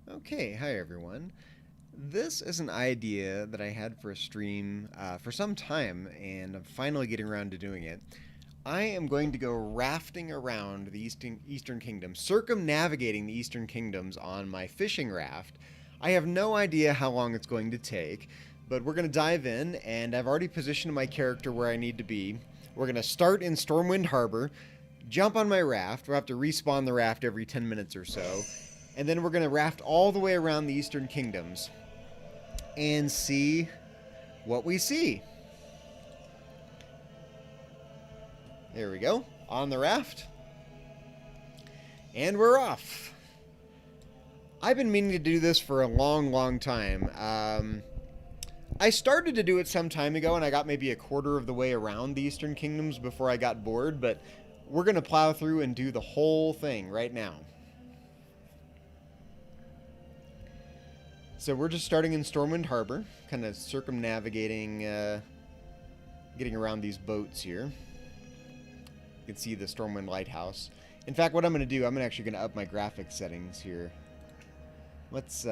Okay, hi everyone. This is an idea that I had for a stream for some time, and I'm finally getting around to doing it. I am going to go rafting around the Eastern Kingdom, circumnavigating the Eastern Kingdoms on my fishing raft. I have no idea how long it's going to take, but we're going to dive in, and I've already positioned my character where I need to be. We're going to start in Stormwind Harbor, jump on my raft. We'll have to respawn the raft every 10 minutes or so. And then we're going to raft all the way around the Eastern Kingdoms and see what we see. There we go. On the raft. And we're off. I've been meaning to do this for a long time. I started to do it some time ago, and I got maybe a quarter of the way around the Eastern Kingdoms before I got bored, but we're going to plow through and do the whole thing right now. So we're just starting in Stormwind Harbor, kind of circumnavigating, getting around these boats here. You can see the Stormwind Lighthouse. In fact, what I'm going to do, I'm actually going to up my graphics settings here. Let's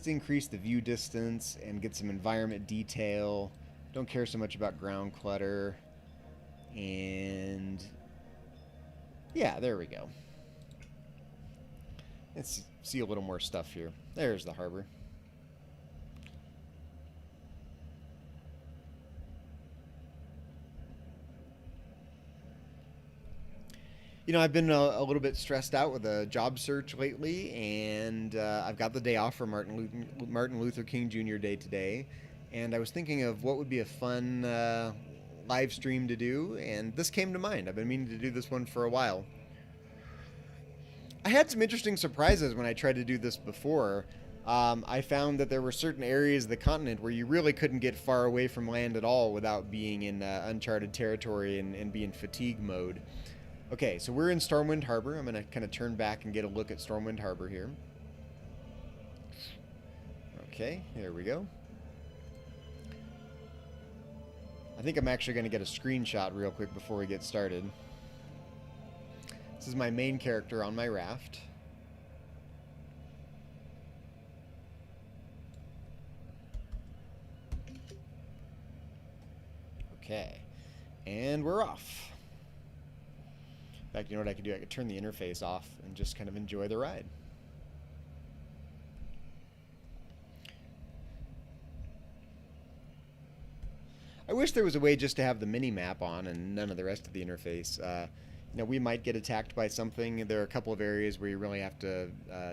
increase the view distance and get some environment detail. Don't care so much about ground clutter. And yeah, there we go. Let's see a little more stuff here. There's the harbor. You know, I've been a little bit stressed out with a job search lately, and I've got the day off for Martin Luther King Jr. Day today, and I was thinking of what would be a fun live stream to do, and this came to mind. I've been meaning to do this one for a while. I had some interesting surprises when I tried to do this before. I found that there were certain areas of the continent where you really couldn't get far away from land at all without being in uncharted territory and be in fatigue mode. Okay, so we're in Stormwind Harbor. I'm going to kind of turn back and get a look at Stormwind Harbor here. Okay, there we go. I think I'm actually going to get a screenshot real quick before we get started. This is my main character on my raft. Okay, and we're off. In fact, you know what I could do? I could turn the interface off and just kind of enjoy the ride. I wish there was a way just to have the mini-map on and none of the rest of the interface. You know, we might get attacked by something. There are a couple of areas where you really have to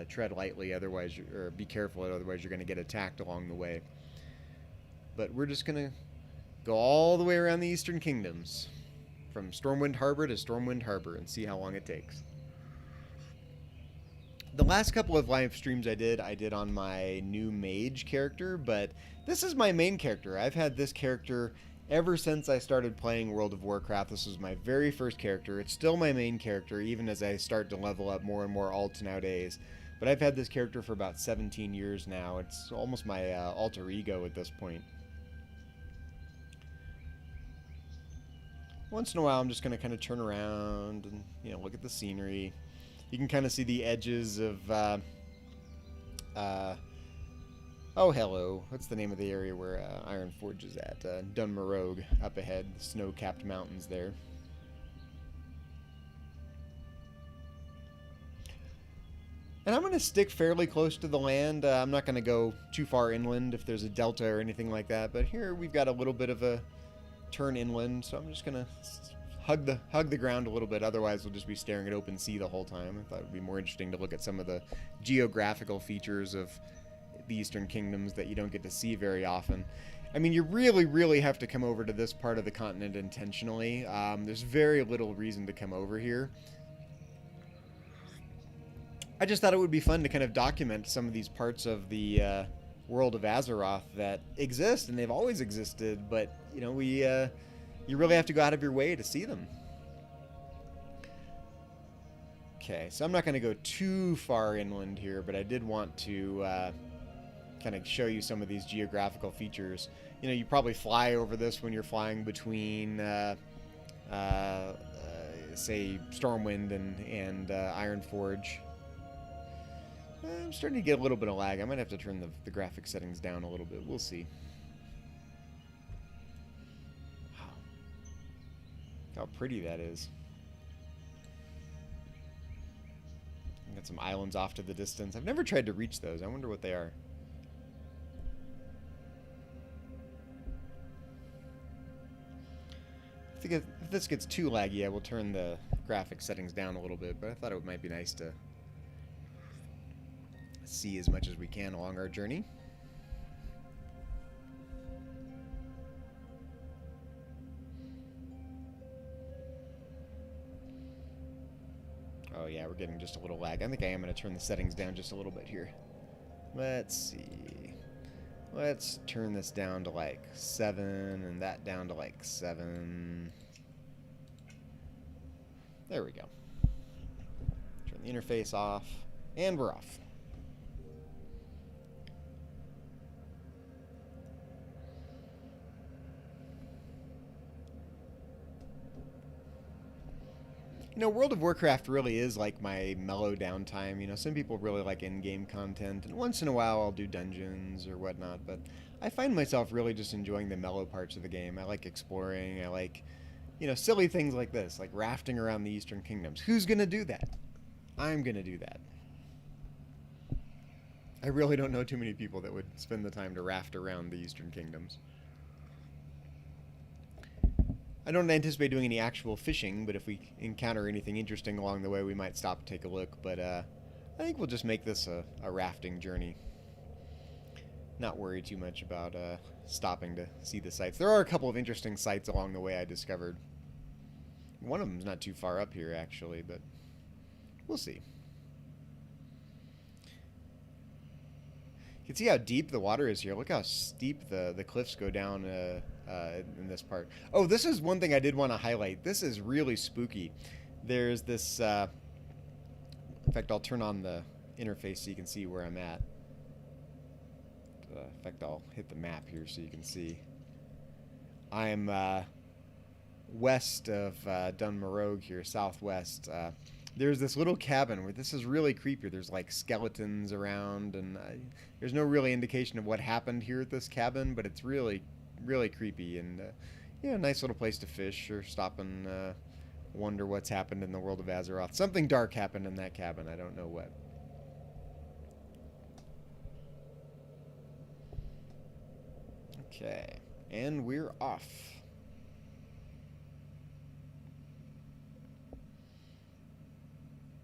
tread lightly, otherwise, or be careful, otherwise you're going to get attacked along the way. But we're just going to go all the way around the Eastern Kingdoms, from Stormwind Harbor to Stormwind Harbor, and see how long it takes. The last couple of live streams I did on my new mage character, but this is my main character. I've had this character ever since I started playing World of Warcraft. This was my very first character. It's still my main character, even as I start to level up more and more alts nowadays. But I've had this character for about 17 years now. It's almost my alter ego at this point. Once in a while, I'm just going to kind of turn around and, you know, look at the scenery. You can kind of see the edges of, oh, hello. What's the name of the area where Iron Forge is at? Dunmarogue, up ahead, the snow-capped mountains there. And I'm going to stick fairly close to the land. I'm not going to go too far inland if there's a delta or anything like that. But here we've got a little bit of a turn inland, so I'm just gonna hug the ground a little bit. Otherwise, we'll just be staring at open sea the whole time. I thought it would be more interesting to look at some of the geographical features of the Eastern Kingdoms that you don't get to see very often. I mean, you really have to come over to this part of the continent intentionally. There's very little reason to come over here. I just thought it would be fun to kind of document some of these parts of the world of Azeroth that exist, and they've always existed, but you know, you really have to go out of your way to see them. Okay, so I'm not going to go too far inland here, but I did want to kind of show you some of these geographical features. You know, you probably fly over this when you're flying between say Stormwind and Iron Forge. I'm starting to get a little bit of lag. I might have to turn the graphic settings down a little bit. We'll see. Wow. How pretty that is. Got some islands off to the distance. I've never tried to reach those. I wonder what they are. If this gets too laggy, I will turn the graphic settings down a little bit, but I thought it might be nice to see as much as we can along our journey. Oh yeah, we're getting just a little lag. I think I am going to turn the settings down just a little bit here. Let's see. Let's turn this down to like 7 and that down to like 7. There we go. Turn the interface off, and we're off. You know, World of Warcraft really is like my mellow downtime. You know, some people really like in-game content, and once in a while I'll do dungeons or whatnot, but I find myself really just enjoying the mellow parts of the game. I like exploring. I like, you know, silly things like this, like rafting around the Eastern Kingdoms. Who's going to do that? I'm going to do that. I really don't know too many people that would spend the time to raft around the Eastern Kingdoms. I don't anticipate doing any actual fishing, but if we encounter anything interesting along the way, we might stop and take a look. But I think we'll just make this a rafting journey. Not worry too much about stopping to see the sights. There are a couple of interesting sights along the way I discovered. One of them's not too far up here, actually, but we'll see. You can see how deep the water is here. Look how steep the cliffs go down in this part. Oh, this is one thing I did want to highlight. This is really spooky. There's this... in fact, I'll turn on the interface so you can see where I'm at. In fact, I'll hit the map here so you can see. I'm west of Dunmarogue here, southwest. There's this little cabin where this is really creepy. There's like skeletons around, and there's no really indication of what happened here at this cabin, but it's really, really creepy. And yeah, a nice little place to fish or stop and wonder what's happened in the world of Azeroth. Something dark happened in that cabin. I don't know what. Okay, and we're off.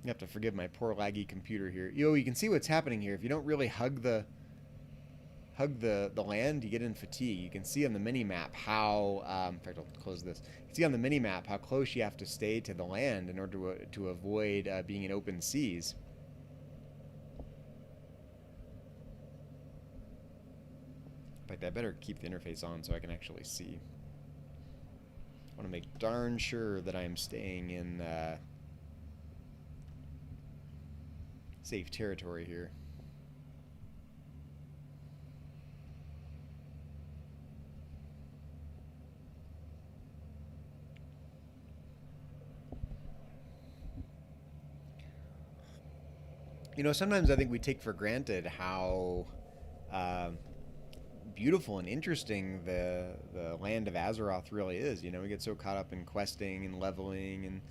You have to forgive my poor laggy computer here. You can see what's happening here. If you don't really hug the land, you get in fatigue. You can see on the mini-map how, in fact, I'll close this. You can see on the mini-map how close you have to stay to the land in order to avoid being in open seas. In fact, I better keep the interface on so I can actually see. I want to make darn sure that I am staying in safe territory here. You know, sometimes I think we take for granted how beautiful and interesting the land of Azeroth really is. You know, we get so caught up in questing and leveling and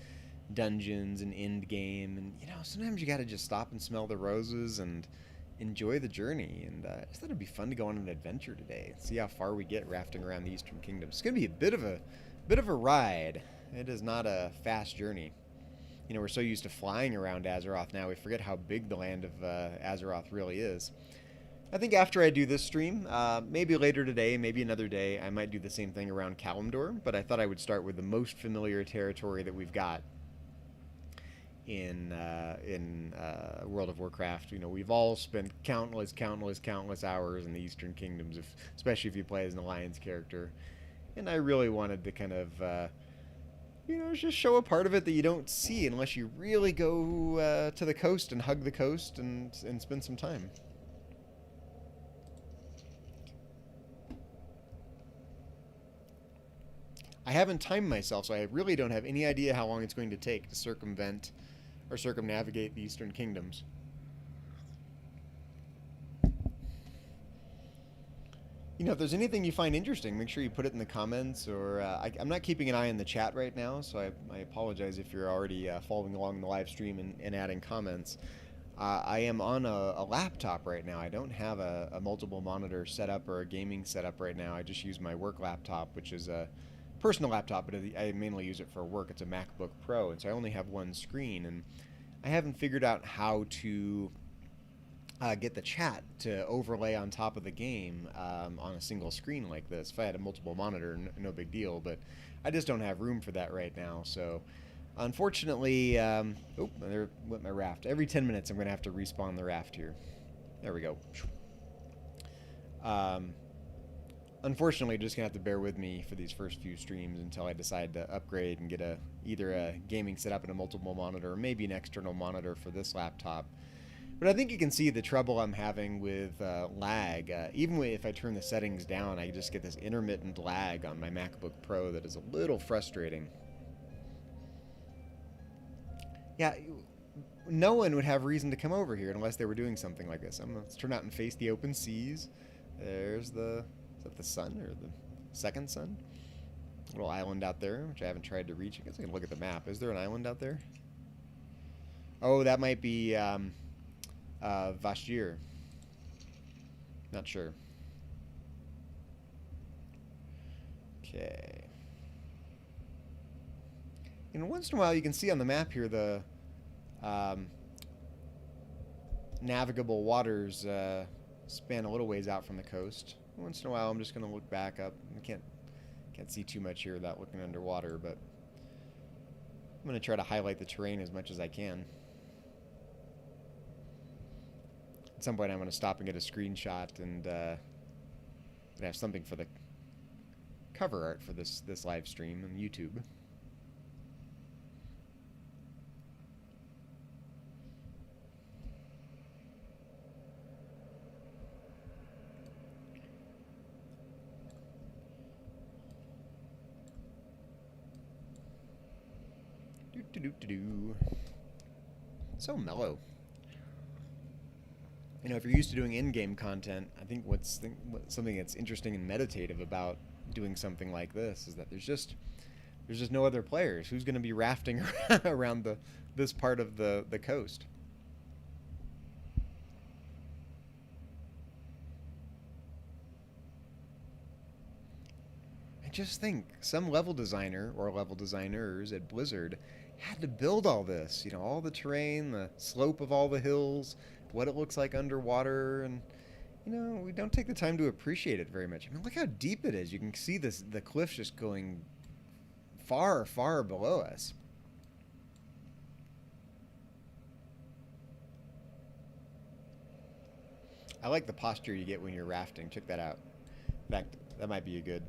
dungeons and end game, and you know, sometimes you gotta just stop and smell the roses and enjoy the journey. And I just thought it'd be fun to go on an adventure today, see how far we get rafting around the Eastern Kingdom. It's gonna be a bit of a ride. It is not a fast journey. You know, we're so used to flying around Azeroth now, we forget how big the land of Azeroth really is. I think after I do this stream, maybe later today, maybe another day, I might do the same thing around Kalimdor, but I thought I would start with the most familiar territory that we've got in World of Warcraft. You know, we've all spent countless hours in the Eastern Kingdoms, especially if you play as an Alliance character. And I really wanted to kind of, you know, just show a part of it that you don't see unless you really go to the coast and hug the coast and spend some time. I haven't timed myself, so I really don't have any idea how long it's going to take to circumnavigate the Eastern Kingdoms. If there's anything you find interesting, make sure you put it in the comments. Or I'm not keeping an eye on the chat right now, so I apologize if you're already following along the live stream and adding comments. I am on a laptop right now. I don't have a multiple monitor setup or a gaming setup right now. I just use my work laptop, which is a personal laptop, but I mainly use it for work. It's a MacBook Pro, and so I only have one screen, and I haven't figured out how to get the chat to overlay on top of the game on a single screen like this. If I had a multiple monitor, no big deal, but I just don't have room for that right now. So unfortunately, oh, there went my raft. Every 10 minutes I'm going to have to respawn the raft here. There we go. Unfortunately, just going to have to bear with me for these first few streams until I decide to upgrade and get either a gaming setup and a multiple monitor, or maybe an external monitor for this laptop. But I think you can see the trouble I'm having with lag. Even if I turn the settings down, I just get this intermittent lag on my MacBook Pro that is a little frustrating. Yeah, no one would have reason to come over here unless they were doing something like this. Let's turn out and face the open seas. There's is that the sun or the second sun? Little island out there, which I haven't tried to reach. I guess I can look at the map. Is there an island out there? Oh, that might be Vashjir. Not sure. Okay. Once in a while you can see on the map here the navigable waters span a little ways out from the coast. Once in a while I'm just going to look back up. I can't see too much here without looking underwater, but I'm going to try to highlight the terrain as much as I can. At some point I'm going to stop and get a screenshot and have something for the cover art for this live stream on YouTube. So mellow. If you're used to doing in-game content, I think something that's interesting and meditative about doing something like this is that there's just no other players. Who's going to be rafting around this part of the coast? I just think some level designer or level designers at Blizzard had to build all this. All the terrain, the slope of all the hills, what it looks like underwater, and we don't take the time to appreciate it very much. Look how deep it is. You can see the cliffs just going far, far below us. I like the posture you get when you're rafting. Check that out. In fact, that might be a good...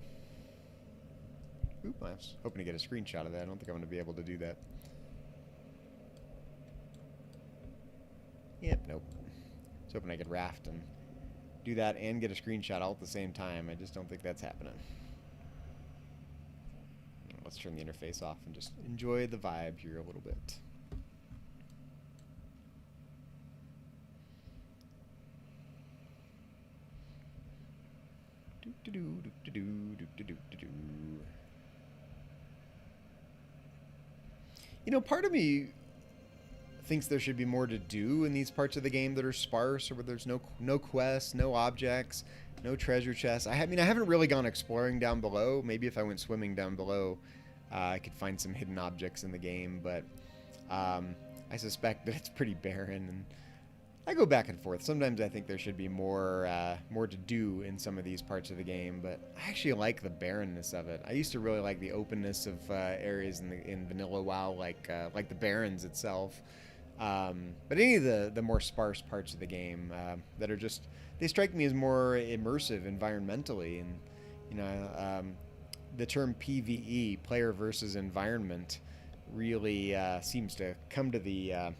Oop, I was hoping to get a screenshot of that. I don't think I'm going to be able to do that. Yep, nope. I was hoping I could raft and do that and get a screenshot all at the same time. I just don't think that's happening. Let's turn the interface off and just enjoy the vibe here a little bit. Part of me thinks there should be more to do in these parts of the game that are sparse, or where there's no quests, no objects, no treasure chests. I haven't really gone exploring down below. Maybe if I went swimming down below, I could find some hidden objects in the game, but I suspect that it's pretty barren, and I go back and forth. Sometimes I think there should be more to do in some of these parts of the game, but I actually like the barrenness of it. I used to really like the openness of areas in Vanilla WoW, like the Barrens itself. But any of the more sparse parts of the game that are they strike me as more immersive environmentally, and the term PvE, player versus environment, really seems to come to the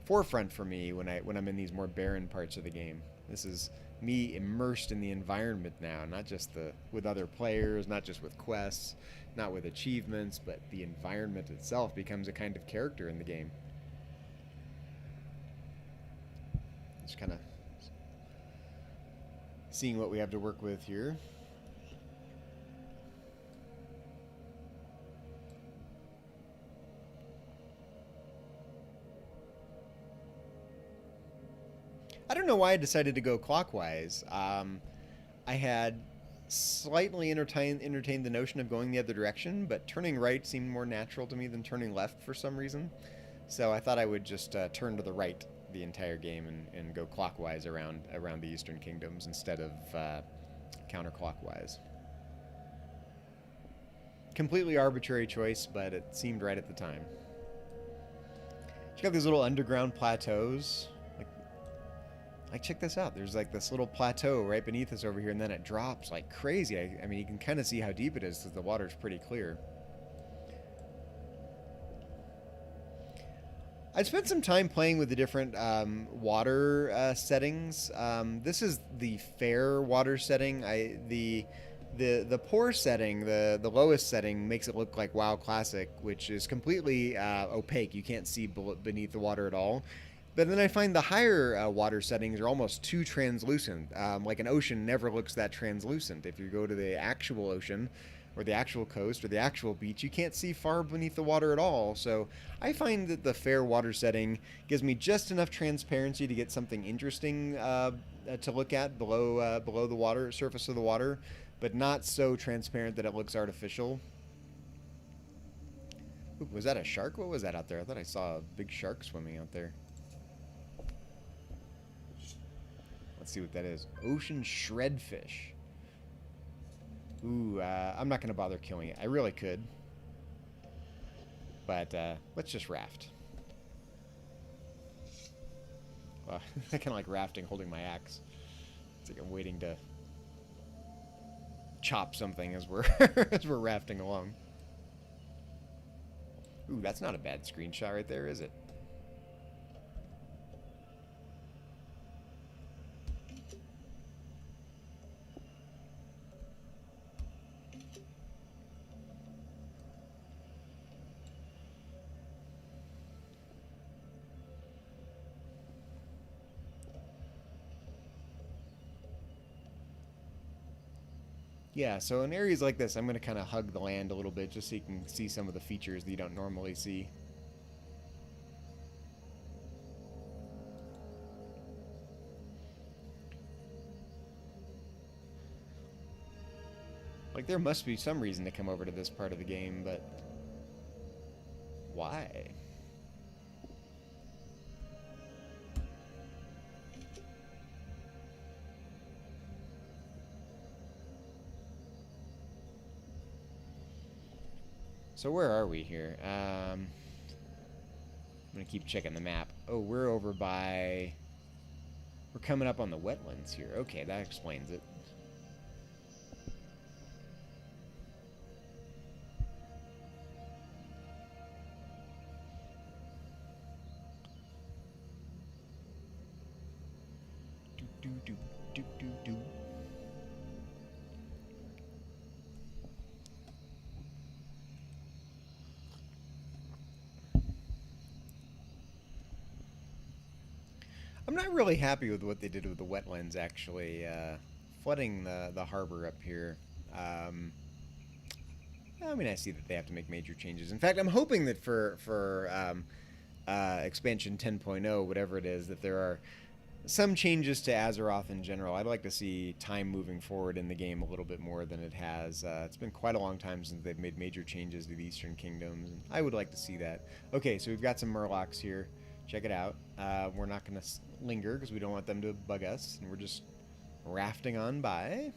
forefront for me when I'm in these more barren parts of the game. This is me immersed in the environment now, not just with other players, not just with quests, not with achievements, but the environment itself becomes a kind of character in the game. Just kind of seeing what we have to work with here. I don't know why I decided to go clockwise. I had slightly entertained the notion of going the other direction, but turning right seemed more natural to me than turning left for some reason. So I thought I would just turn to the right the entire game and go clockwise around the Eastern Kingdoms instead of counterclockwise. Completely arbitrary choice, but it seemed right at the time. Check out these little underground plateaus. Like check this out. There's like this little plateau right beneath us over here, and then it drops like crazy. I mean, you can kind of see how deep it is because the water's pretty clear. I spent some time playing with the different water settings. This is the fair water setting. The poor setting, the lowest setting, makes it look like WoW Classic, which is completely opaque. You can't see beneath the water at all. But then I find the higher water settings are almost too translucent. Like an ocean never looks that translucent. If you go to the actual ocean, or the actual coast, or the actual beach, you can't see far beneath the water at all. So I find that the fair water setting gives me just enough transparency to get something interesting to look at below the water surface of the water, but not so transparent that it looks artificial. Ooh, was that a shark? What was that out there? I thought I saw a big shark swimming out there. Let's see what that is. Ocean shredfish. Ooh, I'm not going to bother killing it. I really could. But let's just raft. I kind of like rafting holding my axe. It's like I'm waiting to chop something as we're as we're rafting along. Ooh, that's not a bad screenshot right there, is it? Yeah, so in areas like this, I'm going to kind of hug the land a little bit just so you can see some of the features that you don't normally see. Like, there must be some reason to come over to this part of the game, but why? So where are we here? I'm going to keep checking the map. Oh, we're over by... We're coming up on the wetlands here. Okay, that explains it. Do, do, do, do, do. I'm not really happy with what they did with the wetlands, actually. Flooding the harbor up here. I mean, I see that they have to make major changes. In fact, I'm hoping that for expansion 10.0, whatever it is, that there are some changes to Azeroth in general. I'd like to see time moving forward in the game a little bit more than it has. It's been quite a long time since they've made major changes to the Eastern Kingdoms, and I would like to see that. Okay, so we've got some Murlocs here. Check it out. We're not going to linger because we don't want them to bug us, and we're just rafting on by.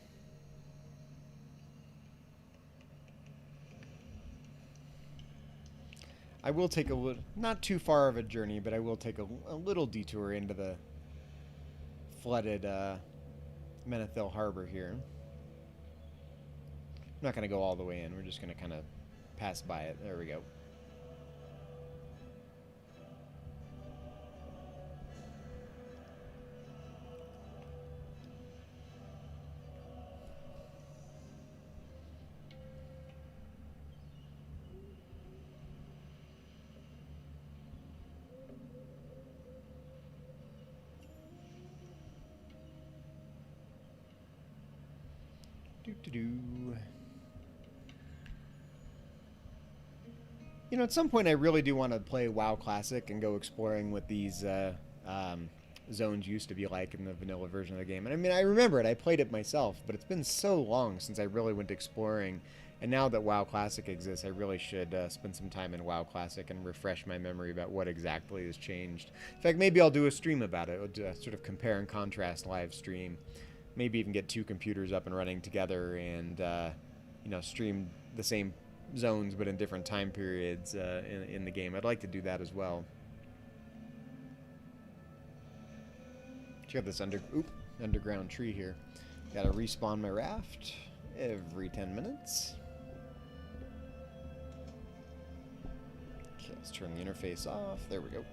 I will take a little, not too far of a journey, but I will take a little detour into the flooded Menethil Harbor here. I'm not going to go all the way in. We're just going to kind of pass by it. There we go. Do-do-do. You know, at some point I really do want to play WoW Classic and go exploring what these zones used to be like in the vanilla version of the game. And I mean, I remember it. I played it myself, but it's been so long since I really went exploring. And now that WoW Classic exists, I really should spend some time in WoW Classic and refresh my memory about what exactly has changed. In fact, maybe I'll do a stream about it, sort of compare and contrast live stream. Maybe even get two computers up and running together and, you know, stream the same zones but in different time periods in the game. I'd like to do that as well. Check out this underground tree here. Gotta respawn my raft every 10 minutes. Okay, let's turn the interface off. There we go.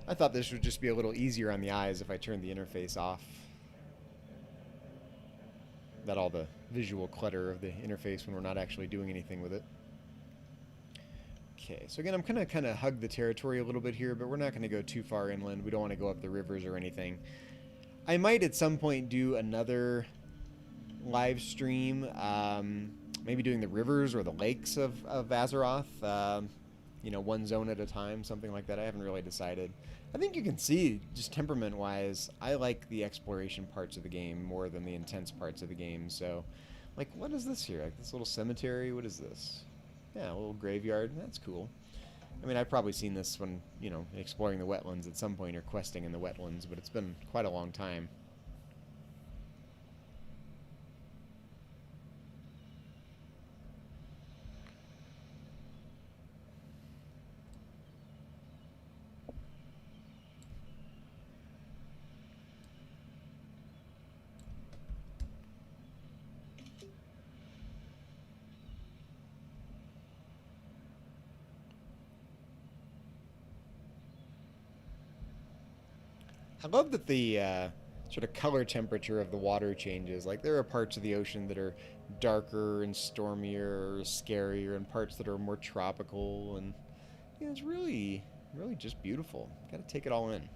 I thought this would just be a little easier on the eyes if I turned the interface off. Not all the visual clutter of the interface when we're not actually doing anything with it. Okay, so again, I'm gonna kind of hug the territory a little bit here, but we're not going to go too far inland. We don't want to go up the rivers or anything. I might at some point do another live stream, maybe doing the rivers or the lakes of Azeroth. You know, one zone at a time, something like that. I haven't really decided. I think you can see, just temperament-wise, I like the exploration parts of the game more than the intense parts of the game. So, like, what is this here? Like this little cemetery? What is this? Yeah, a little graveyard. That's cool. I mean, I've probably seen this when, you know, exploring the wetlands at some point or questing in the wetlands, but it's been quite a long time. I love that the sort of color temperature of the water changes. Like, there are parts of the ocean that are darker and stormier or scarier, and parts that are more tropical, and yeah, it's really, really just beautiful. Gotta take it all in.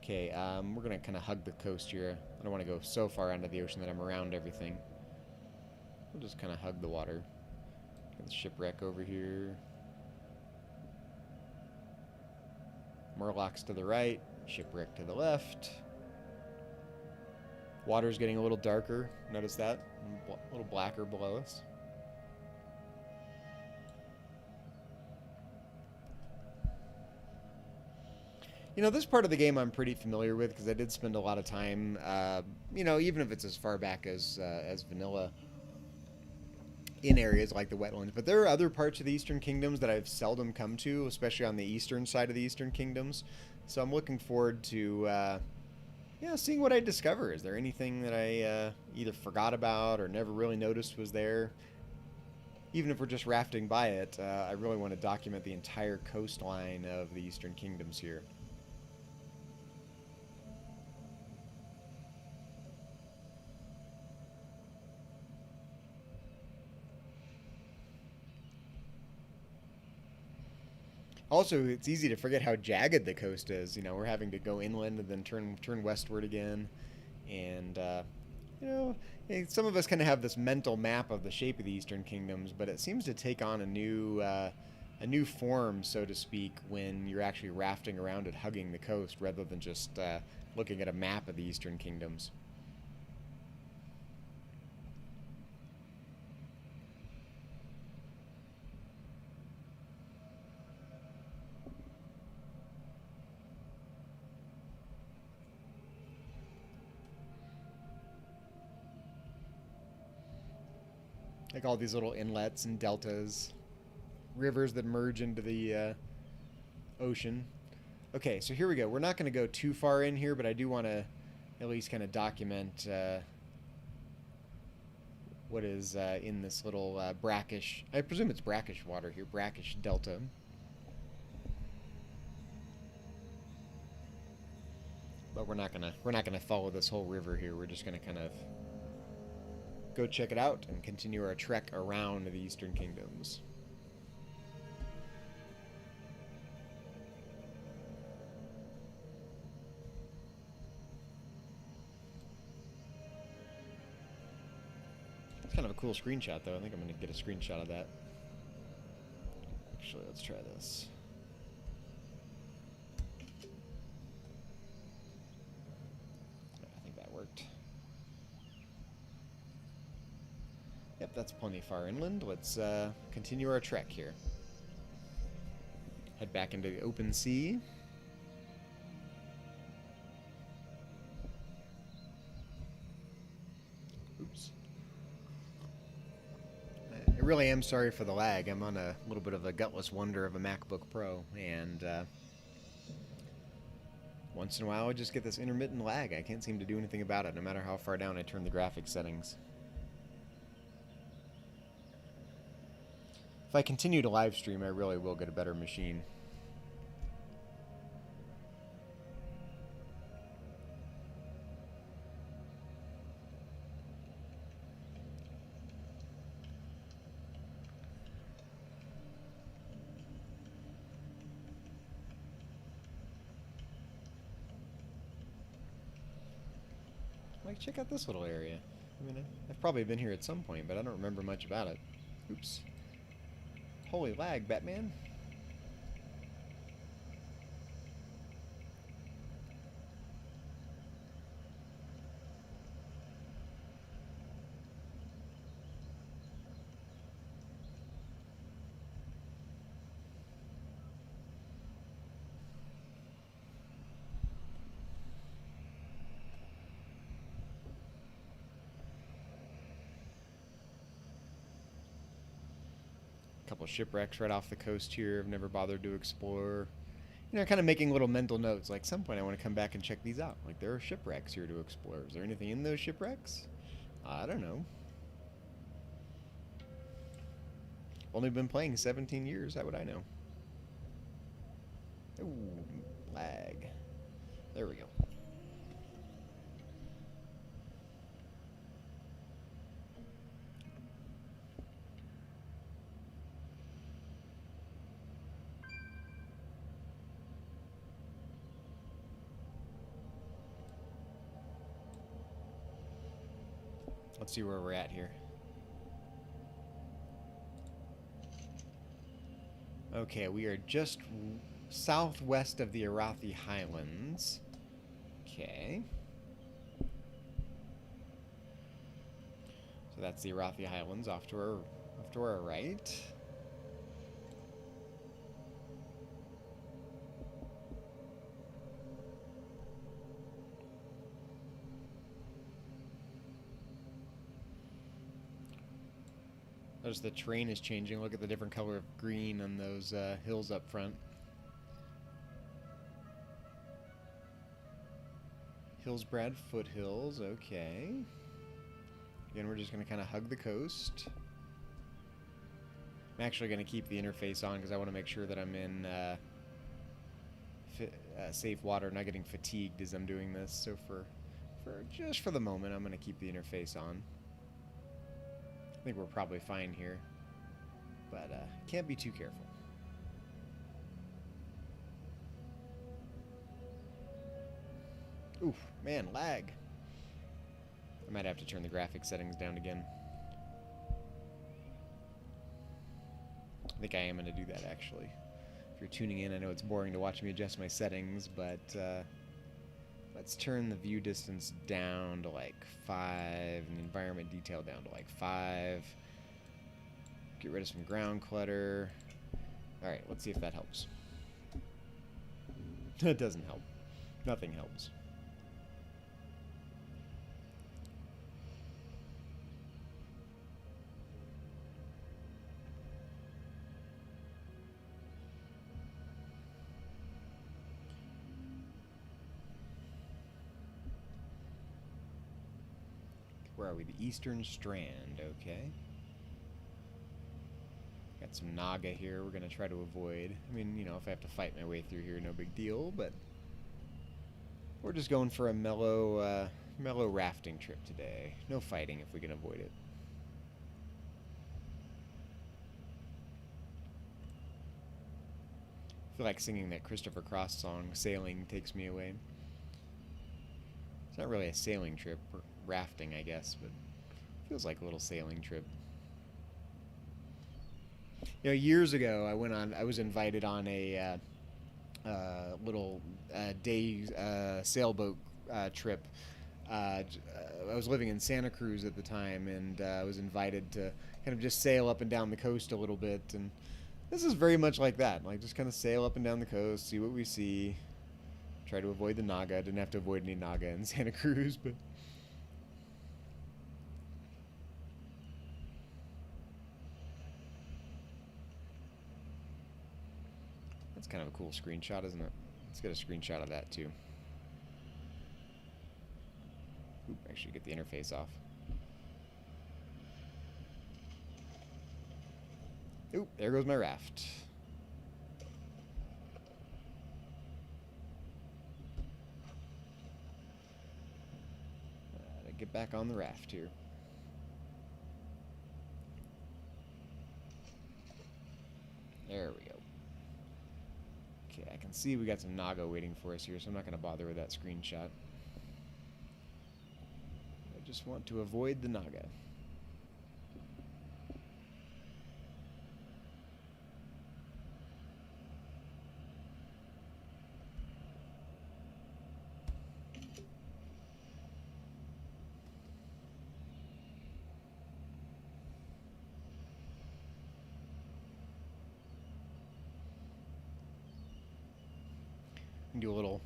Okay, we're gonna kind of hug the coast here. I don't want to go so far into the ocean that I'm around everything. We'll just kind of hug the water. Got the shipwreck over here. Murlocs to the right. Shipwreck to the left. Water's getting a little darker. Notice that? A little blacker below us. You know, this part of the game I'm pretty familiar with because I did spend a lot of time, you know, even if it's as far back as vanilla, in areas like the wetlands. But there are other parts of the Eastern Kingdoms that I've seldom come to, especially on the eastern side of the Eastern Kingdoms. So I'm looking forward to, yeah, seeing what I discover. Is there anything that I either forgot about or never really noticed was there? Even if we're just rafting by it, I really want to document the entire coastline of the Eastern Kingdoms here. Also, it's easy to forget how jagged the coast is. You know, we're having to go inland and then turn westward again. And, you know, some of us kind of have this mental map of the shape of the Eastern Kingdoms, but it seems to take on a new form, so to speak, when you're actually rafting around it, hugging the coast, rather than just looking at a map of the Eastern Kingdoms. Like all these little inlets and deltas, rivers that merge into the ocean. Okay, so here we go. We're not going to go too far in here, but I do want to at least kind of document what is in this little brackish, I presume it's brackish water here, brackish delta. But we're not gonna follow this whole river here. We're just gonna kind of go check it out and continue our trek around the Eastern Kingdoms. Kind of a cool screenshot, though. I think I'm going to get a screenshot of that. Actually, let's try this. I think that worked. Yep, that's plenty far inland. Let's continue our trek here. Head back into the open sea. Oops. I really am sorry for the lag. I'm on a little bit of a gutless wonder of a MacBook Pro, and once in a while I just get this intermittent lag. I can't seem to do anything about it, no matter how far down I turn the graphics settings. If I continue to live stream, I really will get a better machine. Like, check out this little area. I mean, I've probably been here at some point, but I don't remember much about it. Oops. Holy lag, Batman. Couple shipwrecks right off the coast here. I've never bothered to explore. You know, kind of making little mental notes. Like, some point I want to come back and check these out. Like, there are shipwrecks here to explore. Is there anything in those shipwrecks? I don't know. Only been playing 17 years. How would I know? Ooh, lag. There we go. Let's see where we're at here. Okay, we are just southwest of the Arathi Highlands. Okay. So that's the Arathi Highlands off to our right. Notice the terrain is changing. Look at the different color of green on those hills up front. Hillsbrad Foothills, okay. Again, we're just going to kind of hug the coast. I'm actually going to keep the interface on because I want to make sure that I'm in safe water, not getting fatigued as I'm doing this. So just for the moment, I'm going to keep the interface on. I think we're probably fine here, but can't be too careful. Oof, man, lag. I might have to turn the graphics settings down again. I think I am going to do that, actually. If you're tuning in, I know it's boring to watch me adjust my settings, but let's turn the view distance down to like 5 and the environment detail down to like 5. Get rid of some ground clutter. Alright, let's see if that helps. It doesn't help. Nothing helps. Where are we? The Eastern Strand, okay. Got some Naga here we're going to try to avoid. I mean, you know, if I have to fight my way through here, no big deal, but we're just going for a mellow rafting trip today. No fighting if we can avoid it. I feel like singing that Christopher Cross song, Sailing Takes Me Away. It's not really a sailing trip, or rafting, I guess, but Feels like a little sailing trip. You know, years ago, I was invited on a little day sailboat trip. I was living in Santa Cruz at the time, and I was invited to kind of just sail up and down the coast a little bit. And this is very much like that. Like, just kind of sail up and down the coast, see what we see, try to avoid the Naga. I didn't have to avoid any Naga in Santa Cruz, but that's kind of a cool screenshot, isn't it? Let's get a screenshot of that too. Oop, actually get the interface off. Oop, there goes my raft. Get back on the raft here. There we go. Okay, I can see we got some Naga waiting for us here, so I'm not going to bother with that screenshot. I just want to avoid the Naga. Do a little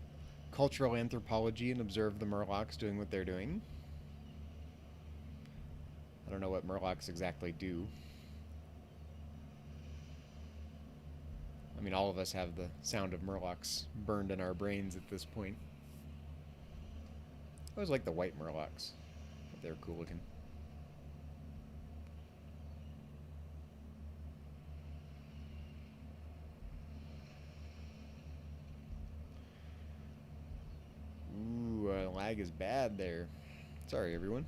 cultural anthropology and observe the Murlocs doing what they're doing. I don't know what Murlocs exactly do. I mean, all of us have the sound of Murlocs burned in our brains at this point. I always like the white Murlocs. They're cool looking. Lag is bad there. Sorry, everyone.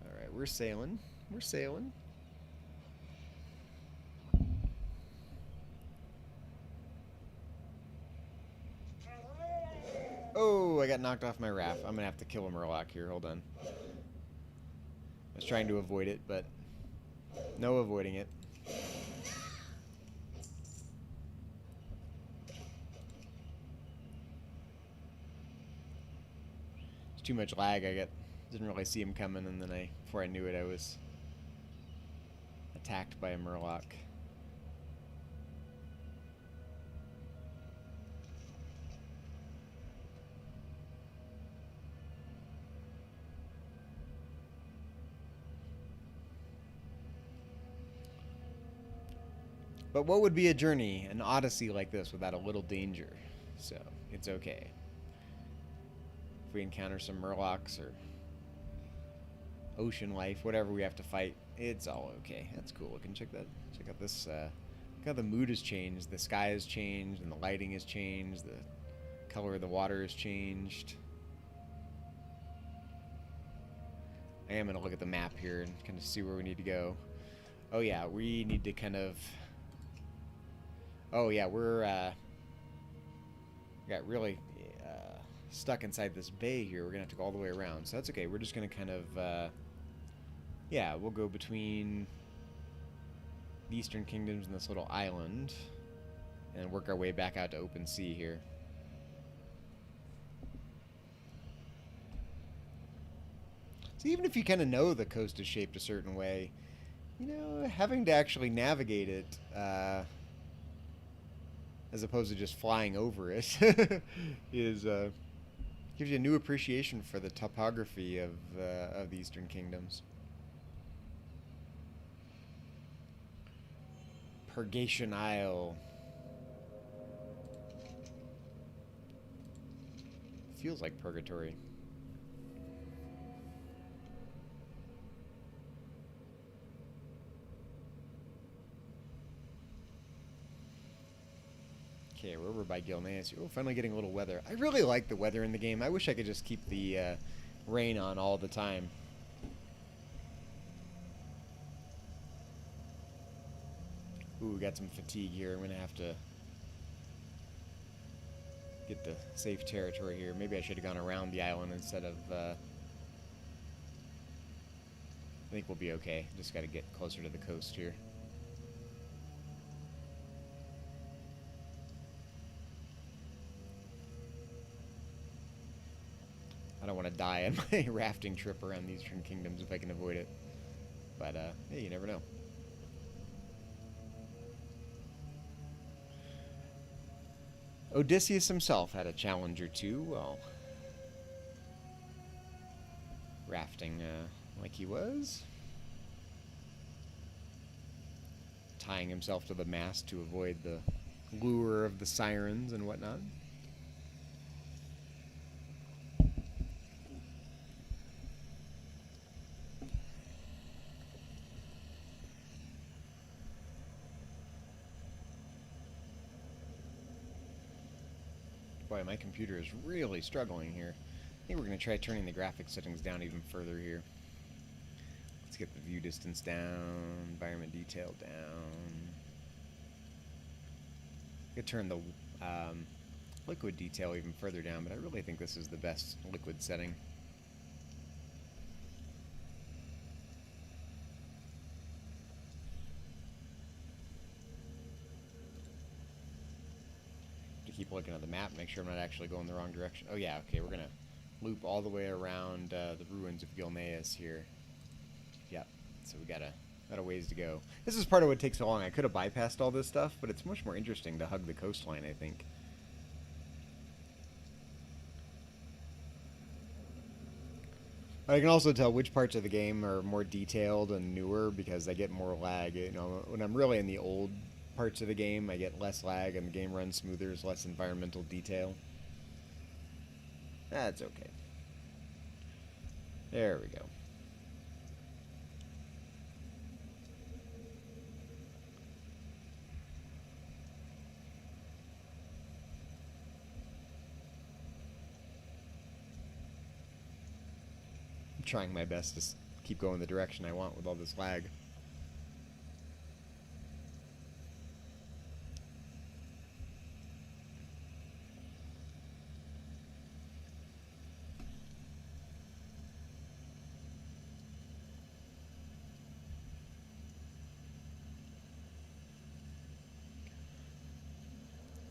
Alright, we're sailing. We're sailing. Oh, I got knocked off my raft. I'm gonna have to kill a Murloc here. Hold on. I was trying to avoid it, but no avoiding it. Too much lag. Didn't really see him coming, and then before I knew it, I was attacked by a Murloc. But what would be a journey, an odyssey like this, without a little danger? So it's okay. If we encounter some Murlocs or ocean life, whatever we have to fight, it's all okay. That's cool looking. Check out this. Look how the mood has changed. The sky has changed, and the lighting has changed. The color of the water has changed. I am gonna look at the map here and kind of see where we need to go. Oh yeah, we need to kind of. Oh yeah, we're got really stuck inside this bay here. We're gonna have to go all the way around, so that's okay. We're just gonna kind of yeah, we'll go between the Eastern Kingdoms and this little island and work our way back out to open sea here. So even if you kind of know the coast is shaped a certain way, you know, having to actually navigate it as opposed to just flying over it is gives you a new appreciation for the topography of the Eastern Kingdoms. Purgation Isle. Feels like purgatory. Okay, we're over by Gilneas. Oh, finally getting a little weather. I really like the weather in the game. I wish I could just keep the rain on all the time. Ooh, we got some fatigue here. I'm going to have to get the safe territory here. Maybe I should have gone around the island instead of think we'll be okay. Just got to get closer to the coast here. I don't want to die on my rafting trip around the Eastern Kingdoms if I can avoid it. But, hey, you never know. Odysseus himself had a challenge or two while rafting like he was. Tying himself to the mast to avoid the lure of the sirens and whatnot. Boy, my computer is really struggling here. I think we're going to try turning the graphics settings down even further here. Let's get the view distance down, environment detail down. I could turn the liquid detail even further down, but I really think this is the best liquid setting. Keep looking at the map, make sure I'm not actually going the wrong direction. Oh yeah, okay, we're gonna loop all the way around the ruins of Gilneas here. Yep, so we got a ways to go. This is part of what takes so long. I could have bypassed all this stuff, but it's much more interesting to hug the coastline, I think. I can also tell which parts of the game are more detailed and newer because I get more lag. You know, when I'm really in the old parts of the game, I get less lag and the game runs smoother, there's less environmental detail. That's okay. There we go. I'm trying my best to keep going the direction I want with all this lag.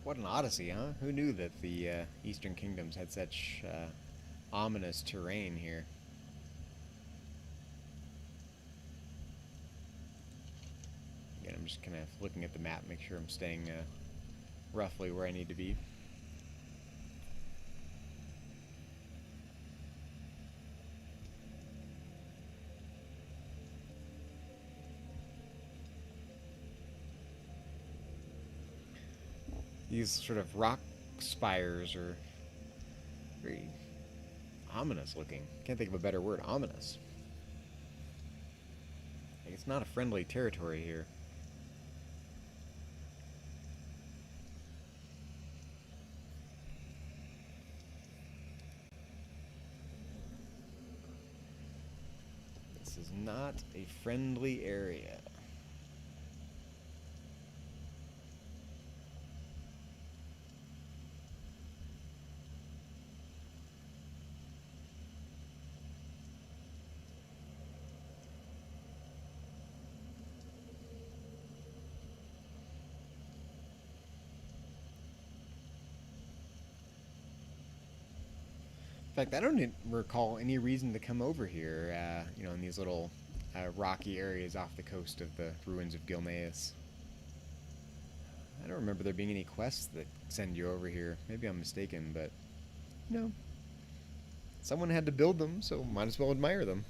What an odyssey, huh? Who knew that the Eastern Kingdoms had such ominous terrain here? Again, I'm just kind of looking at the map, make sure I'm staying roughly where I need to be. These sort of rock spires are very ominous looking. Can't think of a better word. Ominous. Like it's not a friendly territory here. This is not a friendly area. In fact, I don't recall any reason to come over here, you know, in these little rocky areas off the coast of the ruins of Gilneas. I don't remember there being any quests that send you over here. Maybe I'm mistaken, but no. Someone had to build them, so might as well admire them.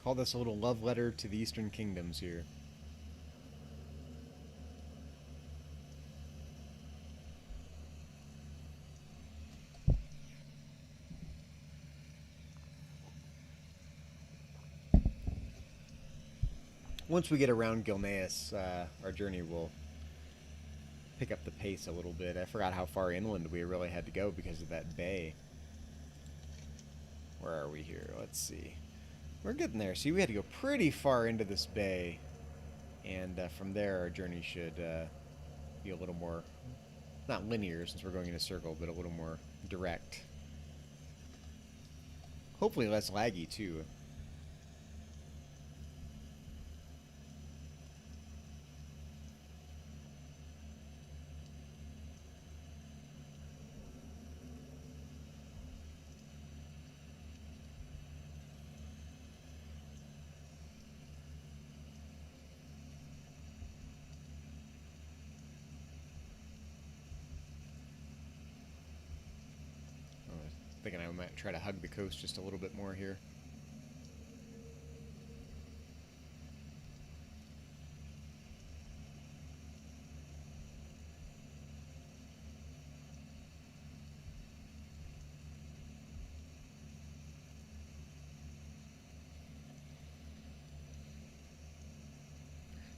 Call this a little love letter to the Eastern Kingdoms here. Once we get around Gilneas, our journey will pick up the pace a little bit. I forgot how far inland we really had to go because of that bay. Where are we here? Let's see. We're getting there. See, we had to go pretty far into this bay. And from there, our journey should be a little more, not linear since we're going in a circle, but a little more direct. Hopefully less laggy too. I was thinking I might try to hug the coast just a little bit more here.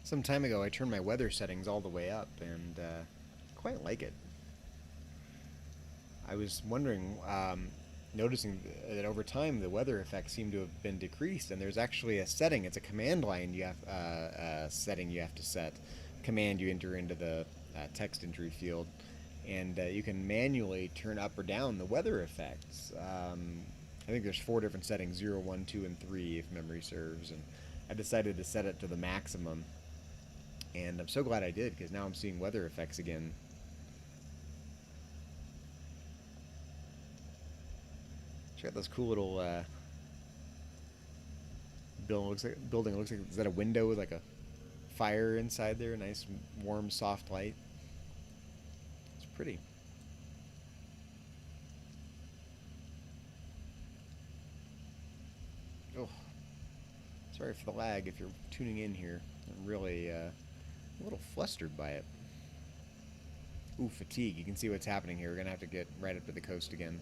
Some time ago, I turned my weather settings all the way up, and quite like it. I was wondering, noticing that over time the weather effects seem to have been decreased, and there's actually a setting. It's a command line you have setting you have to set. Command you enter into the text entry field, and you can manually turn up or down the weather effects. I think there's 4 different settings: 0, 1, 2, and 3, if memory serves. And I decided to set it to the maximum, and I'm so glad I did because now I'm seeing weather effects again. Check out those cool little building. Looks like, is that a window with like a fire inside there? Nice warm soft light. It's pretty. Oh, sorry for the lag if you're tuning in here. I'm really a little flustered by it. Ooh, fatigue. You can see what's happening here. We're gonna have to get right up to the coast again.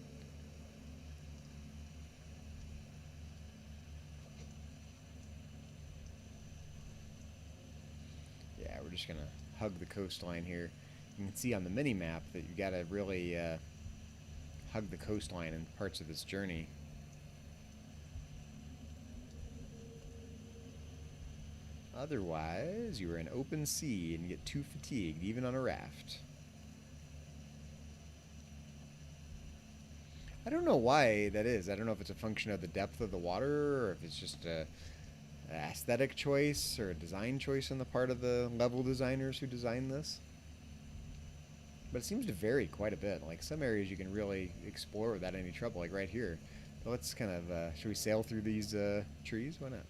Yeah, we're just gonna hug the coastline here. You can see on the mini map that you gotta really hug the coastline in parts of this journey. Otherwise, you are in open sea and get too fatigued, even on a raft. I don't know why that is. I don't know if it's a function of the depth of the water, or if it's just a aesthetic choice or a design choice on the part of the level designers who designed this. But it seems to vary quite a bit. Like some areas you can really explore without any trouble, like right here. So let's kind of, should we sail through these trees? Why not?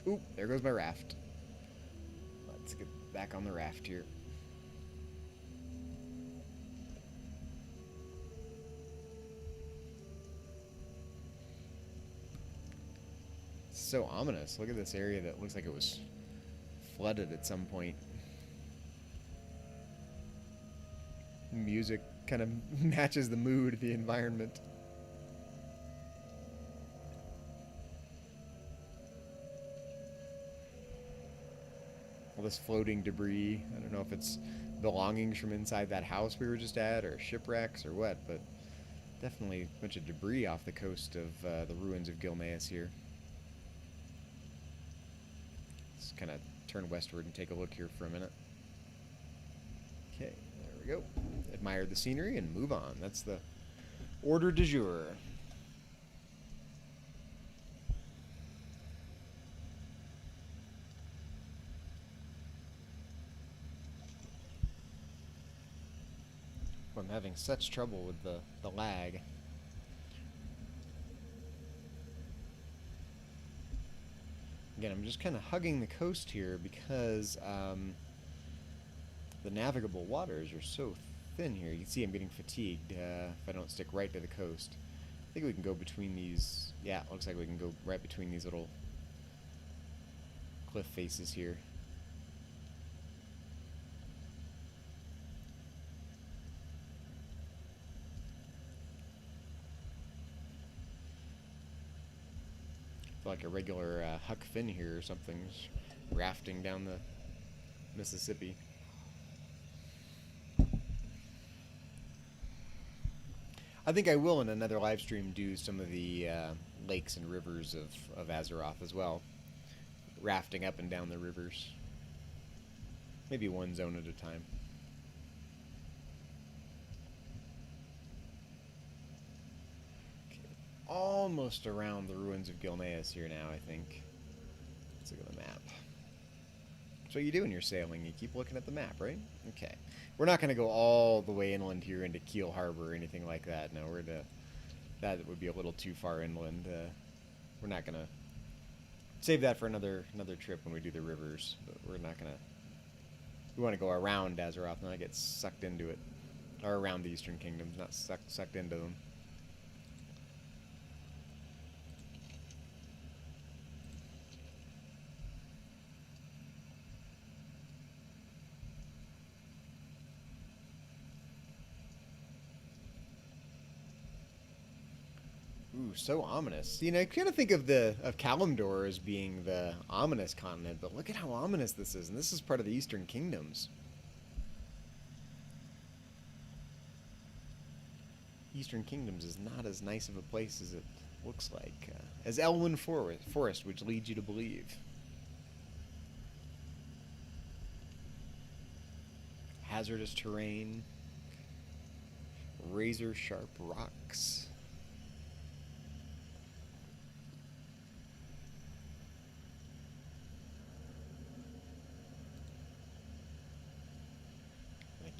Oop, there goes my raft. Let's get back on the raft here. So ominous. Look at this area that looks like it was flooded at some point. Music kind of matches the mood of the environment. All this floating debris. I don't know if it's belongings from inside that house we were just at, or shipwrecks, or what, but definitely a bunch of debris off the coast of the ruins of Gilneas here. Let's kind of turn westward and take a look here for a minute. Okay, there we go. Admire the scenery and move on. That's the order du jour. I'm having such trouble with the lag. Again, I'm just kind of hugging the coast here because the navigable waters are so thin here. You can see I'm getting fatigued if I don't stick right to the coast. I think we can go between these. Yeah, it looks like we can go right between these little cliff faces here. Like a regular Huck Finn here or something, just rafting down the Mississippi. I think I will in another live stream do some of the lakes and rivers of Azeroth as well. Rafting up and down the rivers. Maybe one zone at a time. almost around the ruins of Gilneas here now, I think. Let's look at the map. So what you do when you're sailing, you keep looking at the map, right? Okay. We're not going to go all the way inland here into Kiel Harbor or anything like that. No, that would be a little too far inland. We're not going to save that for another trip when we do the rivers. But we're not going to... We want to go around Azeroth, not get sucked into it. Or around the Eastern Kingdoms, not sucked into them. Ooh, so ominous. You know, I kind of think of Kalimdor as being the ominous continent, but look at how ominous this is, and this is part of the Eastern Kingdoms. Eastern Kingdoms is not as nice of a place as it looks like, as Elwyn Forest, which leads you to believe. Hazardous terrain, razor-sharp rocks.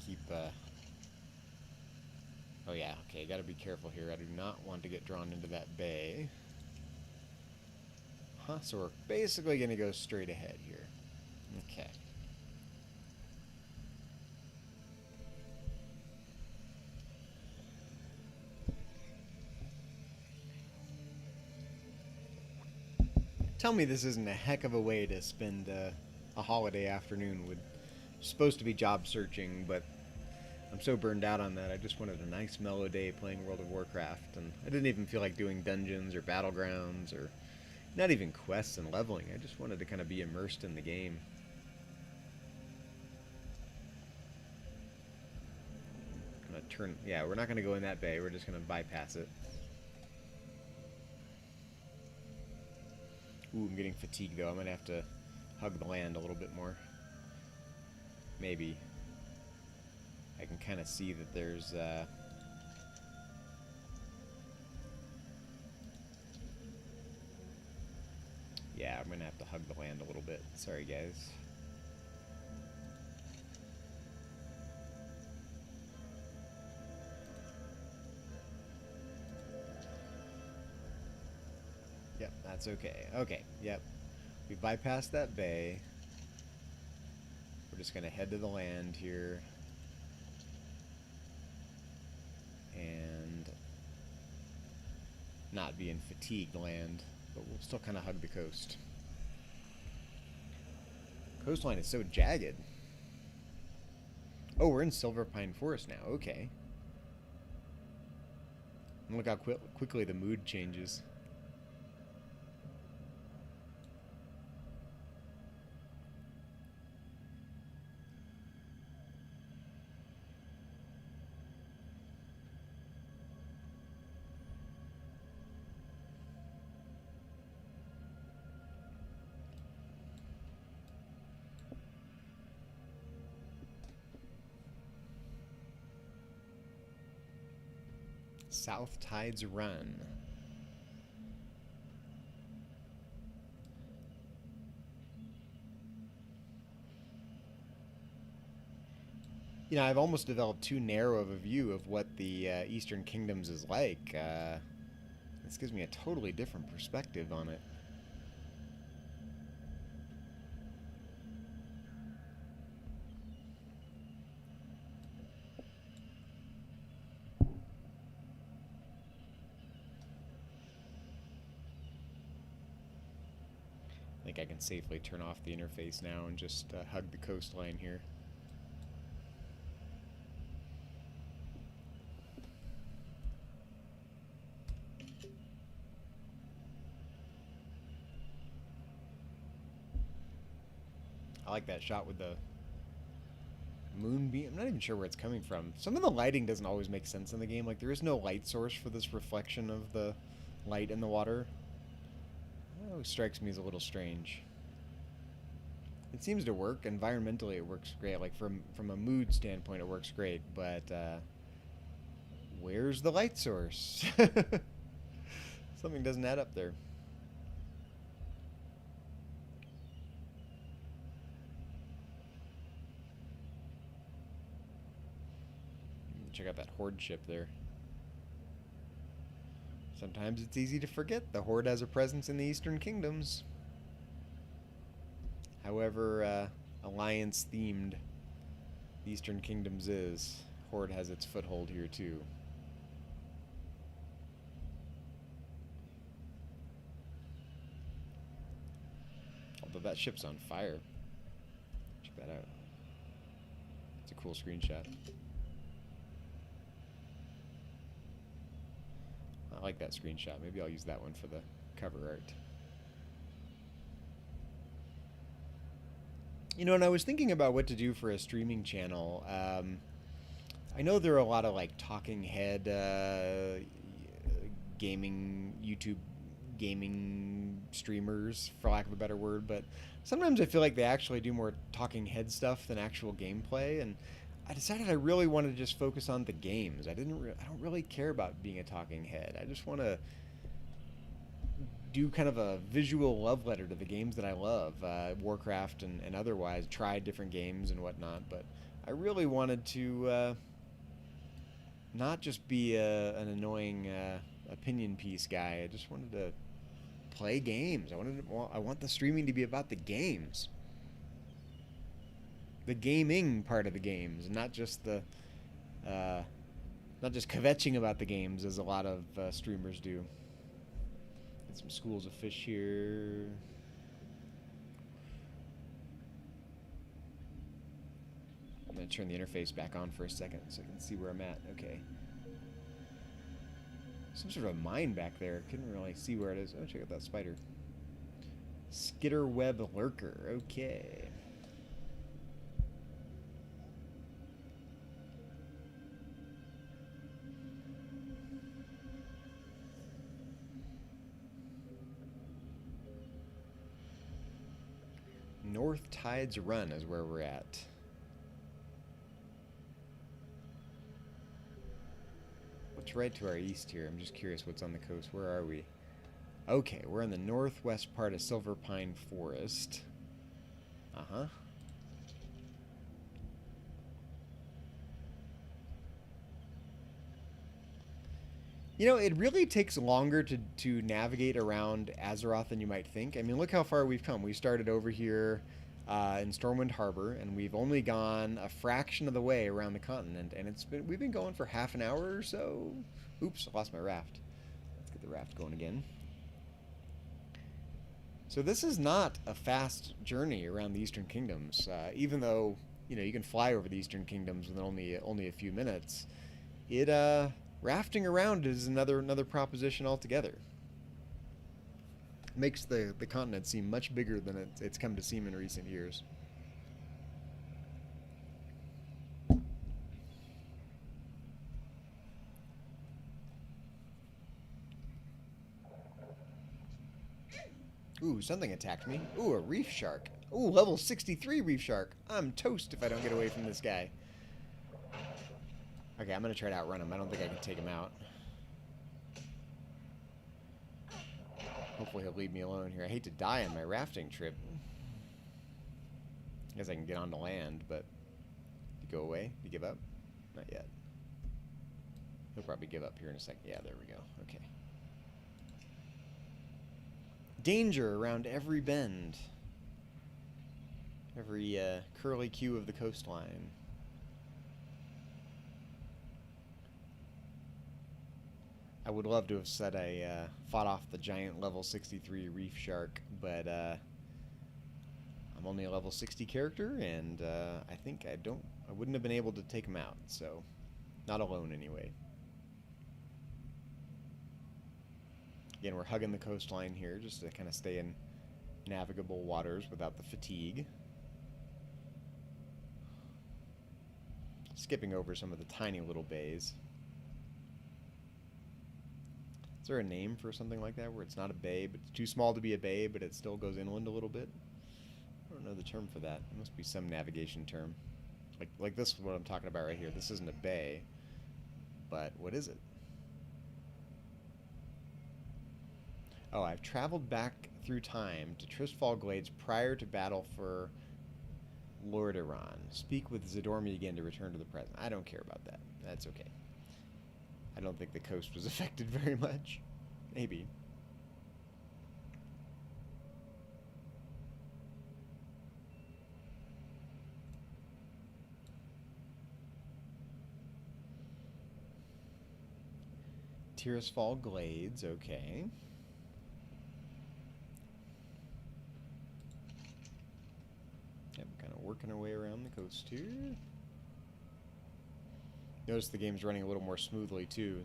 Keep, oh yeah, okay, gotta be careful here. I do not want to get drawn into that bay. Huh, so we're basically gonna go straight ahead here. Okay. Tell me this isn't a heck of a way to spend a holiday afternoon with... Supposed to be job searching, but I'm so burned out on that. I just wanted a nice mellow day playing World of Warcraft, and I didn't even feel like doing dungeons or battlegrounds or not even quests and leveling. I just wanted to kind of be immersed in the game. Gonna turn, yeah, we're not gonna go in that bay. We're just gonna bypass it. Ooh, I'm getting fatigued though. I'm gonna have to hug the land a little bit more. Maybe. I can kind of see that there's, yeah, I'm gonna have to hug the land a little bit. Sorry, guys. Yep, that's okay. Okay, yep. We bypassed that bay. We're just going to head to the land here. And not be in fatigued land, but we'll still kind of hug the coast. Coastline is so jagged. Oh, we're in Silverpine Forest now. Okay. And look how quickly the mood changes. South Tides Run. You know, I've almost developed too narrow of a view of what the Eastern Kingdoms is like. This gives me a totally different perspective on it. I think I can safely turn off the interface now and just hug the coastline here. I like that shot with the moonbeam. I'm not even sure where it's coming from. Some of the lighting doesn't always make sense in the game. Like, there is no light source for this reflection of the light in the water. That always strikes me as a little strange. It seems to work. Environmentally, it works great. Like, from a mood standpoint, it works great. But, where's the light source? Something doesn't add up there. Check out that Horde ship there. Sometimes it's easy to forget the Horde has a presence in the Eastern Kingdoms. However, Alliance-themed the Eastern Kingdoms is, Horde has its foothold here too. Although that ship's on fire. Check that out. It's a cool screenshot. I like that screenshot. Maybe I'll use that one for the cover art. You know, and I was thinking about what to do for a streaming channel. I know there are a lot of like talking head gaming, YouTube gaming streamers, for lack of a better word, but sometimes I feel like they actually do more talking head stuff than actual gameplay, and I decided I really wanted to just focus on the games. I don't really care about being a talking head. I just want to do kind of a visual love letter to the games that I love, Warcraft and otherwise. Tried different games and whatnot, but I really wanted to not just be an annoying opinion piece guy. I just wanted to play games. I want the streaming to be about the games. The gaming part of the games, not just kvetching about the games as a lot of streamers do. Get some schools of fish here. I'm gonna turn the interface back on for a second so I can see where I'm at. Okay. Some sort of mine back there. Couldn't really see where it is. Oh, check out that spider. Skitterweb lurker. Okay. North Tides Run is where we're at. What's right to our east here? I'm just curious what's on the coast. Where are we? Okay, we're in the northwest part of Silver Pine Forest. Uh-huh. You know, it really takes longer to navigate around Azeroth than you might think. I mean, look how far we've come. We started over here in Stormwind Harbor, and we've only gone a fraction of the way around the continent, and we've been going for half an hour or so. Oops, I lost my raft. Let's get the raft going again. So this is not a fast journey around the Eastern Kingdoms, even though you can fly over the Eastern Kingdoms in only a few minutes. Rafting around is another proposition altogether. Makes the continent seem much bigger than it's come to seem in recent years. Ooh, something attacked me. Ooh, a reef shark. Ooh, level 63 reef shark. I'm toast if I don't get away from this guy. Okay, I'm going to try to outrun him. I don't think I can take him out. Hopefully he'll leave me alone here. I hate to die on my rafting trip. I guess I can get onto land, but... Did you go away? Did you give up? Not yet. He'll probably give up here in a second. Yeah, there we go. Okay. Danger around every bend. Every curly Q of the coastline. I would love to have said I fought off the giant level 63 reef shark, but I'm only a level 60 character, and I think I wouldn't have been able to take him out, so not alone anyway. Again, we're hugging the coastline here just to kind of stay in navigable waters without the fatigue. Skipping over some of the tiny little bays. Is there a name for something like that where it's not a bay, but it's too small to be a bay, but it still goes inland a little bit? I don't know the term for that. It must be some navigation term. Like this is what I'm talking about right here. This isn't a bay, but what is it? Oh, I've traveled back through time to Tristfall Glades prior to battle for Lordaeron. Speak with Zadormi again to return to the present. I don't care about that. That's okay. I don't think the coast was affected very much. Maybe. Tirisfal Glades, okay. Yep, kind of working our way around the coast here. Notice the game's running a little more smoothly too.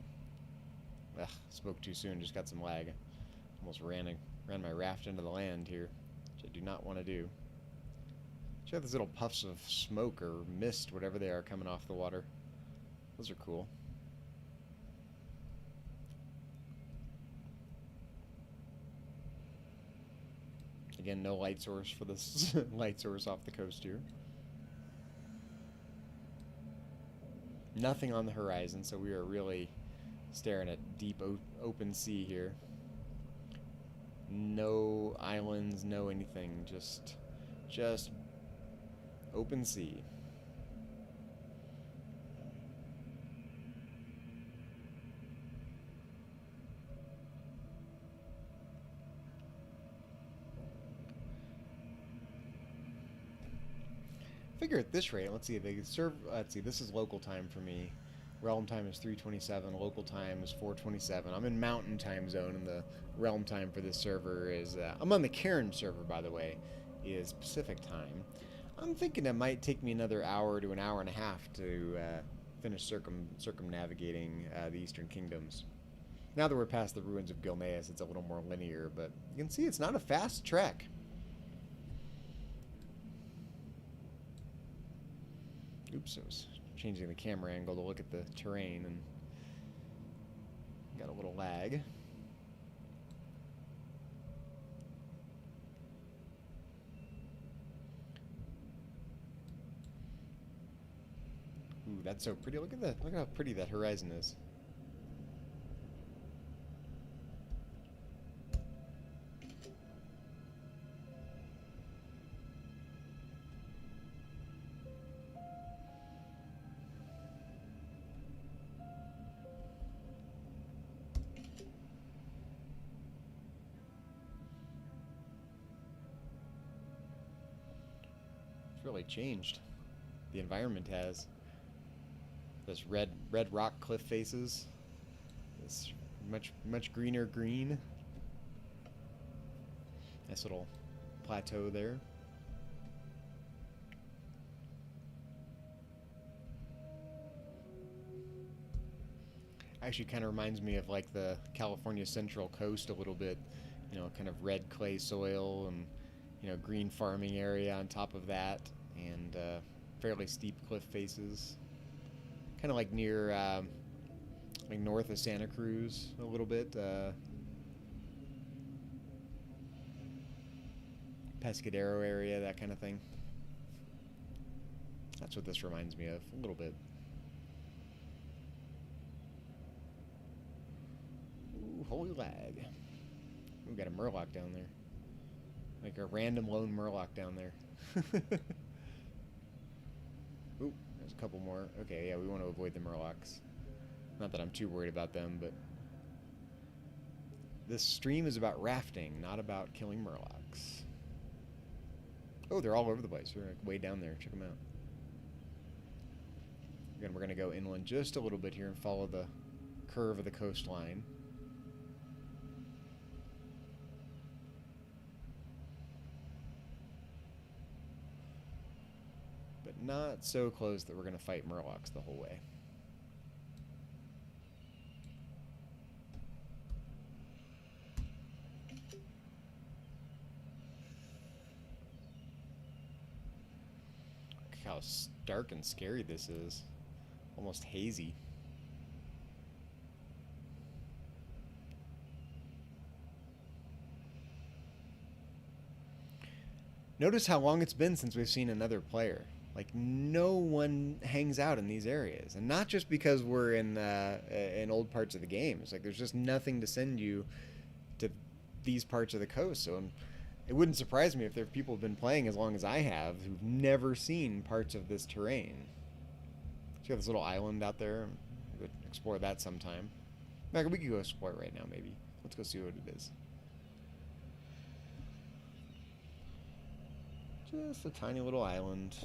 Ugh, spoke too soon, just got some lag. Almost ran my raft into the land here, which I do not want to do. Check out these little puffs of smoke or mist, whatever they are, coming off the water. Those are cool. Again, no light source for this light source off the coast here. Nothing on the horizon, so we are really staring at deep open sea here. No islands, no anything, just open sea. Figure at this rate, let's see if they serve. Let's see, this is local time for me. Realm time is 3:27. Local time is 4:27. I'm in Mountain Time Zone, and the realm time for this server is. I'm on the Cairn server, by the way, is Pacific time. I'm thinking it might take me another hour to an hour and a half to finish circumnavigating the Eastern Kingdoms. Now that we're past the ruins of Gilneas, it's a little more linear, but you can see it's not a fast trek. Oops, I was changing the camera angle to look at the terrain and got a little lag. Ooh, that's so pretty. Look at that. Look at how pretty that horizon is. Really changed. The environment has this red rock cliff faces. This much greener green. Nice little plateau there. Actually kind of reminds me of like the California Central Coast a little bit. You know, kind of red clay soil and green farming area on top of that, and fairly steep cliff faces. Kind of like near, like north of Santa Cruz a little bit. Pescadero area, that kind of thing. That's what this reminds me of, a little bit. Ooh, holy lag. We've got a murloc down there. Like a random lone murloc down there. Ooh, there's a couple more. Okay, yeah, we want to avoid the murlocs. Not that I'm too worried about them, but this stream is about rafting, not about killing murlocs. Oh, they're all over the place. They're like way down there. Check them out. Again, we're going to go inland just a little bit here and follow the curve of the coastline. But not so close that we're going to fight murlocs the whole way. Look how dark and scary this is. Almost hazy. Notice how long it's been since we've seen another player. Like, no one hangs out in these areas. And not just because we're in old parts of the game. It's like there's just nothing to send you to these parts of the coast, so it wouldn't surprise me if there are people who've been playing as long as I have who've never seen parts of this terrain. So you have this little island out there. We could explore that sometime. We could go explore it right now, maybe. Let's go see what it is. Just a tiny little island.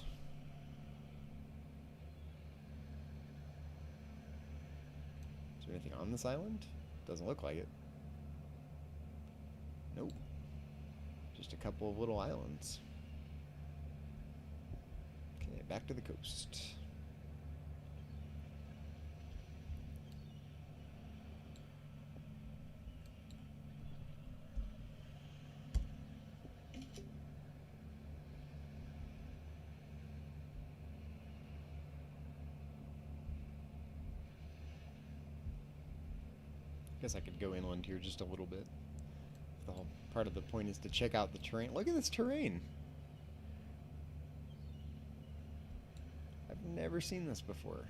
Is there anything on this island? Doesn't look like it. Nope. Just a couple of little islands. Okay, back to the coast. Guess I could go inland here just a little bit. The whole part of the point is to check out the terrain. Look at this terrain. I've never seen this before.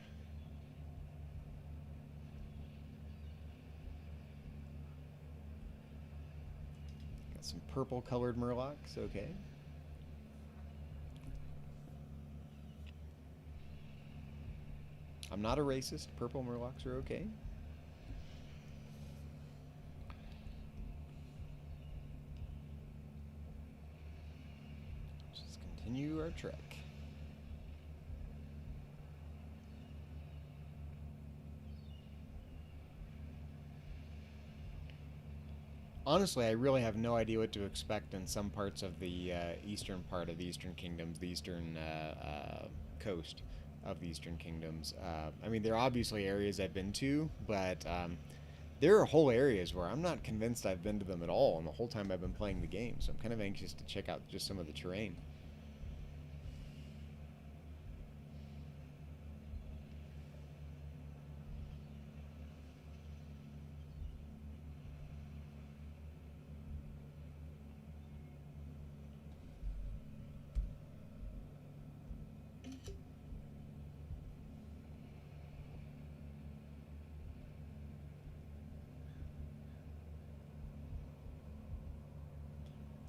Got some purple colored murlocs, okay. I'm not a racist. Purple murlocs are okay. Continue our trek. Honestly, I really have no idea what to expect in some parts of the eastern part of the Eastern Kingdoms, the eastern coast of the Eastern Kingdoms. I mean, there are obviously areas I've been to, but there are whole areas where I'm not convinced I've been to them at all in the whole time I've been playing the game, so I'm kind of anxious to check out just some of the terrain.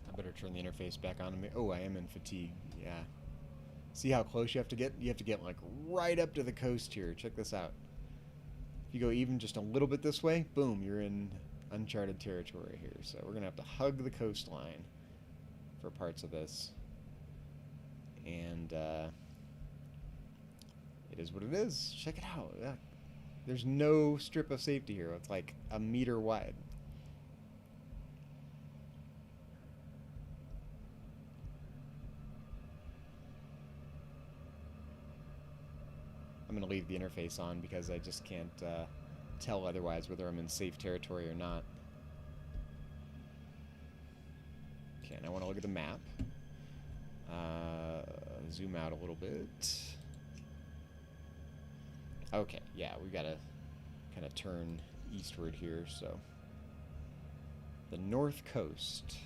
I better turn the interface back on to me. Oh, I am in fatigue. Yeah. See how close you have to get? You have to get like right up to the coast here. Check this out. If you go even just a little bit this way, boom, you're in uncharted territory here. So we're gonna have to hug the coastline for parts of this. And it is what it is. Check it out. Yeah. There's no strip of safety here. It's like a meter wide. I'm going to leave the interface on because I just can't tell otherwise whether I'm in safe territory or not. Okay, now I want to look at the map. Zoom out a little bit. Okay, yeah, we got to kind of turn eastward here, so. The north coast.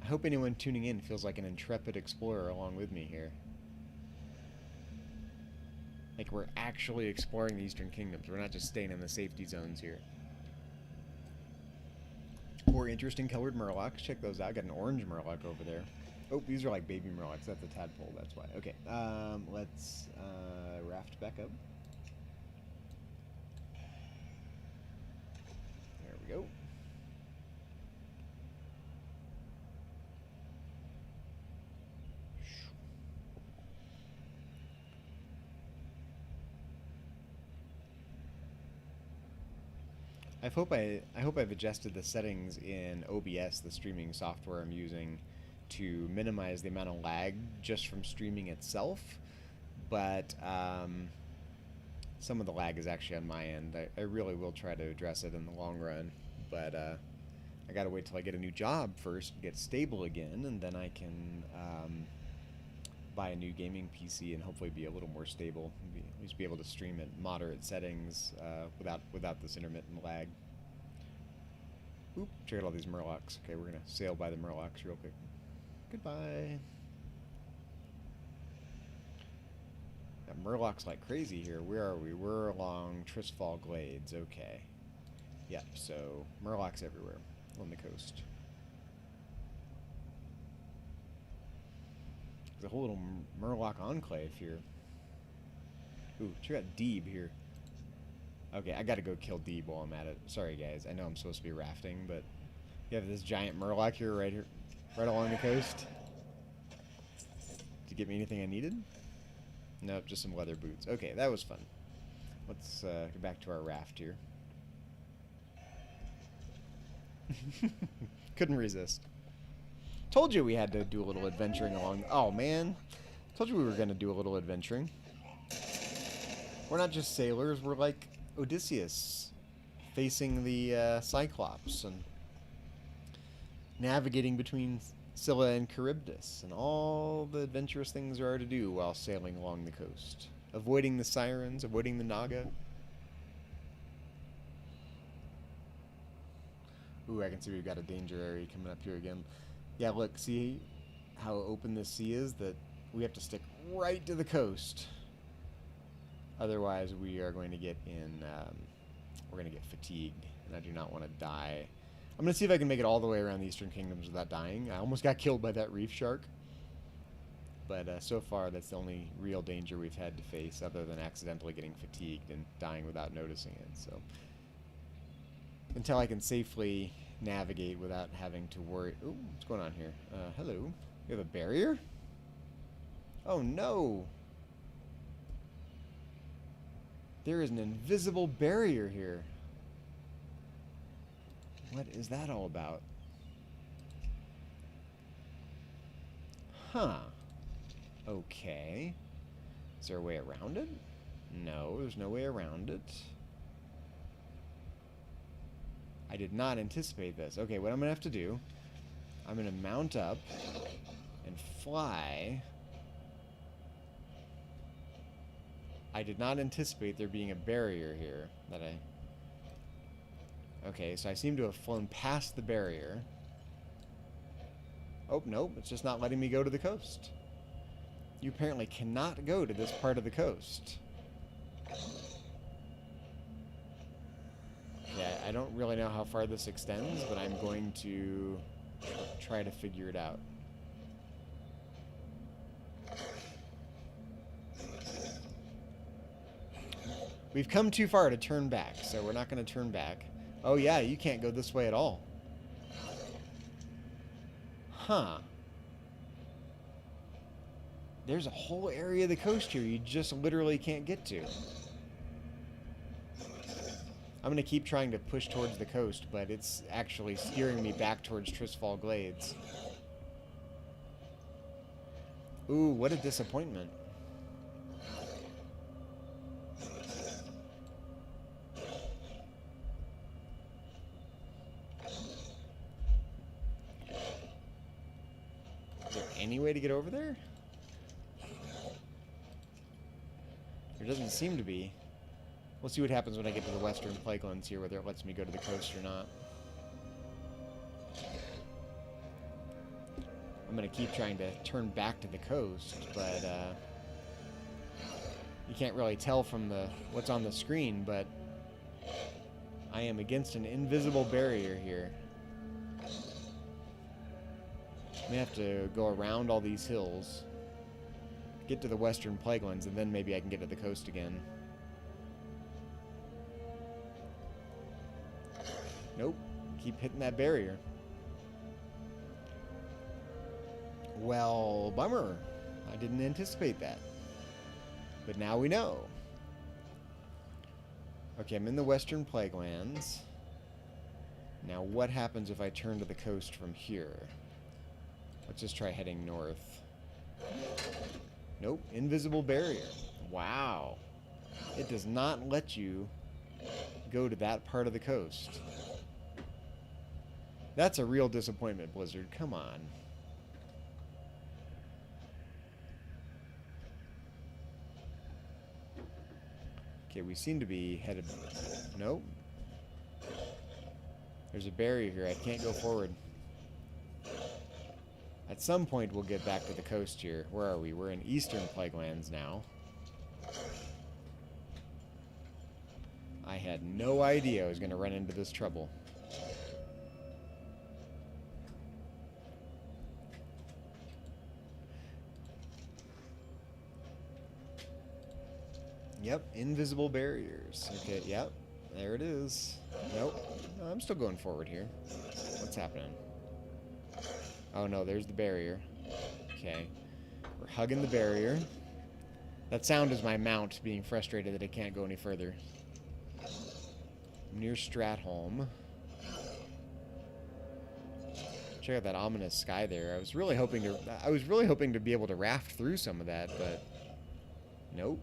I hope anyone tuning in feels like an intrepid explorer along with me here. Like we're actually exploring the Eastern Kingdoms. We're not just staying in the safety zones here. More interesting colored murlocs. Check those out. Got an orange murloc over there. Oh, these are like baby murlocs. That's a tadpole. That's why. Okay. Let's raft back up. There we go. I hope I've adjusted the settings in OBS, the streaming software I'm using, to minimize the amount of lag just from streaming itself. But some of the lag is actually on my end. I really will try to address it in the long run, but I gotta wait till I get a new job first, get stable again, and then I can buy a new gaming PC and hopefully be a little more stable. At least be able to stream at moderate settings without this intermittent lag. Oop, check out all these murlocs. Okay, we're gonna sail by the murlocs real quick. Goodbye. Got murlocs like crazy here. Where are we? We're along Tristfall Glades. Okay. Yep, so murlocs everywhere on the coast. There's a whole little murloc enclave here. Ooh, check out Deeb here. Okay, I gotta go kill Deeb while I'm at it. Sorry, guys. I know I'm supposed to be rafting, but you have this giant murloc here, right along the coast. Did you get me anything I needed? Nope, just some leather boots. Okay, that was fun. Let's get back to our raft here. Couldn't resist. Told you we had to do a little adventuring along. Oh, man. Told you we were going to do a little adventuring. We're not just sailors. We're like Odysseus facing the Cyclops and navigating between Scylla and Charybdis and all the adventurous things there are to do while sailing along the coast. Avoiding the sirens, avoiding the Naga. Ooh, I can see we've got a danger area coming up here again. Yeah, look, see how open this sea is? That we have to stick right to the coast. Otherwise, we are going to get in, we're going to get fatigued, and I do not want to die. I'm going to see if I can make it all the way around the Eastern Kingdoms without dying. I almost got killed by that reef shark. But so far, that's the only real danger we've had to face, other than accidentally getting fatigued and dying without noticing it. So until I can safely navigate without having to worry. Ooh, what's going on here? Hello. You have a barrier? Oh, no. There is an invisible barrier here. What is that all about? Huh. Okay. Is there a way around it? No, there's no way around it. I did not anticipate this. Okay, what I'm going to have to do, I'm going to mount up and fly. I did not anticipate there being a barrier here that I... Okay, so I seem to have flown past the barrier. Oh, nope, it's just not letting me go to the coast. You apparently cannot go to this part of the coast. Yeah, I don't really know how far this extends, but I'm going to try to figure it out. We've come too far to turn back, so we're not going to turn back. Oh yeah, you can't go this way at all. Huh. There's a whole area of the coast here you just literally can't get to. I'm going to keep trying to push towards the coast, but it's actually steering me back towards Tristfall Glades. Ooh, what a disappointment. Is there any way to get over there? There doesn't seem to be. We'll see what happens when I get to the Western Plaguelands here, whether it lets me go to the coast or not. I'm going to keep trying to turn back to the coast, but you can't really tell from what's on the screen, but I am against an invisible barrier here. I'm going to have to go around all these hills, get to the Western Plaguelands, and then maybe I can get to the coast again. Nope. Keep hitting that barrier. Well, bummer. I didn't anticipate that. But now we know. Okay, I'm in the Western Plaguelands. Now what happens if I turn to the coast from here? Let's just try heading north. Nope. Invisible barrier. Wow. It does not let you go to that part of the coast. That's a real disappointment, Blizzard. Come on. Okay, we seem to be headed... Nope. There's a barrier here. I can't go forward. At some point, we'll get back to the coast here. Where are we? We're in Eastern Plaguelands now. I had no idea I was going to run into this trouble. Yep, invisible barriers. Okay, yep, there it is. Nope, no, I'm still going forward here. What's happening? Oh no, there's the barrier. Okay, we're hugging the barrier. That sound is my mount being frustrated that it can't go any further. I'm near Stratholm. Check out that ominous sky there. I was really hoping to be able to raft through some of that, but nope.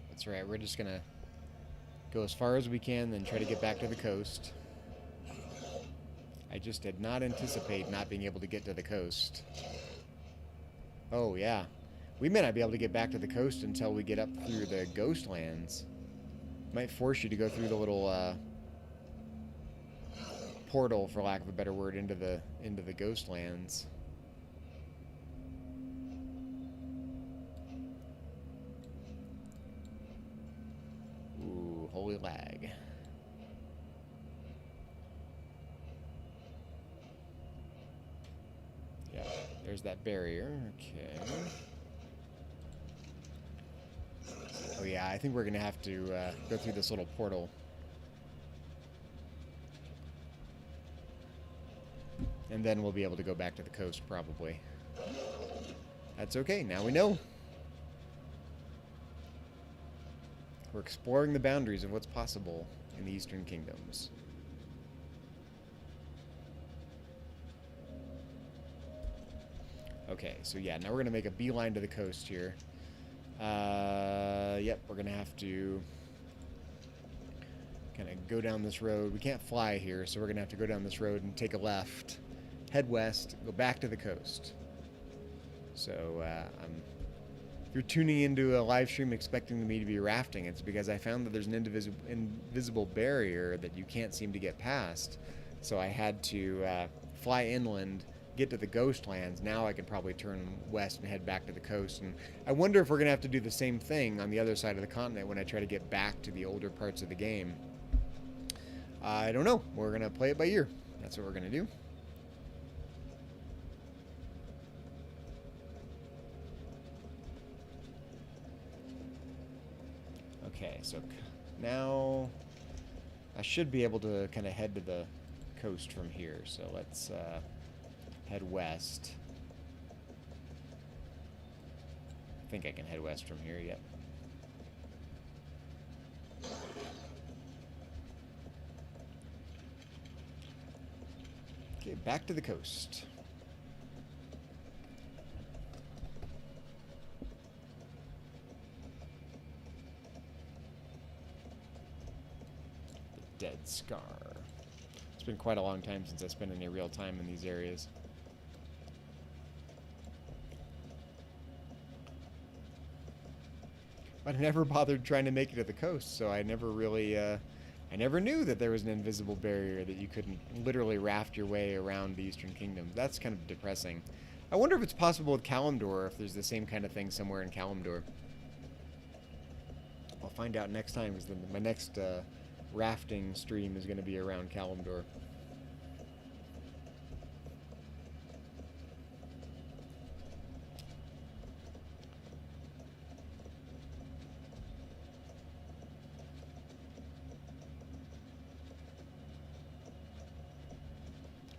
That's right, we're just gonna go as far as we can, then try to get back to the coast. I just did not anticipate not being able to get to the coast. Oh, yeah. We may not be able to get back to the coast until we get up through the Ghostlands. Might force you to go through the little portal, for lack of a better word, into the Ghostlands. Ooh, holy lag. Yeah, there's that barrier. Okay. Oh yeah, I think we're gonna have to go through this little portal. And then we'll be able to go back to the coast, probably. That's okay, now we know. We're exploring the boundaries of what's possible in the Eastern Kingdoms. Okay, so yeah, now we're going to make a beeline to the coast here. Yep, we're going to have to kind of go down this road. We can't fly here, so we're going to have to go down this road and take a left, head west, go back to the coast. So, if you're tuning into a live stream expecting me to be rafting, it's because I found that there's an invisible barrier that you can't seem to get past. So I had to fly inland, get to the Ghostlands. Now I could probably turn west and head back to the coast. And I wonder if we're going to have to do the same thing on the other side of the continent when I try to get back to the older parts of the game. I don't know. We're going to play it by ear. That's what we're going to do. Okay, so now I should be able to kind of head to the coast from here. So let's head west. I think I can head west from here, yep. Okay, back to the coast. The Dead Scar. It's been quite a long time since I spent any real time in these areas. But I never bothered trying to make it to the coast, so I never really, I never knew that there was an invisible barrier that you couldn't literally raft your way around the Eastern Kingdom. That's kind of depressing. I wonder if it's possible with Kalimdor, if there's the same kind of thing somewhere in Kalimdor. I'll find out next time, because my next rafting stream is going to be around Kalimdor.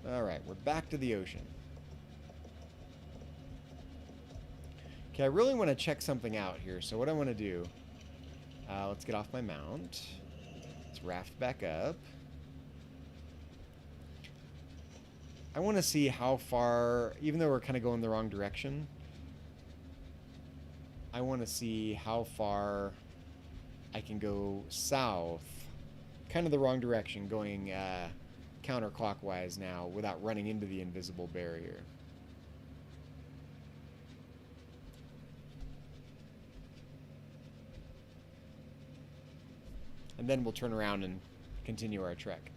Alright, we're back to the ocean. Okay, I really want to check something out here, so what I want to do, let's get off my mount. Let's raft back up. I want to see how far, even though we're kind of going the wrong direction, I want to see how far I can go south kind of the wrong direction, going counterclockwise now without running into the invisible barrier. And then we'll turn around and continue our trek.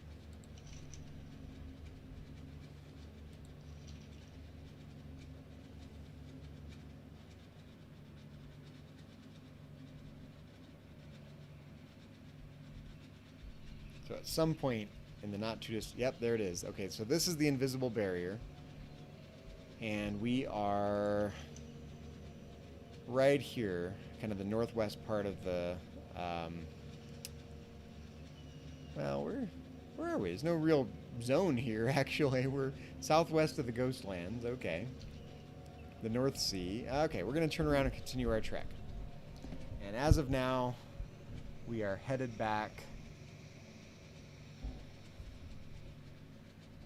So at some point in the not too distant... Yep, there it is. Okay, so this is the invisible barrier. And we are right here, kind of the northwest part of the... well, where are we? There's no real zone here, actually. We're southwest of the Ghostlands. Okay. The North Sea. Okay, we're going to turn around and continue our trek. And as of now, we are headed back,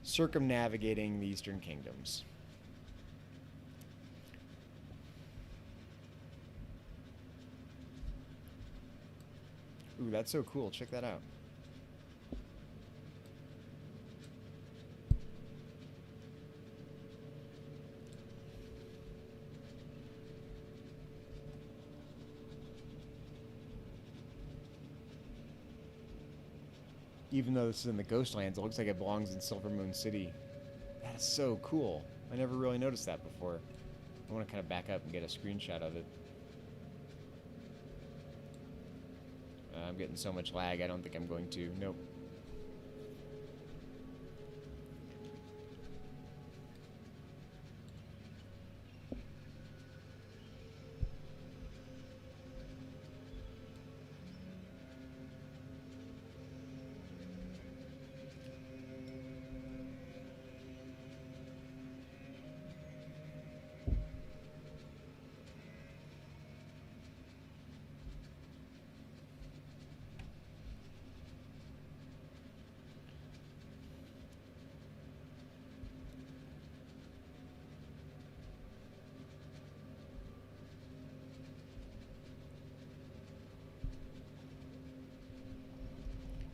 circumnavigating the Eastern Kingdoms. Ooh, that's so cool. Check that out. Even though this is in the Ghostlands, it looks like it belongs in Silver Moon City. That is so cool. I never really noticed that before. I want to kind of back up and get a screenshot of it. I'm getting so much lag, I don't think I'm going to. Nope.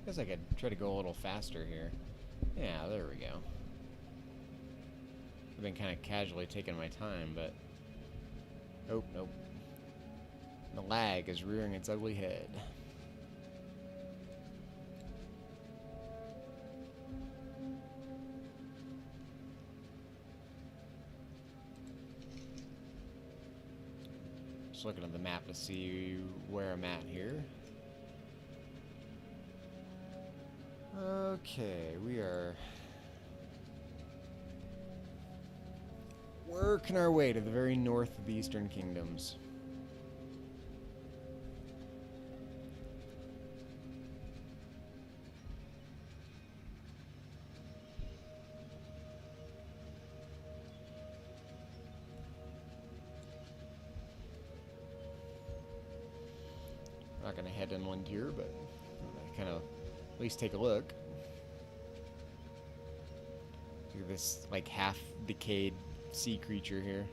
I guess I could try to go a little faster here. Yeah, there we go. I've been kind of casually taking my time, but... Oh, nope. The lag is rearing its ugly head. Just looking at the map to see where I'm at here. Okay, we are working our way to the very north of the Eastern Kingdoms. I'm not going to head inland here, but kind of at least take a look. Look at this, like, half-decayed sea creature here.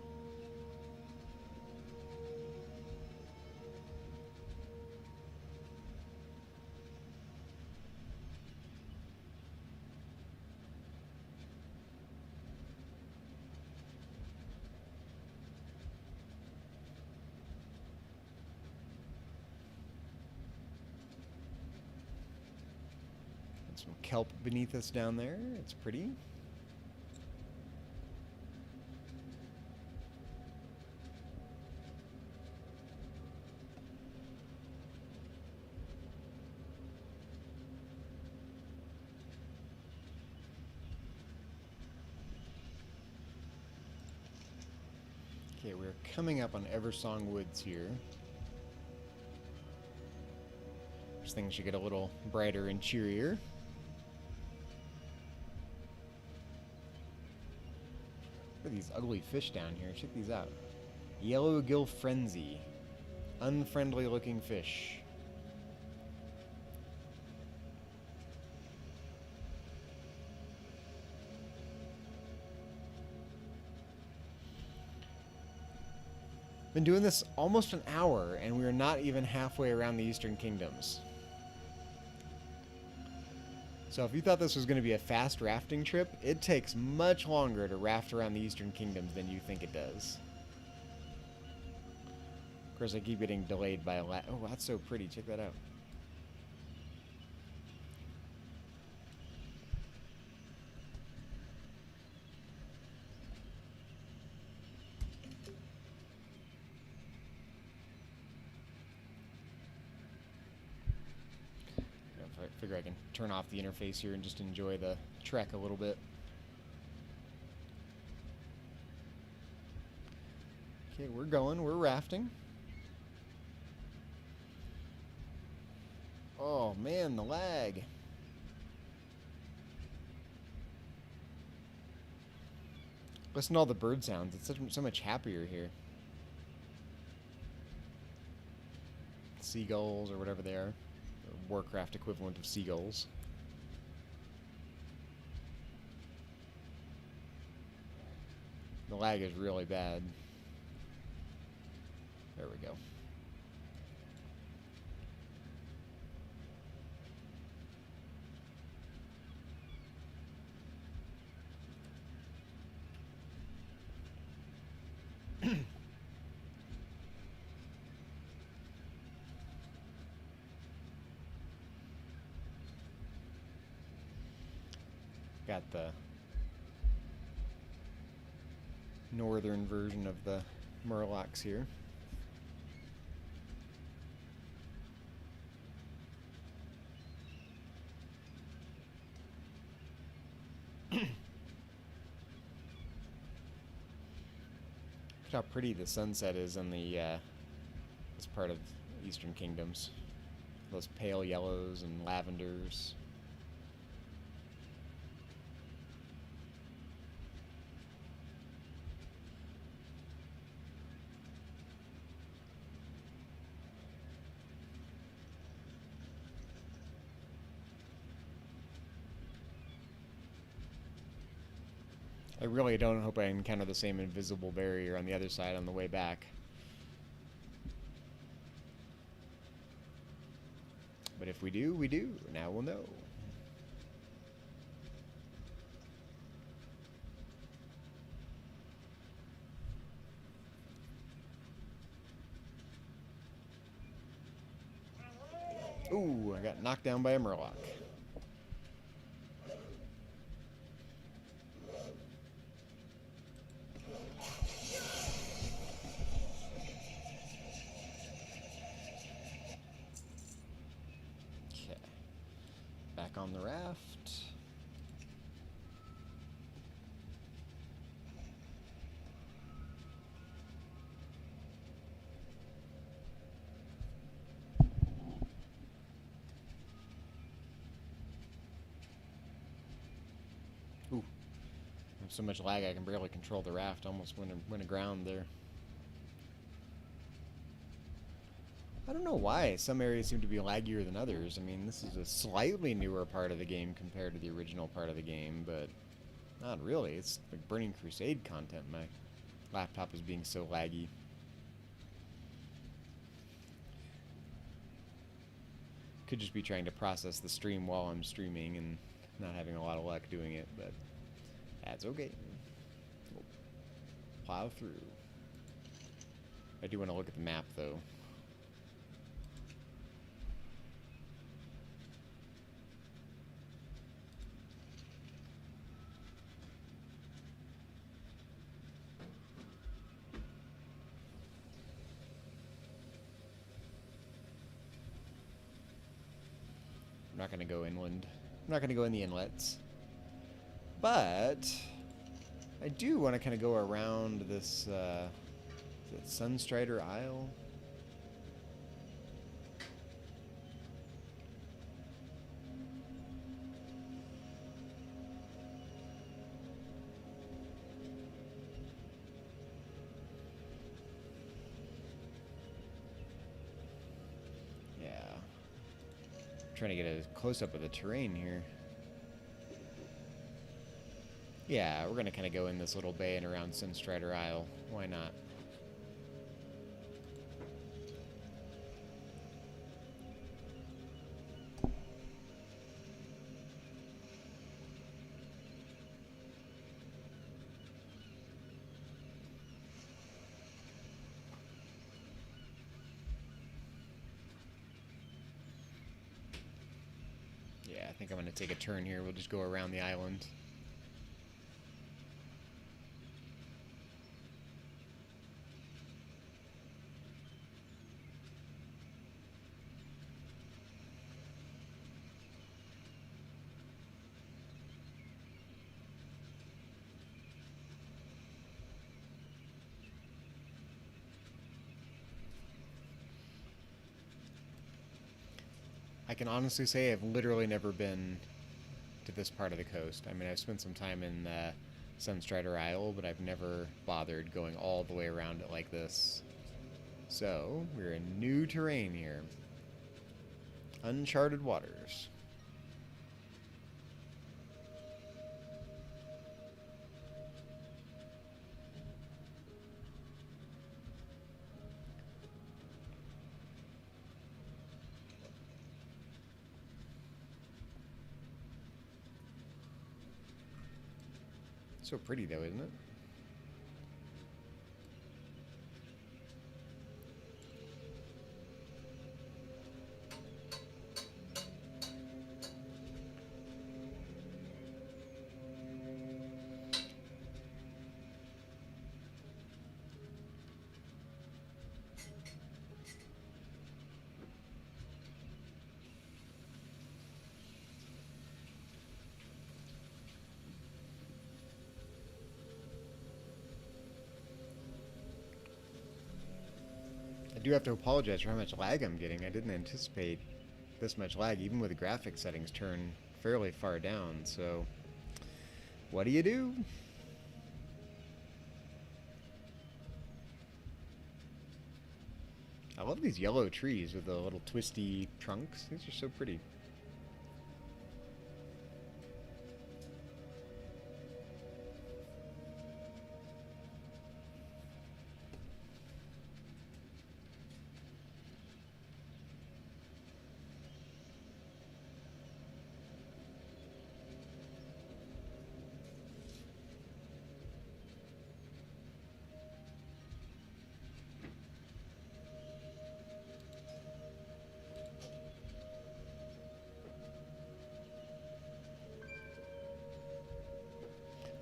Some kelp beneath us down there. It's pretty. Okay, we're coming up on Eversong Woods here. This thing should get a little brighter and cheerier. Look at these ugly fish down here. Check these out. Yellowgill Frenzy. Unfriendly looking fish. Been doing this almost an hour, and we are not even halfway around the Eastern Kingdoms. So if you thought this was going to be a fast rafting trip, it takes much longer to raft around the Eastern Kingdoms than you think it does. Of course, I keep getting delayed by a lot. Oh, that's so pretty. Check that out. I figure I can turn off the interface here and just enjoy the trek a little bit. Okay, we're going. We're rafting. Oh man, the lag. Listen to all the bird sounds. It's so much happier here. Seagulls or whatever they are. The Warcraft equivalent of seagulls. The lag is really bad. There we go. Got the northern version of the Murlocs here. Look how pretty the sunset is in the this part of Eastern Kingdoms. Those pale yellows and lavenders. I really don't hope I encounter the same invisible barrier on the other side on the way back. But if we do, we do. Now we'll know. Ooh, I got knocked down by a Murloc. Back on the raft. Ooh. I have so much lag I can barely control the raft. Almost went aground there. I don't know why. Some areas seem to be laggier than others. I mean, this is a slightly newer part of the game compared to the original part of the game, but not really. It's like Burning Crusade content. My laptop is being so laggy. Could just be trying to process the stream while I'm streaming and not having a lot of luck doing it, but that's okay. We'll plow through. I do want to look at the map, though. I'm not going to go inland. I'm not going to go in the inlets. But I do want to kind of go around this is it Sunstrider Isle? Trying to get a close-up of the terrain here. Yeah, we're going to kind of go in this little bay and around Sunstrider Isle. Why not? Yeah, I think I'm going to take a turn here. We'll just go around the island. I can honestly say I've literally never been to this part of the coast. I mean, I've spent some time in Sunstrider Isle, but I've never bothered going all the way around it like this. So, we're in new terrain here. Uncharted waters. So pretty though, isn't it? I do have to apologize for how much lag I'm getting. I didn't anticipate this much lag, even with the graphics settings turned fairly far down, so what do you do? I love these yellow trees with the little twisty trunks. These are so pretty.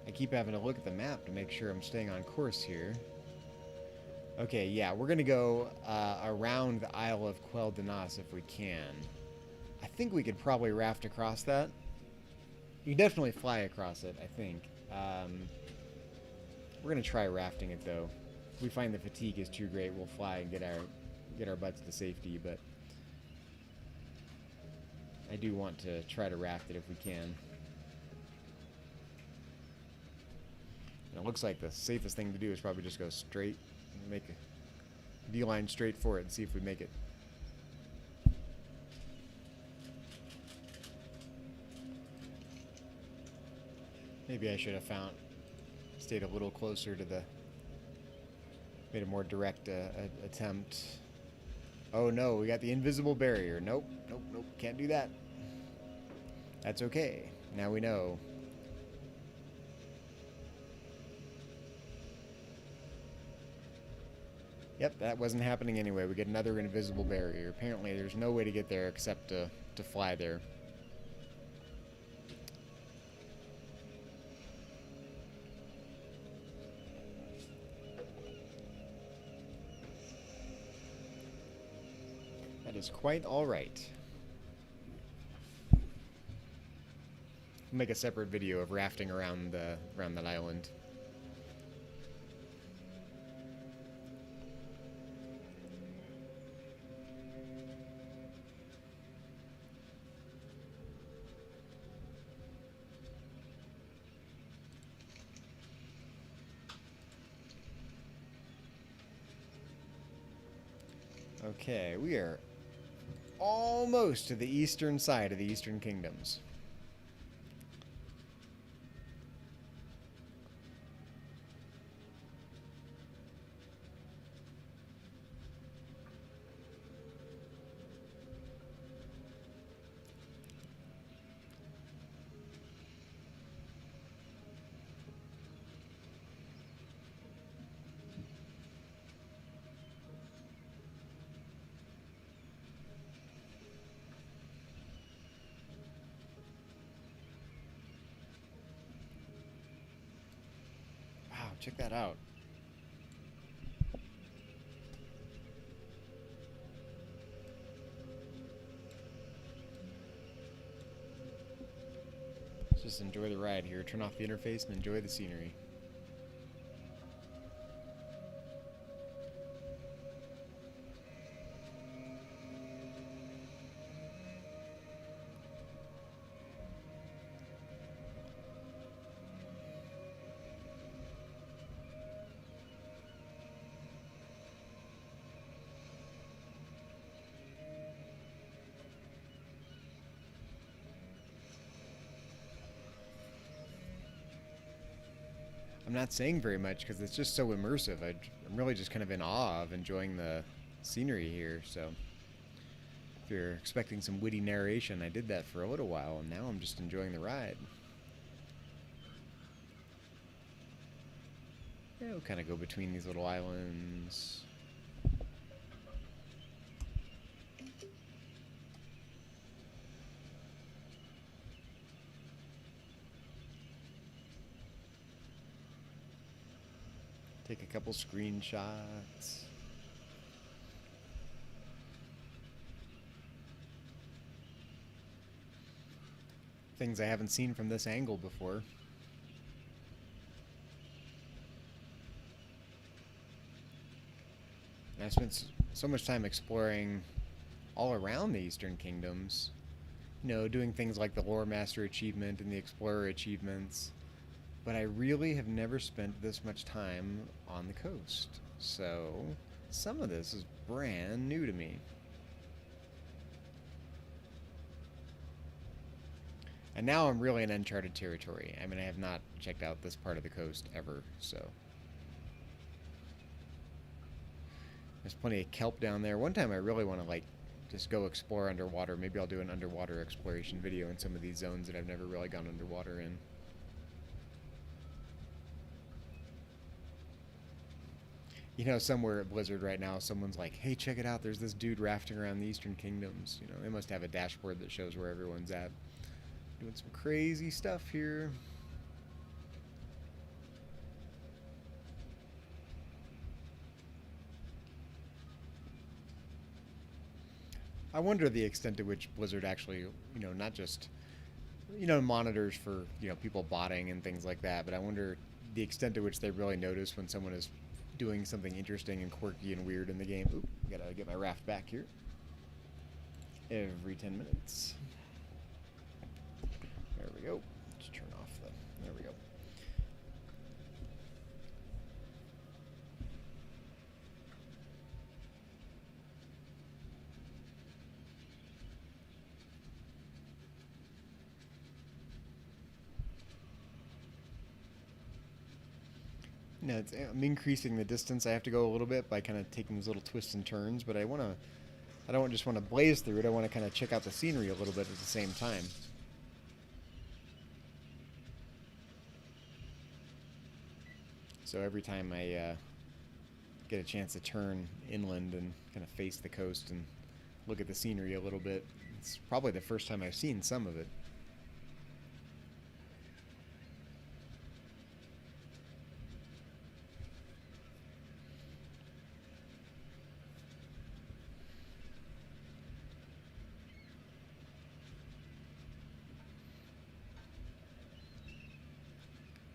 I keep having to look at the map to make sure I'm staying on course here. Okay, yeah, we're gonna go around the Isle of Quel Danas if we can. I think we could probably raft across that. You can definitely fly across it, I think. We're gonna try rafting it though. If we find the fatigue is too great, we'll fly and get our butts to safety, but I do want to try to raft it if we can. And it looks like the safest thing to do is probably just go straight and make a beeline straight for it and see if we make it. Maybe I should have stayed a little closer to made a more direct attempt. Oh no, we got the invisible barrier. Nope, nope, nope, can't do that. That's okay. Now we know. Yep, that wasn't happening anyway. We get another invisible barrier. Apparently there's no way to get there except to fly there. That is quite alright. We'll make a separate video of rafting around that island. Okay, we are almost to the eastern side of the Eastern Kingdoms. check that out. Let's just enjoy the ride here. Turn off the interface and enjoy the scenery. I'm not saying very much because it's just so immersive. I'm really just kind of in awe of enjoying the scenery here. So if you're expecting some witty narration, I did that for a little while, and now I'm just enjoying the ride. Yeah, we'll kind of go between these little islands. Take a couple screenshots. Things I haven't seen from this angle before. And I've spent so much time exploring all around the Eastern Kingdoms. You know, doing things like the Lore Master achievement and the Explorer achievements. But I really have never spent this much time on the coast. So, some of this is brand new to me. And now I'm really in uncharted territory. I mean, I have not checked out this part of the coast ever, so. There's plenty of kelp down there. One time I really want to, like, just go explore underwater. Maybe I'll do an underwater exploration video in some of these zones that I've never really gone underwater in. You know, somewhere at Blizzard right now, someone's like, hey, check it out, there's this dude rafting around the Eastern Kingdoms. You know, they must have a dashboard that shows where everyone's at. Doing some crazy stuff here. I wonder the extent to which Blizzard actually, you know, not just, you know, monitors for, you know, people botting and things like that, but I wonder the extent to which they really notice when someone is doing something interesting and quirky and weird in the game. Oop, gotta get my raft back here. Every 10 minutes. There we go. Let's turn off the... There we go. No, I'm increasing the distance I have to go a little bit by kind of taking these little twists and turns, but I don't just want to blaze through it. I want to kind of check out the scenery a little bit at the same time. So every time I get a chance to turn inland and kind of face the coast and look at the scenery a little bit, it's probably the first time I've seen some of it.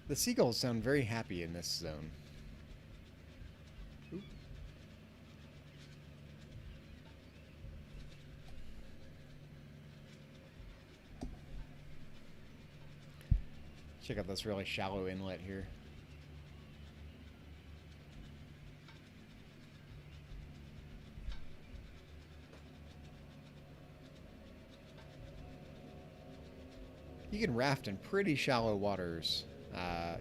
The seagulls sound very happy in this zone. Oop. Check out this really shallow inlet here. You can raft in pretty shallow waters.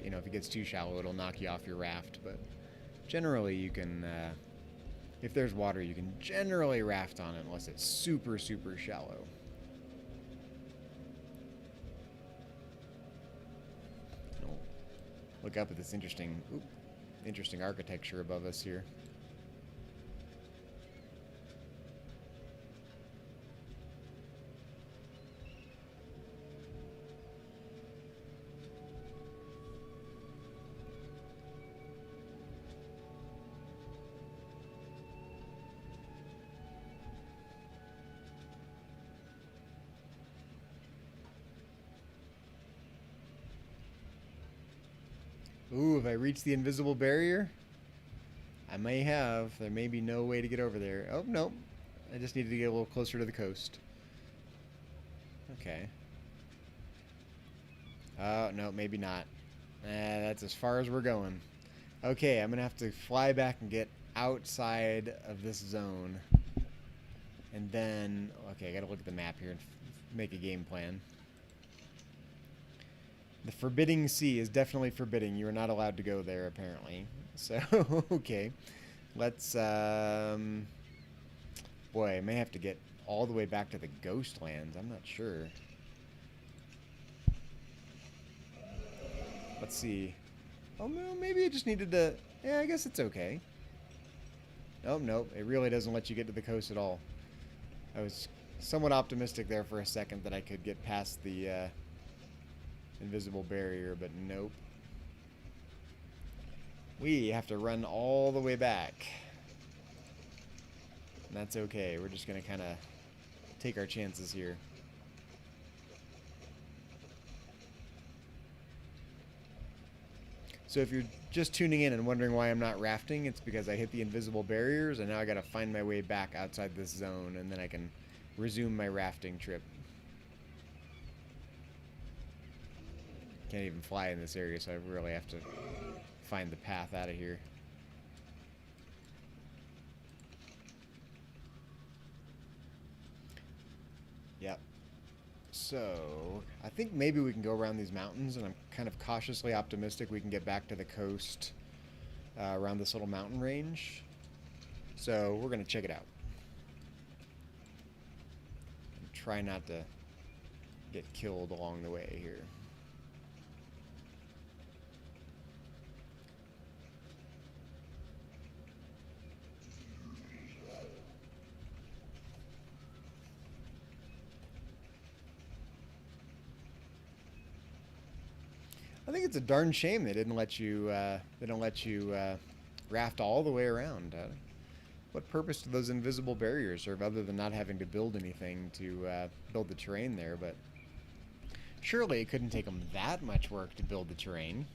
You know, if it gets too shallow, it'll knock you off your raft. But generally, you can, if there's water, you can generally raft on it unless it's super, super shallow. Look up at this interesting architecture above us here. Ooh, have I reached the invisible barrier? I may have. There may be no way to get over there. Oh, no. I just needed to get a little closer to the coast. Okay. Oh, no, maybe not. That's as far as we're going. Okay, I'm going to have to fly back and get outside of this zone. And then... Okay, I got to look at the map here and make a game plan. The Forbidding Sea is definitely forbidding. You are not allowed to go there, apparently. So, okay. Let's, boy, I may have to get all the way back to the Ghostlands. I'm not sure. Let's see. Oh, no, maybe I just needed to... Yeah, I guess it's okay. Oh, nope. It really doesn't let you get to the coast at all. I was somewhat optimistic there for a second that I could get past the invisible barrier, but nope. We have to run all the way back. And that's okay. We're just going to kind of take our chances here. So if you're just tuning in and wondering why I'm not rafting, it's because I hit the invisible barriers and now I got to find my way back outside this zone and then I can resume my rafting trip. Can't even fly in this area, so I really have to find the path out of here. Yep. So, I think maybe we can go around these mountains, and I'm kind of cautiously optimistic we can get back to the coast around this little mountain range. So, we're going to check it out. And try not to get killed along the way here. I think it's a darn shame they didn't let you raft all the way around. What purpose do those invisible barriers serve other than not having to build anything to build the terrain there? But surely it couldn't take them that much work to build the terrain.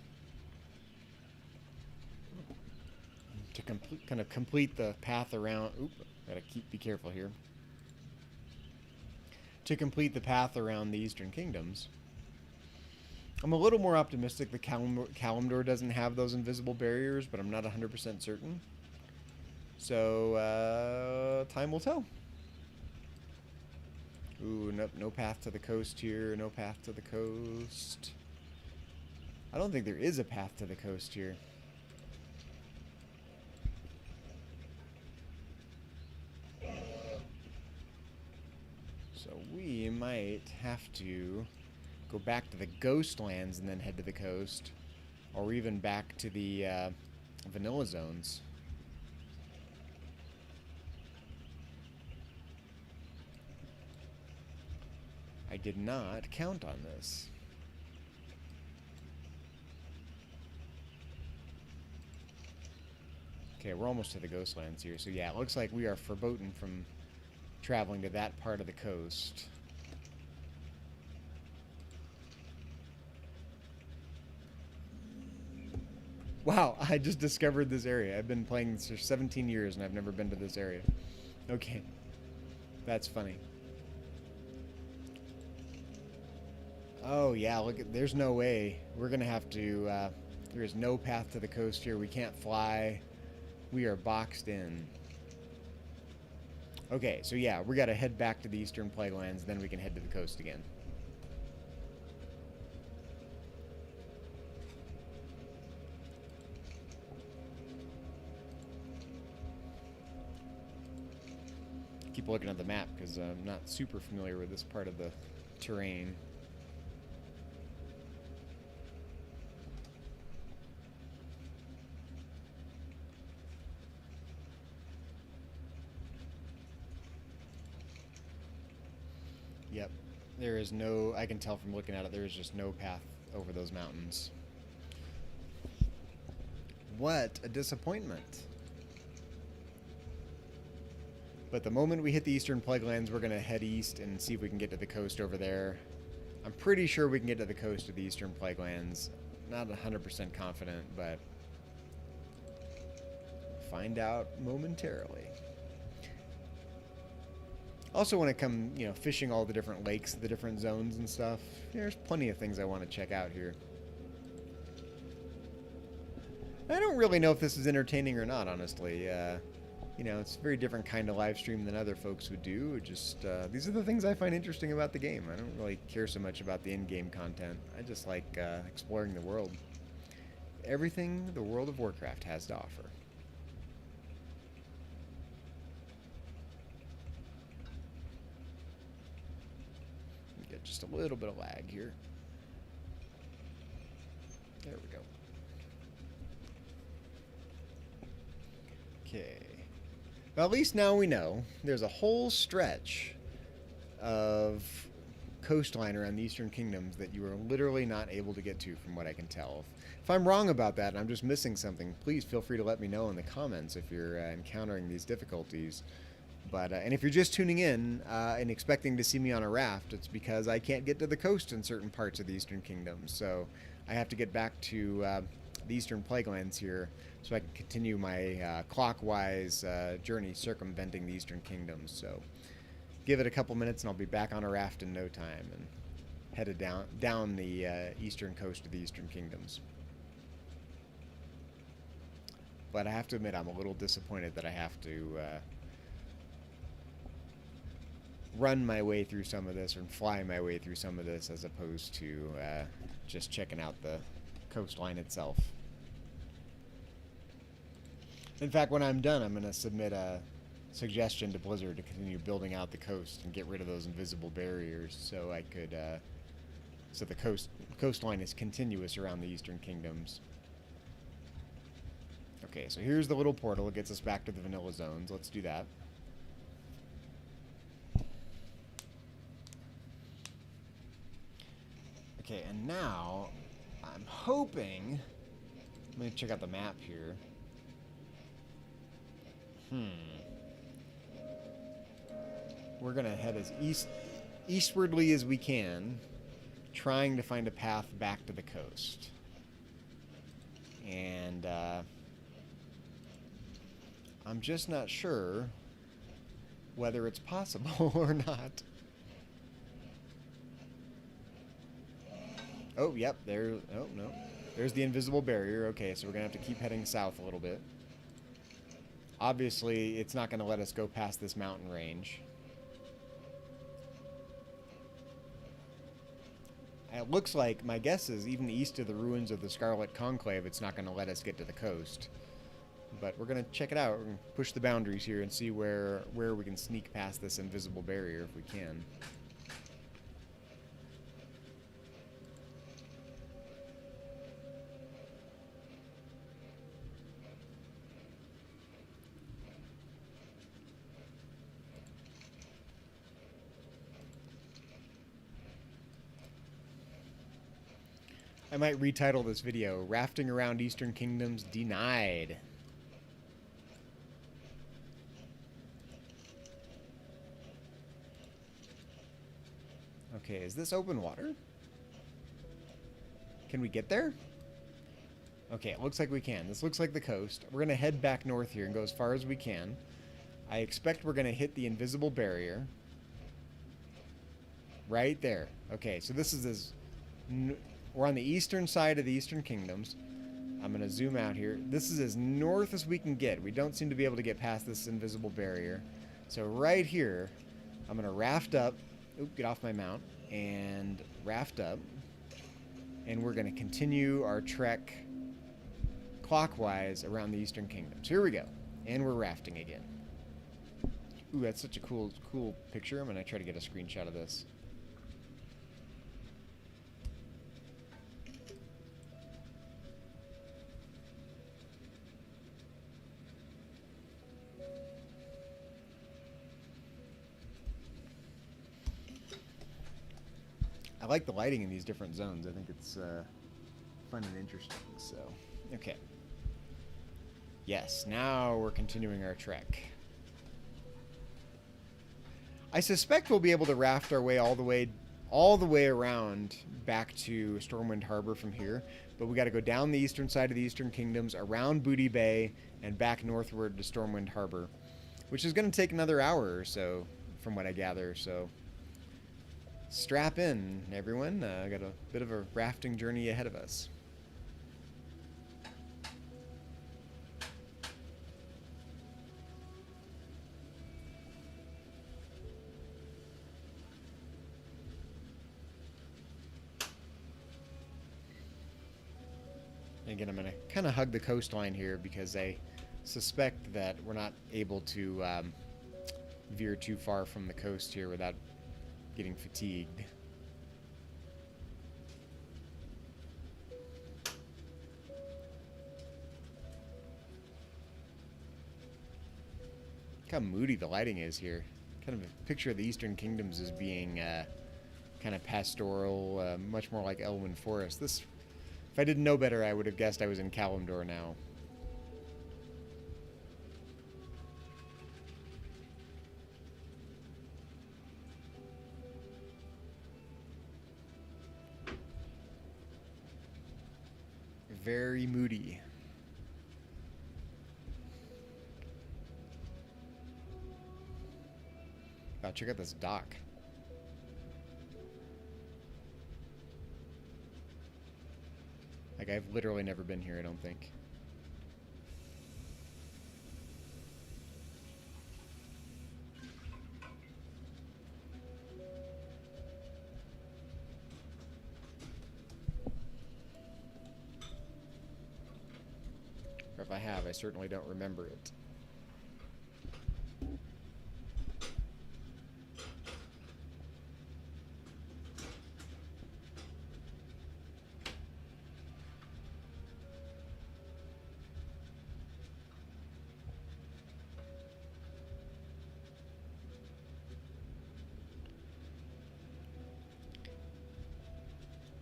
To kind of complete the path around... Oop, gotta be careful here. To complete the path around the Eastern Kingdoms. I'm a little more optimistic that Kalimdor doesn't have those invisible barriers, but I'm not 100% certain. So, time will tell. Ooh, nope, no path to the coast here, no path to the coast. I don't think there is a path to the coast here. So we might have to go back to the Ghostlands and then head to the coast, or even back to the vanilla zones. I did not count on this. Okay, we're almost to the Ghostlands here, so yeah, it looks like we are verboten from traveling to that part of the coast. Wow, I just discovered this area. I've been playing this for 17 years and I've never been to this area. Okay. That's funny. Oh, yeah, look, there's no way. We're going to have to, there is no path to the coast here. We can't fly. We are boxed in. Okay, so yeah, we got to head back to the Eastern Plaguelands, then we can head to the coast again. Keep looking at the map because I'm not super familiar with this part of the terrain. Yep, there is no, I can tell from looking at it, there is just no path over those mountains. What a disappointment. But the moment we hit the Eastern Plaguelands, we're going to head east and see if we can get to the coast over there. I'm pretty sure we can get to the coast of the Eastern Plaguelands. Not 100% confident, but find out momentarily. Also want to come, fishing all the different lakes, the different zones and stuff. There's plenty of things I want to check out here. I don't really know if this is entertaining or not, honestly. It's a very different kind of live stream than other folks would do. Just these are the things I find interesting about the game. I don't really care so much about the in-game content. I just like exploring the world. Everything the world of Warcraft has to offer. Get just a little bit of lag here. There we go. Okay. Well, at least now we know there's a whole stretch of coastline around the Eastern Kingdoms that you are literally not able to get to, from what I can tell. If I'm wrong about that and I'm just missing something, please feel free to let me know in the comments if you're encountering these difficulties. But and if you're just tuning in and expecting to see me on a raft, it's because I can't get to the coast in certain parts of the Eastern Kingdoms. So I have to get back to the Eastern Plaguelands here so I can continue my clockwise journey circumventing the Eastern Kingdoms. So give it a couple minutes and I'll be back on a raft in no time and headed down the eastern coast of the Eastern Kingdoms. But I have to admit, I'm a little disappointed that I have to run my way through some of this or fly my way through some of this as opposed to just checking out the coastline itself. In fact, when I'm done, I'm going to submit a suggestion to Blizzard to continue building out the coast and get rid of those invisible barriers so I could so the coastline is continuous around the Eastern Kingdoms. Okay, so here's the little portal. It gets us back to the vanilla zones. Let's do that. Okay, and now I'm hoping... Let me check out the map here. We're going to head as eastwardly as we can, trying to find a path back to the coast. And I'm just not sure whether it's possible or not. Oh, yep, there... Oh, no. There's the invisible barrier. Okay, so we're going to have to keep heading south a little bit. Obviously, it's not going to let us go past this mountain range. It looks like, my guess is, even east of the ruins of the Scarlet Conclave, it's not going to let us get to the coast. But we're going to check it out. We're going to push the boundaries here and see where we can sneak past this invisible barrier if we can. I might retitle this video, Rafting Around Eastern Kingdoms Denied. Okay, is this open water? Can we get there? Okay, it looks like we can. This looks like the coast. We're going to head back north here and go as far as we can. I expect we're going to hit the invisible barrier. Right there. Okay, so this is as... We're on the eastern side of the Eastern Kingdoms. I'm going to zoom out here. This is as north as we can get. We don't seem to be able to get past this invisible barrier. So right here, I'm going to raft up. Oop, get off my mount. And raft up. And we're going to continue our trek clockwise around the Eastern Kingdoms. Here we go. And we're rafting again. Ooh, that's such a cool picture. I'm going to try to get a screenshot of this. I like the lighting in these different zones. I think it's fun and interesting. So, okay. Yes, now we're continuing our trek. I suspect we'll be able to raft our way all all the way around back to Stormwind Harbor from here. But we got to go down the eastern side of the Eastern Kingdoms, around Booty Bay, and back northward to Stormwind Harbor, which is going to take another hour or so, from what I gather. So strap in, everyone. I got a bit of a rafting journey ahead of us. Again, I'm going to kind of hug the coastline here because I suspect that we're not able to veer too far from the coast here without getting fatigued. Look how moody the lighting is here. Kind of a picture of the Eastern Kingdoms as being kind of pastoral, much more like Elwyn Forest. This, if I didn't know better, I would have guessed I was in Kalimdor now. Very moody. Wow, check out this dock. Like, I've literally never been here, I don't think. Or if I have, I certainly don't remember it.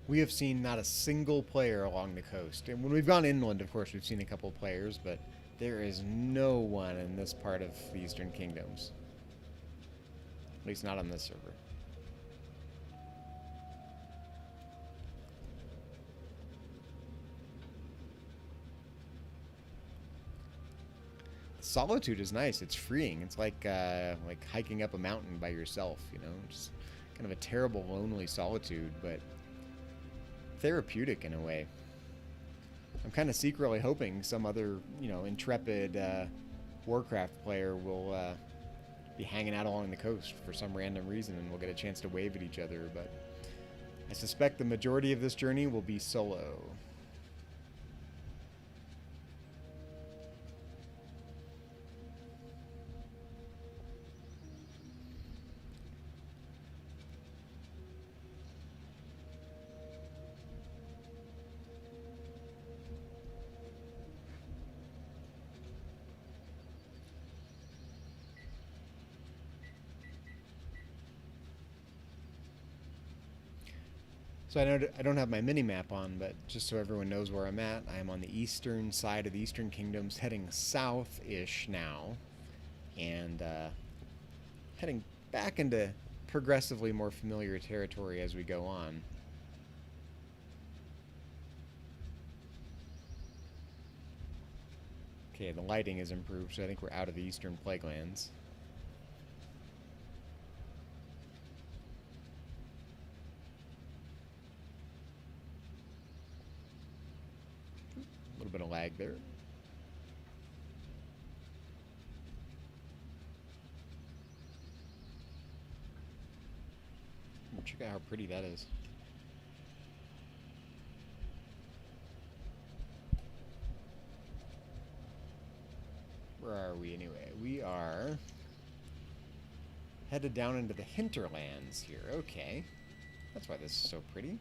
We have seen not a single player along the coast. And when we've gone inland, of course, we've seen a couple of players, but there is no one in this part of the Eastern Kingdoms. At least not on this server. Solitude is nice. It's freeing. It's like hiking up a mountain by yourself, you know? Just kind of a terrible, lonely solitude, but therapeutic in a way. I'm kind of secretly hoping some other, you know, intrepid Warcraft player will be hanging out along the coast for some random reason, and we'll get a chance to wave at each other, but I suspect the majority of this journey will be solo. So I don't have my mini-map on, but just so everyone knows where I'm at, I am on the eastern side of the Eastern Kingdoms, heading south-ish now, and heading back into progressively more familiar territory as we go on. Okay, the lighting is improved, so I think we're out of the Eastern Plaguelands. A little bit of lag there. Check out how pretty that is. Where are we anyway? We are headed down into the hinterlands here. Okay. That's why this is so pretty.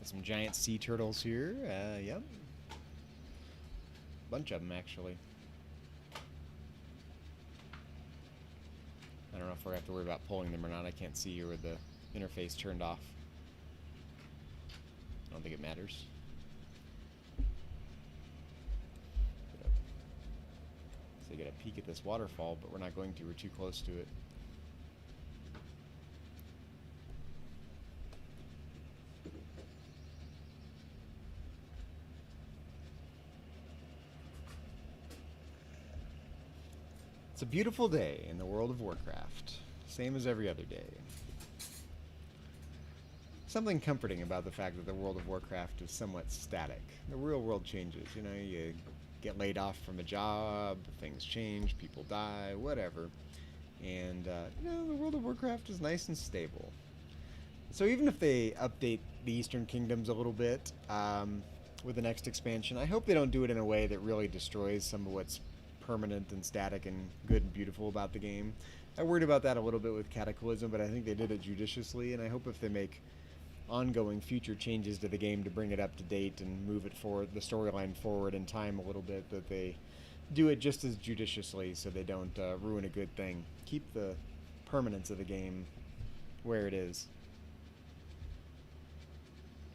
Got some giant sea turtles here. Yep. Bunch of them, actually. I don't know if we have to worry about pulling them or not. I can't see here with the interface turned off. I don't think it matters. So you get a peek at this waterfall, but we're not going to. We're too close to it. It's a beautiful day in the world of Warcraft. Same as every other day. Something comforting about the fact that the world of Warcraft is somewhat static. The real world changes. You know, you get laid off from a job, things change, people die, whatever. And, you know, the world of Warcraft is nice and stable. So even if they update the Eastern Kingdoms a little bit with the next expansion, I hope they don't do it in a way that really destroys some of what's permanent and static and good and beautiful about the game. I worried about that a little bit with Cataclysm, but I think they did it judiciously, and I hope if they make ongoing future changes to the game to bring it up to date and move it forward, the storyline forward in time a little bit, that they do it just as judiciously so they don't ruin a good thing. Keep the permanence of the game where it is.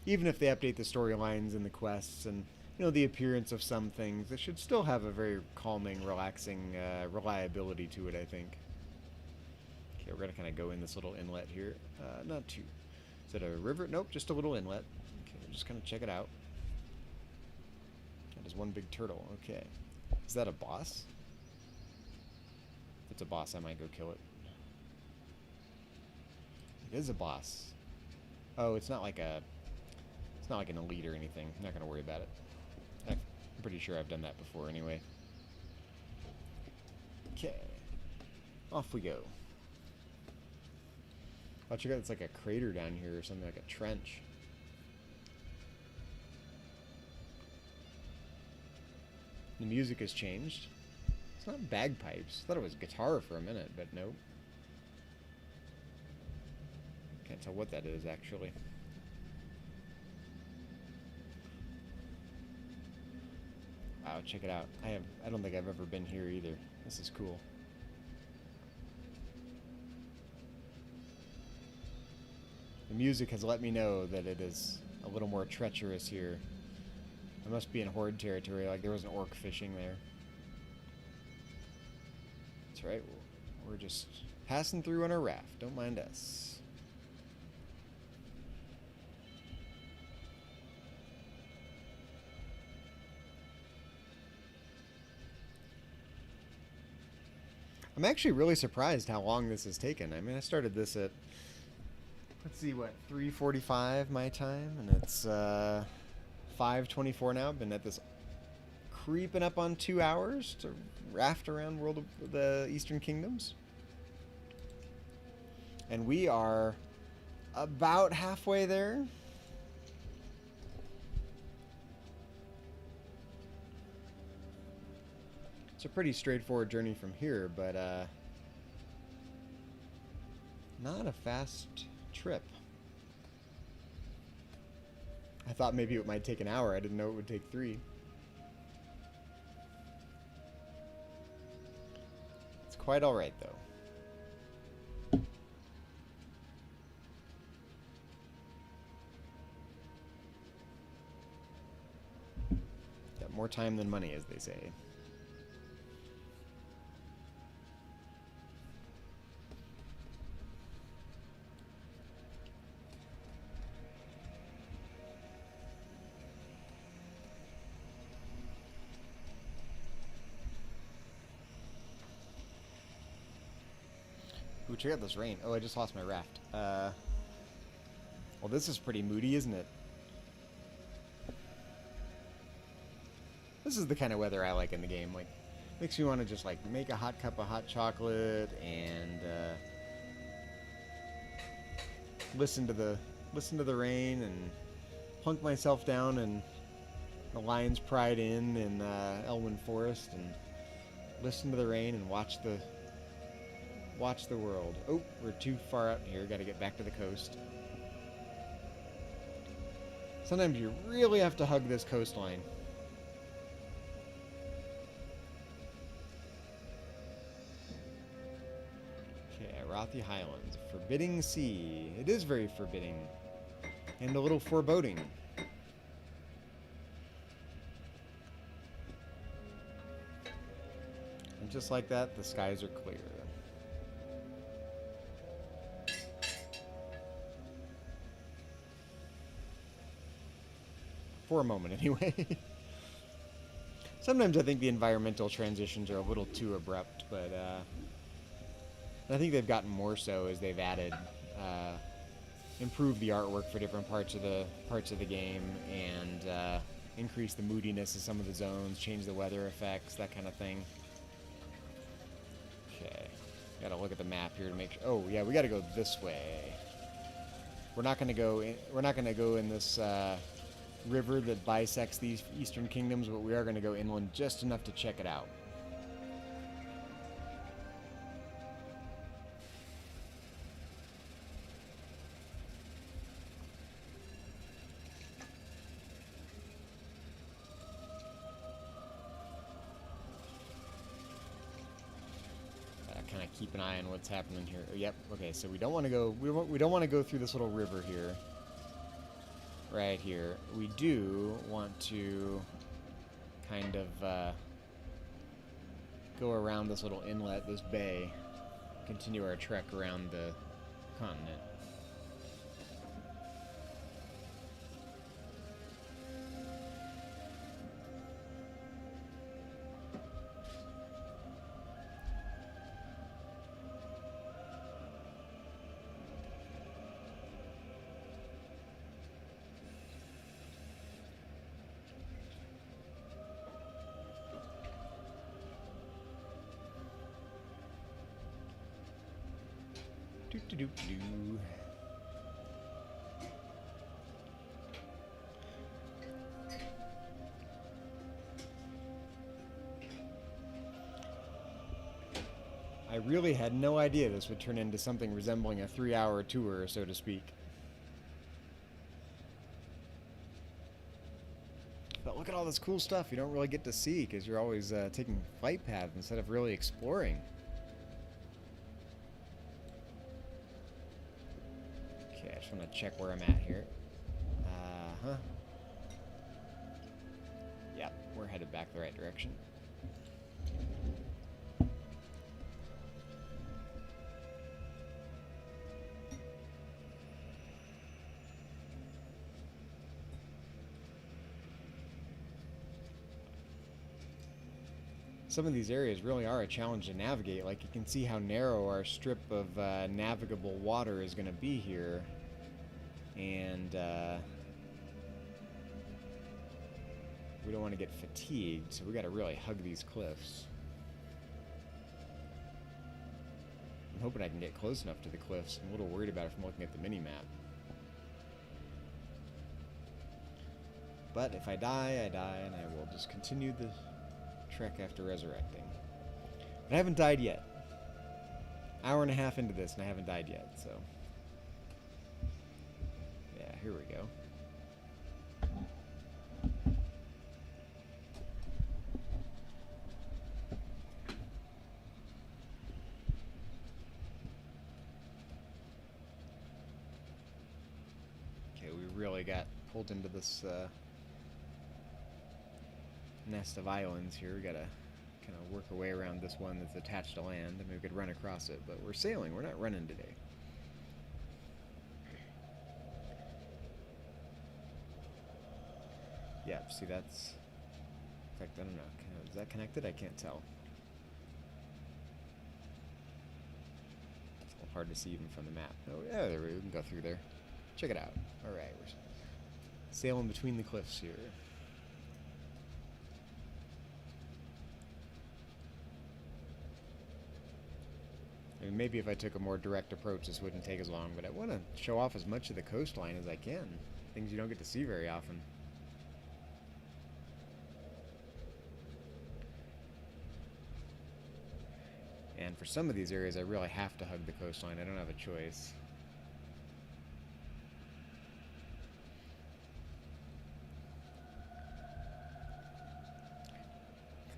Even if they update the storylines and the quests and, you know, the appearance of some things, it should still have a very calming, relaxing reliability to it, I think. Okay, we're going to kind of go in this little inlet here. Not too... Is it a river? Nope, just a little inlet. Okay, we'll just kind of check it out. That is one big turtle. Okay. Is that a boss? If it's a boss, I might go kill it. It is a boss. Oh, it's not like a... It's not like an elite or anything. I'm not going to worry about it. I'm pretty sure I've done that before anyway. Okay. Off we go. Oh, check out, it's like a crater down here or something, like a trench. The music has changed. It's not bagpipes. I thought it was guitar for a minute, but nope. Can't tell what that is, actually. Wow, check it out. I don't think I've ever been here either. This is cool. The music has let me know that it is a little more treacherous here. I must be in horde territory, like there was an orc fishing there. That's right, we're just passing through on a raft, don't mind us. I'm actually really surprised how long this has taken. I mean, I started this at, let's see, what, 3:45 my time, and it's 5:24 now. I've been at this creeping up on 2 hours to raft around World of the Eastern Kingdoms. And we are about halfway there. It's a pretty straightforward journey from here, but not a fast trip. I thought maybe it might take an hour. I didn't know it would take 3. It's quite alright, though. Got more time than money, as they say. Ooh, check out this rain. Oh, I just lost my raft. Well, this is pretty moody, isn't it? This is the kind of weather I like in the game. Like, makes me want to just, like, make a hot cup of hot chocolate and listen to the rain and plunk myself down in the Lion's Pride Inn in Elwyn Forest and listen to the rain and watch the world. Oh, we're too far out here. Got to get back to the coast. Sometimes you really have to hug this coastline. Okay, Rothy Highlands. Forbidding sea. It is very forbidding. And a little foreboding. And just like that, the skies are clear. For a moment, anyway. Sometimes I think the environmental transitions are a little too abrupt, but I think they've gotten more so as they've added, improved the artwork for different parts of the game, and increased the moodiness of some of the zones, changed the weather effects, that kind of thing. Okay, gotta look at the map here to make sure. Oh yeah, we gotta go this way. We're not gonna go in this river that bisects these eastern kingdoms, but we are going to go inland just enough to check it out. Kind of keep an eye on what's happening here. Oh, yep. Okay, so we don't want to go. We don't want to go through this little river here. Right here. We do want to kind of go around this little inlet, this bay, continue our trek around the continent. Doo-doo-doo-doo. I really had no idea this would turn into something resembling a 3-hour tour, so to speak. But look at all this cool stuff you don't really get to see because you're always taking flight paths instead of really exploring. Okay, I just want to check where I'm at here. Yep, we're headed back the right direction. Some of these areas really are a challenge to navigate. Like, you can see how narrow our strip of navigable water is going to be here. And we don't want to get fatigued, so we got to really hug these cliffs. I'm hoping I can get close enough to the cliffs. I'm a little worried about it from looking at the mini-map. But if I die, I die, and I will just continue the trek after resurrecting. But I haven't died yet. Hour and a half into this, and I haven't died yet, so... yeah, here we go. Okay, we really got pulled into this nest of islands here. We gotta kind of work our way around this one that's attached to land. I mean, we could run across it, but we're sailing. We're not running today. Yeah, see, that's... in fact, I don't know. Is that connected? I can't tell. It's a little hard to see even from the map. Oh, yeah, there we can go through there. Check it out. Alright, we're sailing between the cliffs here. I mean, maybe if I took a more direct approach, this wouldn't take as long, but I want to show off as much of the coastline as I can. Things you don't get to see very often. And for some of these areas, I really have to hug the coastline. I don't have a choice.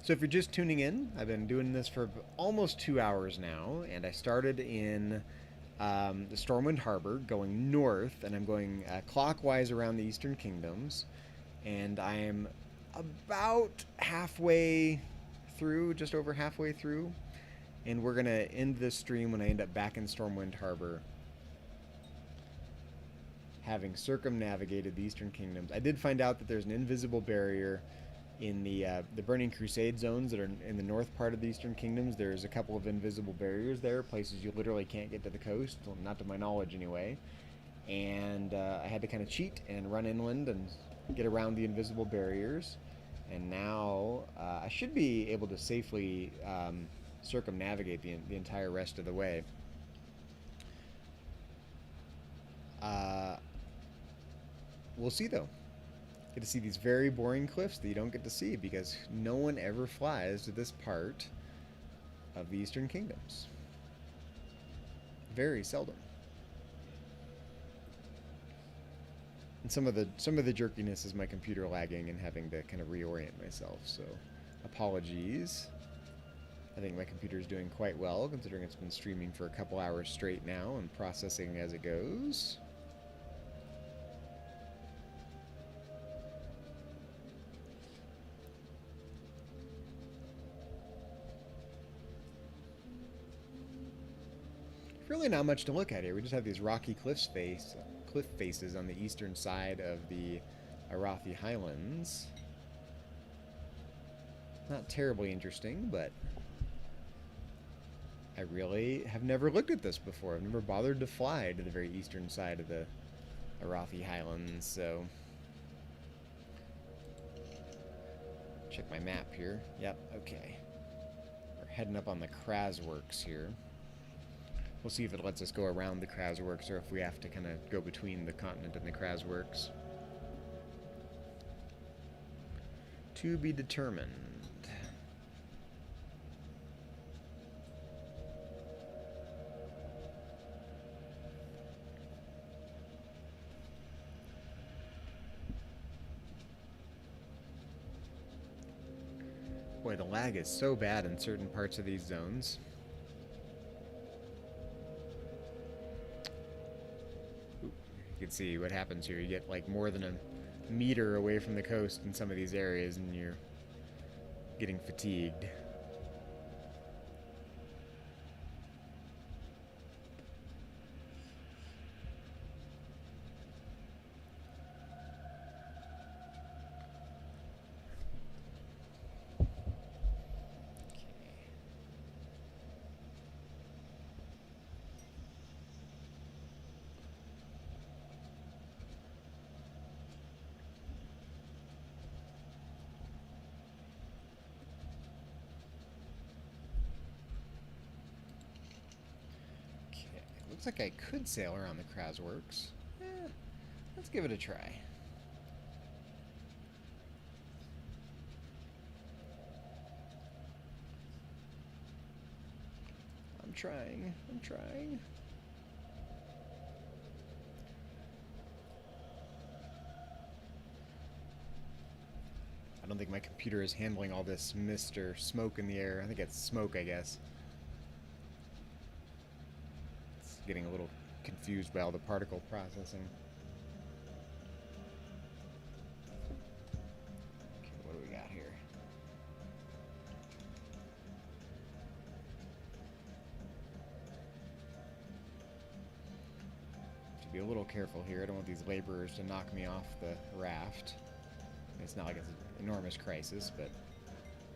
So if you're just tuning in, I've been doing this for almost 2 hours now, and I started in the Stormwind Harbor, going north, and I'm going clockwise around the Eastern Kingdoms, and I am about halfway through, just over halfway through, and we're gonna end this stream when I end up back in Stormwind Harbor, having circumnavigated the Eastern Kingdoms. I did find out that there's an invisible barrier in the Burning Crusade zones that are in the north part of the Eastern Kingdoms. There's a couple of invisible barriers there, places you literally can't get to the coast, well, not to my knowledge anyway. And I had to kind of cheat and run inland and get around the invisible barriers. And now I should be able to safely circumnavigate the entire rest of the way. We'll see though. Get to see these very boring cliffs that you don't get to see because no one ever flies to this part of the Eastern Kingdoms. Very seldom. And some of the jerkiness is my computer lagging and having to kind of reorient myself. So apologies. I think my computer is doing quite well considering it's been streaming for a couple hours straight now and processing as it goes. Really not much to look at here. We just have these rocky cliff faces on the eastern side of the Arathi Highlands. Not terribly interesting, but I really have never looked at this before. I've never bothered to fly to the very eastern side of the Arathi Highlands, so check my map here. Yep, okay. We're heading up on the Krasworks here. We'll see if it lets us go around the Krasworks or if we have to kind of go between the continent and the Krasworks. To be determined. Boy, the lag is so bad in certain parts of these zones. You can see what happens here. You get like more than a meter away from the coast in some of these areas and you're getting fatigued. Looks like I could sail around the Krasworks. Let's give it a try. I'm trying. I don't think my computer is handling all this mist or smoke in the air. I think it's smoke, I guess. Getting a little confused by all the particle processing. Okay, what do we got here? To be a little careful here. I don't want these laborers to knock me off the raft. It's not like it's an enormous crisis, but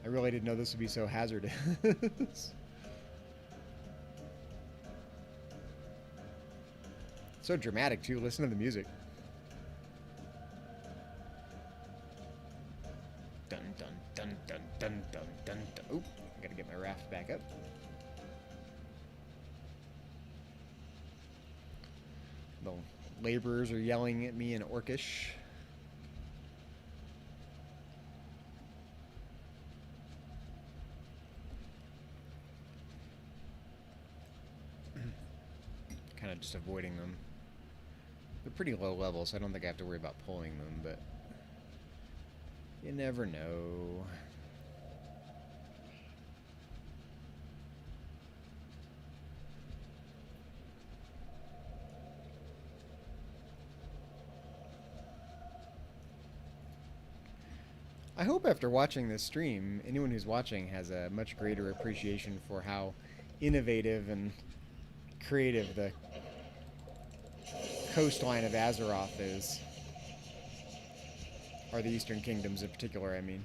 I really didn't know this would be so hazardous. So dramatic too. Listen to the music. Dun dun dun dun dun dun dun dun. Oop! I gotta get my raft back up. The laborers are yelling at me in Orcish. Kind of just avoiding them. They're pretty low level, so I don't think I have to worry about pulling them, but you never know. I hope after watching this stream, anyone who's watching has a much greater appreciation for how innovative and creative the coastline of Azeroth is. Or the Eastern Kingdoms in particular, I mean.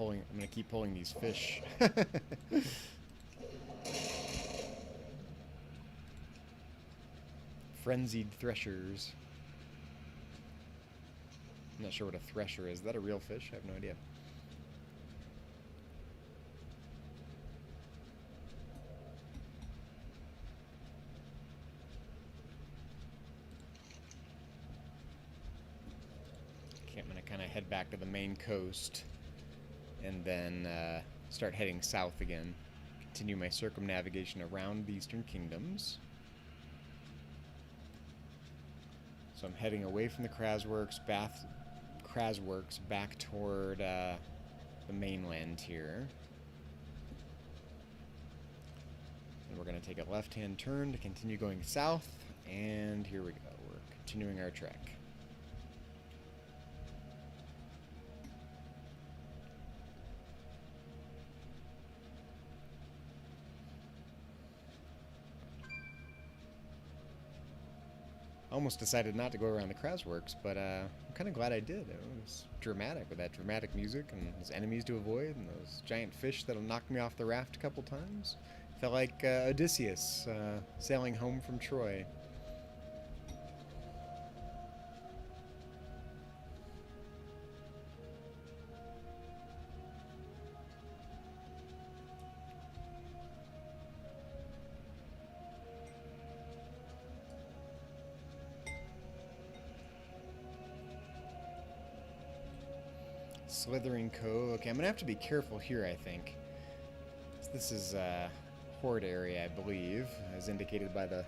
I'm gonna keep pulling these fish. Frenzied threshers. I'm not sure what a thresher is. Is that a real fish? I have no idea. Okay, I'm gonna kind of head back to the main coast and then start heading south again. Continue my circumnavigation around the Eastern Kingdoms. So I'm heading away from the Krasworks, back toward the mainland here. And we're going to take a left-hand turn to continue going south, and here we go. We're continuing our trek. Almost decided not to go around the Krasworks, but I'm kind of glad I did. It was dramatic with that dramatic music and those enemies to avoid and those giant fish that'll knock me off the raft a couple times. Felt like Odysseus sailing home from Troy. Slithering Cove. Okay, I'm gonna have to be careful here, I think. This is Horde area, I believe, as indicated by the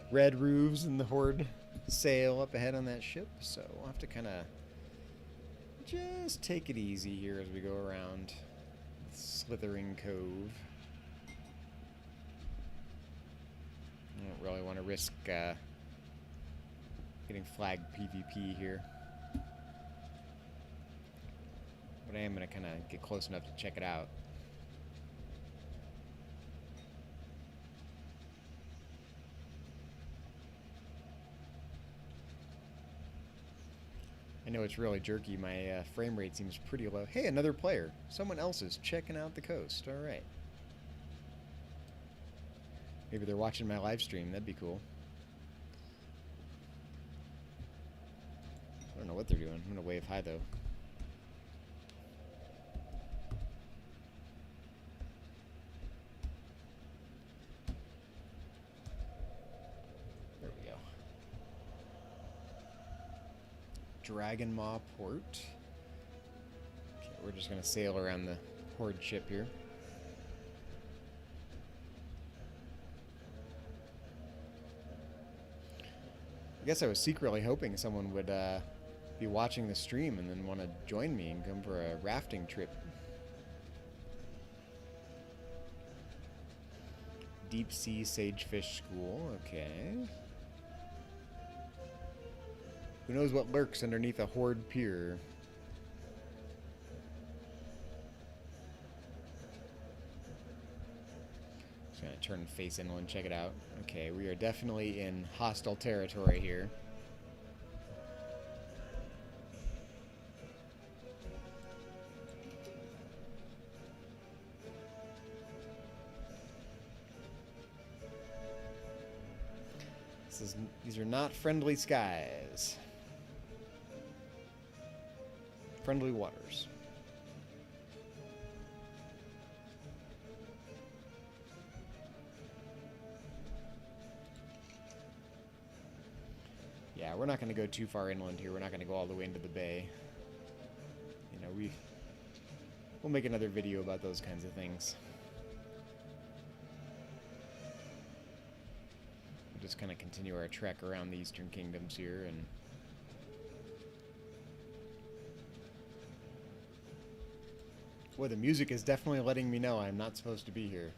red roofs and the Horde sail up ahead on that ship. So we'll have to kind of just take it easy here as we go around Slithering Cove. I don't really want to risk getting flagged PvP here. But I am going to kind of get close enough to check it out. I know it's really jerky. My frame rate seems pretty low. Hey, another player. Someone else is checking out the coast. All right. Maybe they're watching my live stream. That'd be cool. I don't know what they're doing. I'm going to wave hi, though. Dragon Maw Port. Okay, we're just going to sail around the Horde ship here. I guess I was secretly hoping someone would be watching the stream and then want to join me and come for a rafting trip. Deep Sea Sagefish School, okay. Who knows what lurks underneath a Horde pier? Just gonna turn face inland, check it out. Okay, we are definitely in hostile territory here. These are not friendly skies. Friendly waters. Yeah, we're not going to go too far inland here. We're not going to go all the way into the bay. You know, we'll make another video about those kinds of things. We'll just kind of continue our trek around the Eastern Kingdoms here and Boy, the music is definitely letting me know I'm not supposed to be here.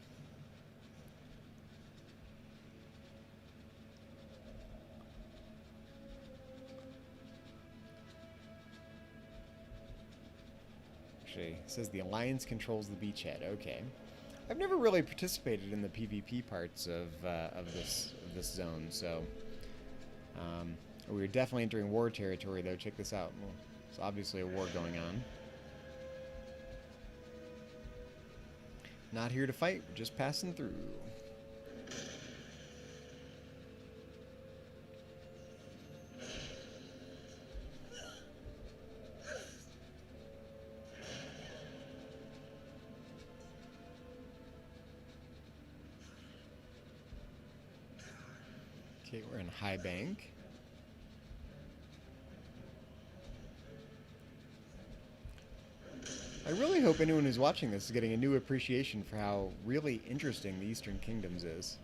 Actually, it says the Alliance controls the beachhead. Okay. I've never really participated in the PvP parts of this zone, so we're definitely entering war territory, though. Check this out. Well, there's obviously a war going on. Not here to fight, we're just passing through. Okay, we're in High Bank. I really hope anyone who's watching this is getting a new appreciation for how really interesting the Eastern Kingdoms is.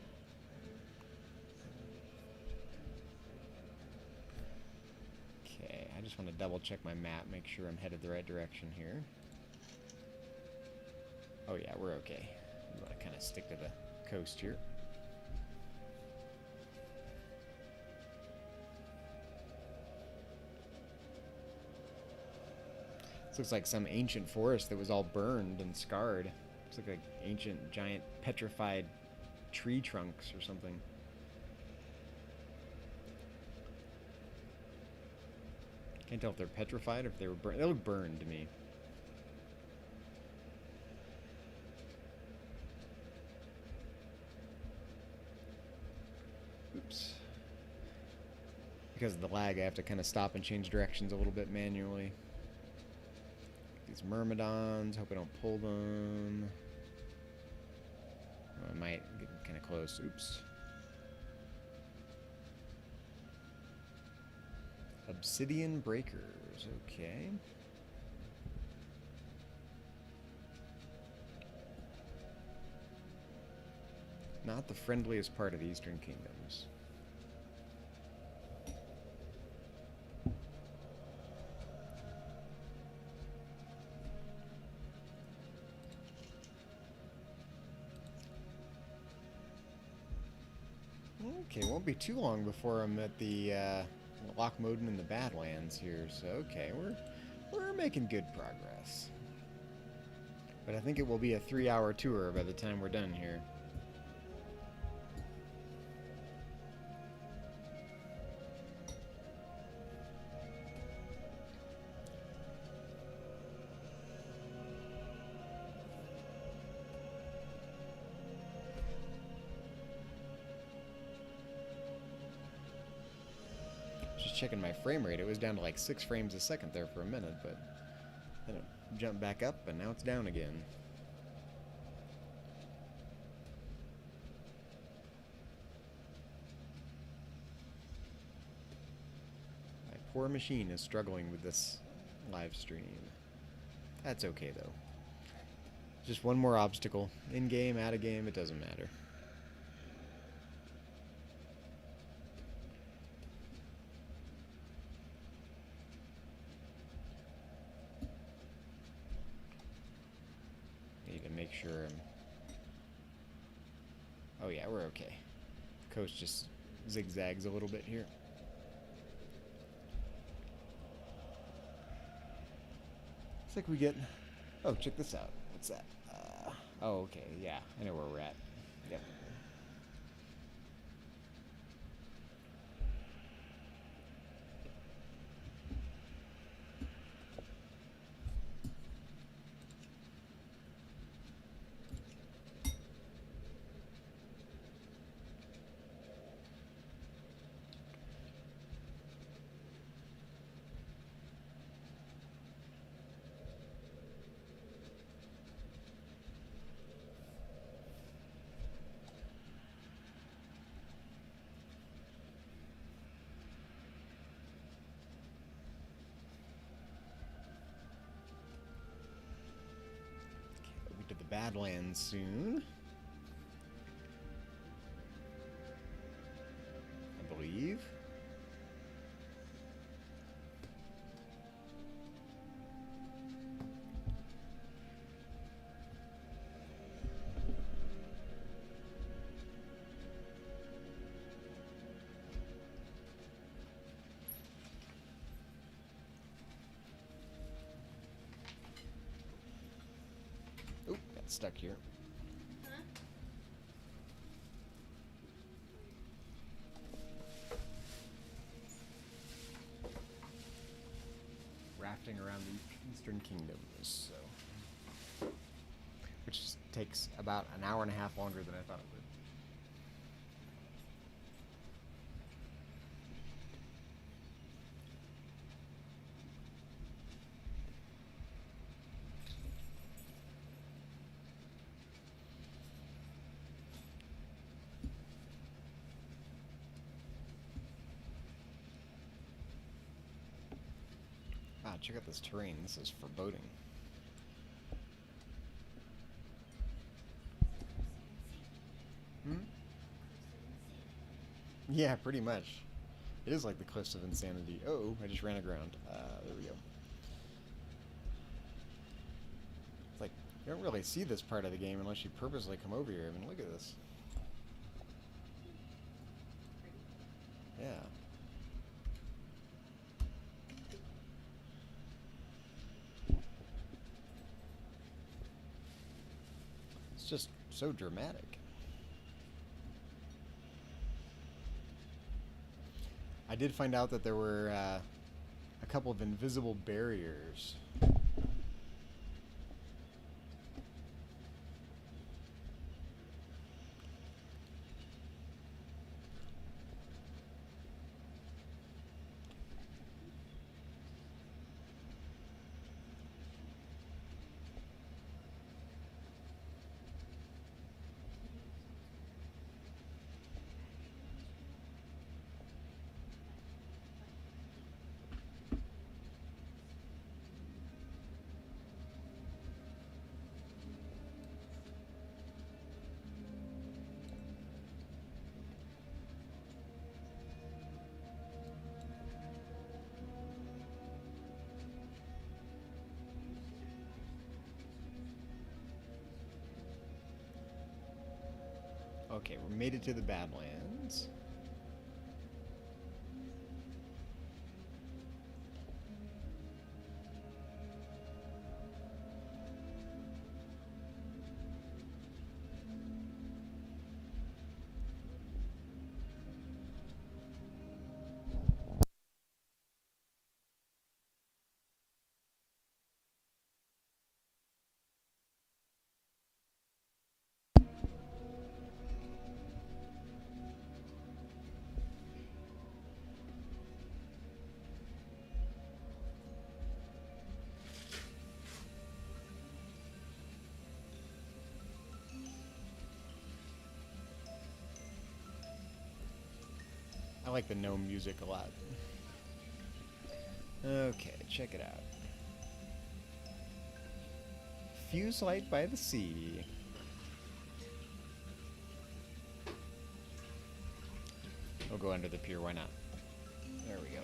Okay, I just want to double check my map, make sure I'm headed the right direction here. Oh yeah, we're okay. I'm going to kind of stick to the coast here. This looks like some ancient forest that was all burned and scarred. Looks like ancient, giant, petrified tree trunks or something. Can't tell if they're petrified or if they were burned. They look burned to me. Oops. Because of the lag, I have to kind of stop and change directions a little bit manually. These myrmidons, hope I don't pull them. Oh, I might get kind of close. Oops. Obsidian breakers, okay. Not the friendliest part of the Eastern Kingdoms. Okay, it won't be too long before I'm at the Lochmoden in the Badlands here, so okay, we're making good progress. But I think it will be a 3-hour tour by the time we're done here. Checking my frame rate, it was down to like 6 frames a second there for a minute, but then it jumped back up and now it's down again. My poor machine is struggling with this live stream. That's okay though. Just one more obstacle. In game, out of game, it doesn't matter. Make sure oh yeah, we're okay. The coast just zigzags a little bit here. Looks like we get... Oh, check this out. What's that? Oh, okay, yeah. I know where we're at. Yep. To the Badlands soon, I believe. get stuck here. Rafting around the Eastern Kingdoms, so which takes about an hour and a half longer than I thought it would. Ah, check out this terrain. This is foreboding. Hmm? Yeah, pretty much. It is like the Cliffs of Insanity. Oh, I just ran aground. There we go. It's like, you don't really see this part of the game unless you purposely come over here. I mean, look at this. Yeah. It's just so dramatic. I did find out that there were a couple of invisible barriers. Okay, we made it to the Badlands. I like the gnome music a lot. Okay, check it out. Fuse light by the sea. We'll go under the pier, why not? There we go.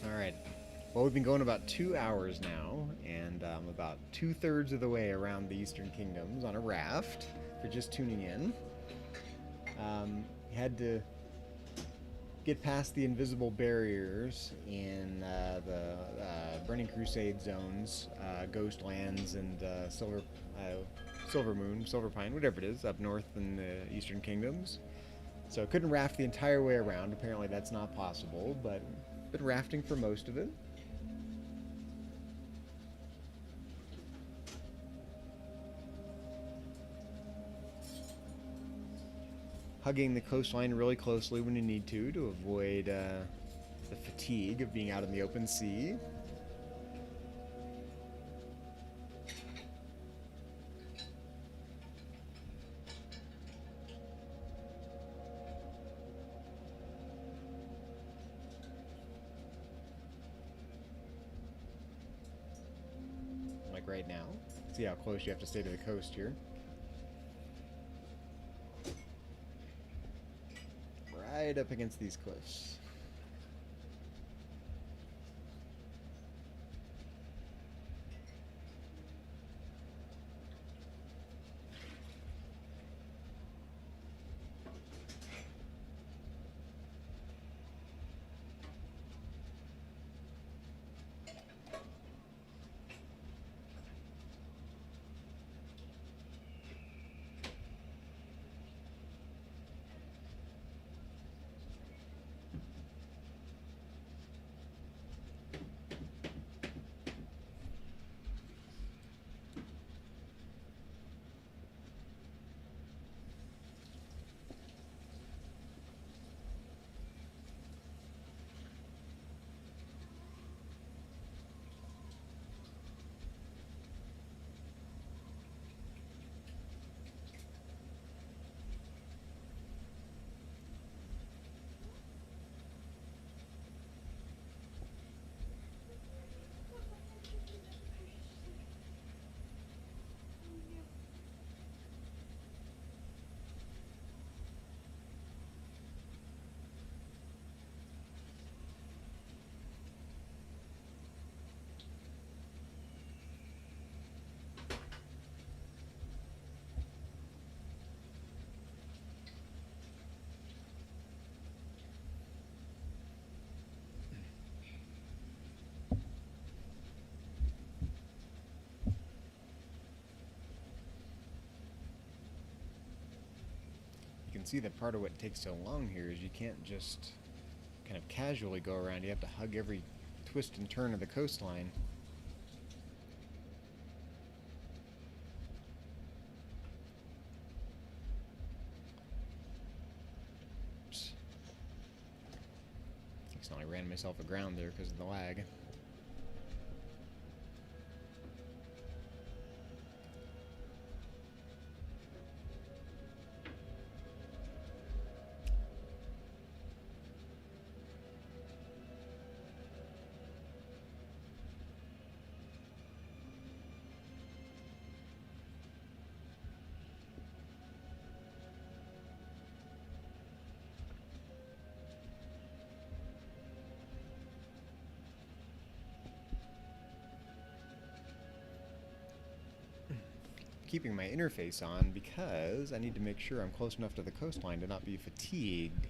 Alright. Well, we've been going about 2 hours now, and about 2/3 of the way around the Eastern Kingdoms on a raft, for just tuning in. Had to get past the invisible barriers in the Burning Crusade zones, Ghost Lands, and Silver Moon, Silver Pine, whatever it is, up north in the Eastern Kingdoms. So couldn't raft the entire way around. Apparently that's not possible, but been rafting for most of it. Hugging the coastline really closely when you need to avoid the fatigue of being out in the open sea. Like right now. See how close you have to stay to the coast here. Right up against these cliffs. see that part of what takes so long here is you can't just kind of casually go around. You have to hug every twist and turn of the coastline. Oops. Accidentally ran myself aground there because of the lag. Keeping my interface on because I need to make sure I'm close enough to the coastline to not be fatigued,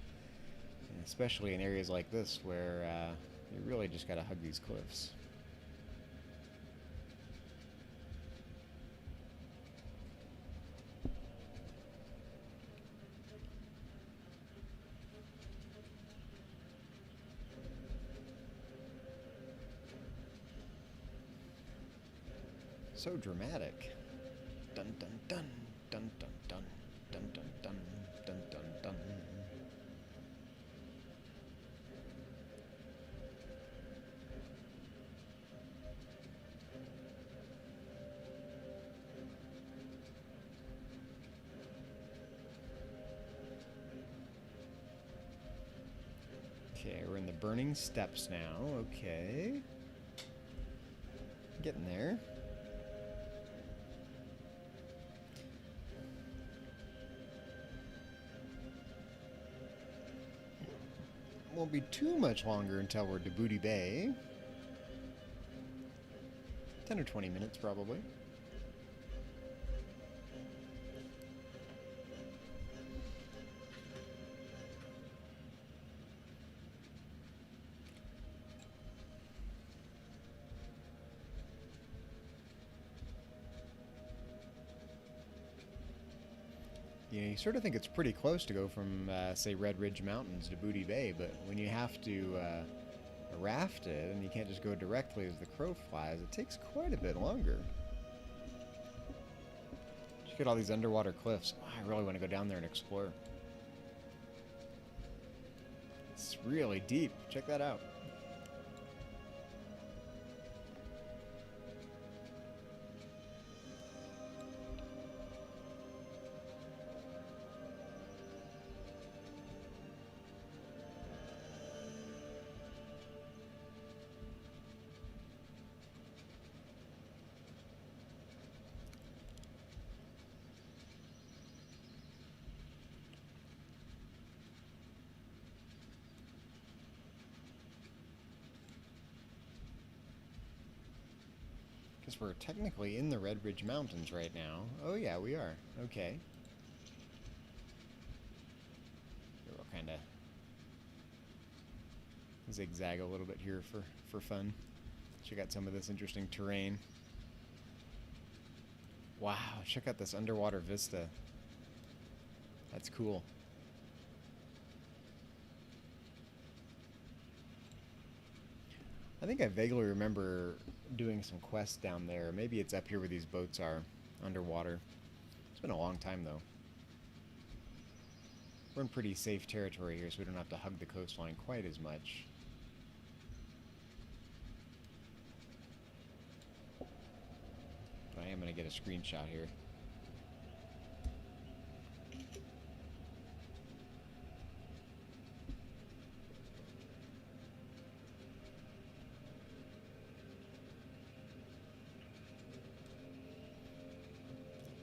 and especially in areas like this where you really just gotta hug these cliffs. So dramatic. Dun dun dun dun dun dun dun dun dun dun dun dun. Okay, we're in the burning steppes now. Okay. Getting there. Won't be too much longer until we're to Booty Bay. 10 or 20 minutes, probably. You sort of think it's pretty close to go from, say, Red Ridge Mountains to Booty Bay, but when you have to raft it, and you can't just go directly as the crow flies, it takes quite a bit longer. Look at all these underwater cliffs. Oh, I really want to go down there and explore. It's really deep. Check that out. We're technically in the Red Ridge Mountains right now. Oh yeah, we are. Okay. We'll kind of zigzag a little bit here for fun. Check out some of this interesting terrain. Wow, check out this underwater vista. That's cool. I think I vaguely remember doing some quests down there. Maybe it's up here where these boats are, underwater. It's been a long time, though. We're in pretty safe territory here, so we don't have to hug the coastline quite as much. But I am going to get a screenshot here.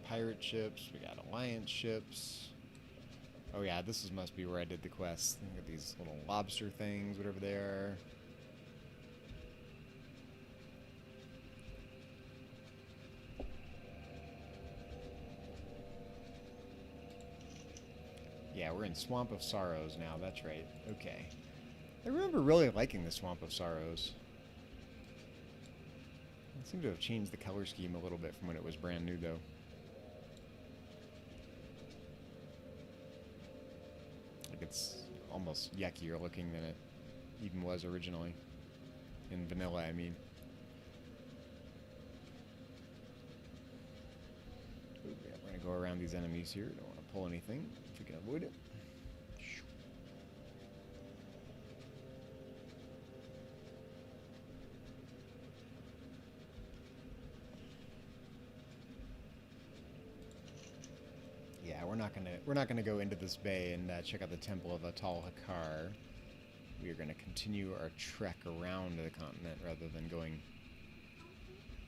Pirate ships, we got alliance ships. Oh yeah, must be where I did the quest. Look at these little lobster things, whatever they are. Yeah, we're in Swamp of Sorrows now, that's right. Okay. I remember really liking the Swamp of Sorrows. It seemed to have changed the color scheme a little bit from when it was brand new, though. it's almost yuckier looking than it even was originally. In vanilla, I mean. Ooh, yeah, we're going to go around these enemies here. Don't want to pull anything if we can avoid it. Yeah, we're not gonna go into this bay and check out the Temple of Atal Hakar. We are gonna continue our trek around the continent rather than going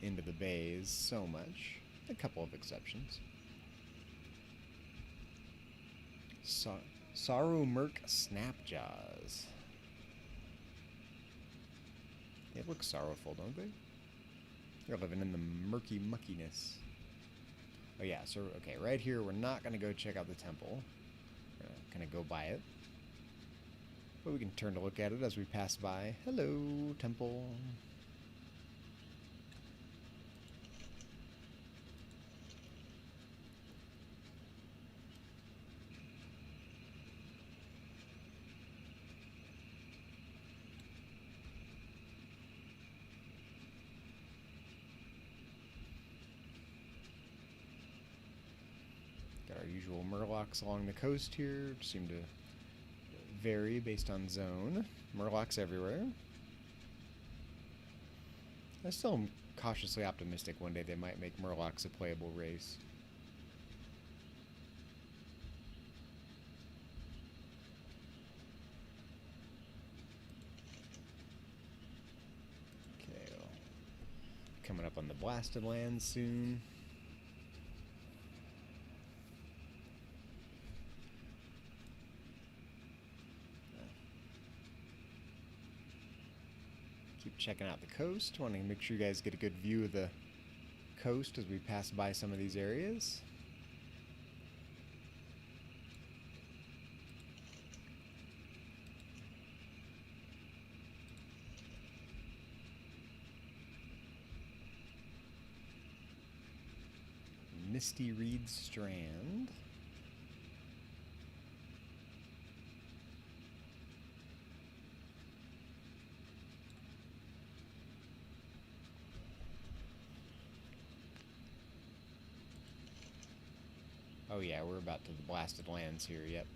into the bays so much. A couple of exceptions. Saru Merc Snapjaws. They look sorrowful, don't they? They're living in the murky muckiness. Oh yeah, so, okay, right here, we're not going to go check out the temple. We're going to go by it. But we can turn to look at it as we pass by. Hello, temple. Got our usual murlocs along the coast here. Seem to vary based on zone. Murlocs everywhere. I still am cautiously optimistic one day they might make murlocs a playable race. Okay, well, coming up on the blasted lands soon. Keep checking out the coast. Want to make sure you guys get a good view of the coast as we pass by some of these areas. Misty Reed Strand. Oh yeah, we're about to the blasted lands here, yep.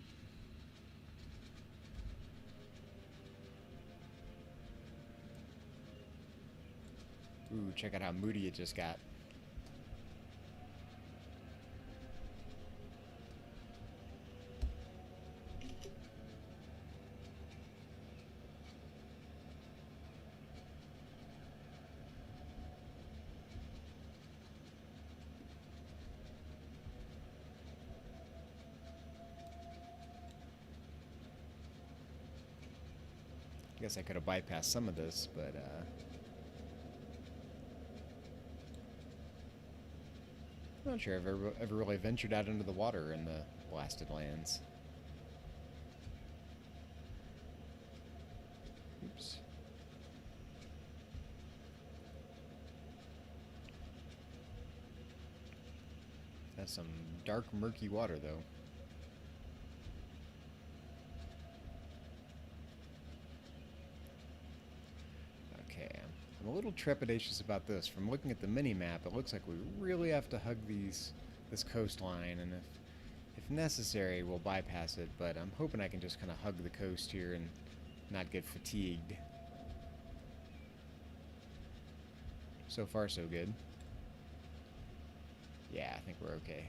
Ooh, check out how moody it just got. I guess I could have bypassed some of this, but I'm not sure I've ever really ventured out into the water in the blasted lands. Oops. That's some dark, murky water, though. I'm a little trepidatious about this. From looking at the mini-map, it looks like we really have to hug this coastline, and if necessary, we'll bypass it, but I'm hoping I can just kind of hug the coast here and not get fatigued. So far, so good. Yeah, I think we're okay.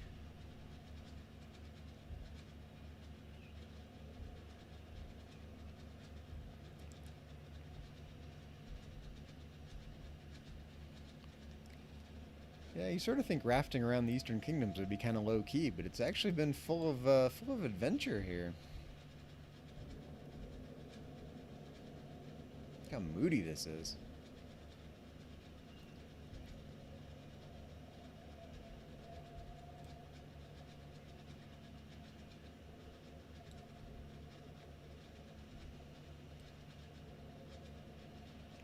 Yeah, you sort of think rafting around the Eastern Kingdoms would be kind of low-key, but it's actually been full of adventure here. Look how moody this is.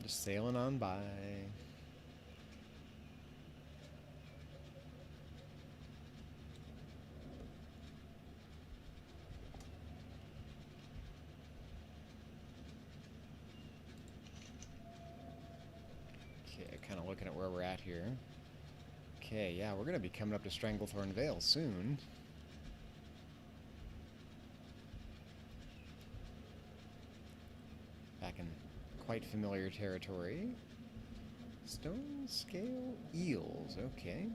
Just sailing on by. looking at where we're at here. Okay, yeah, we're going to be coming up to Stranglethorn Vale soon. Back in quite familiar territory. Stone scale eels, okay.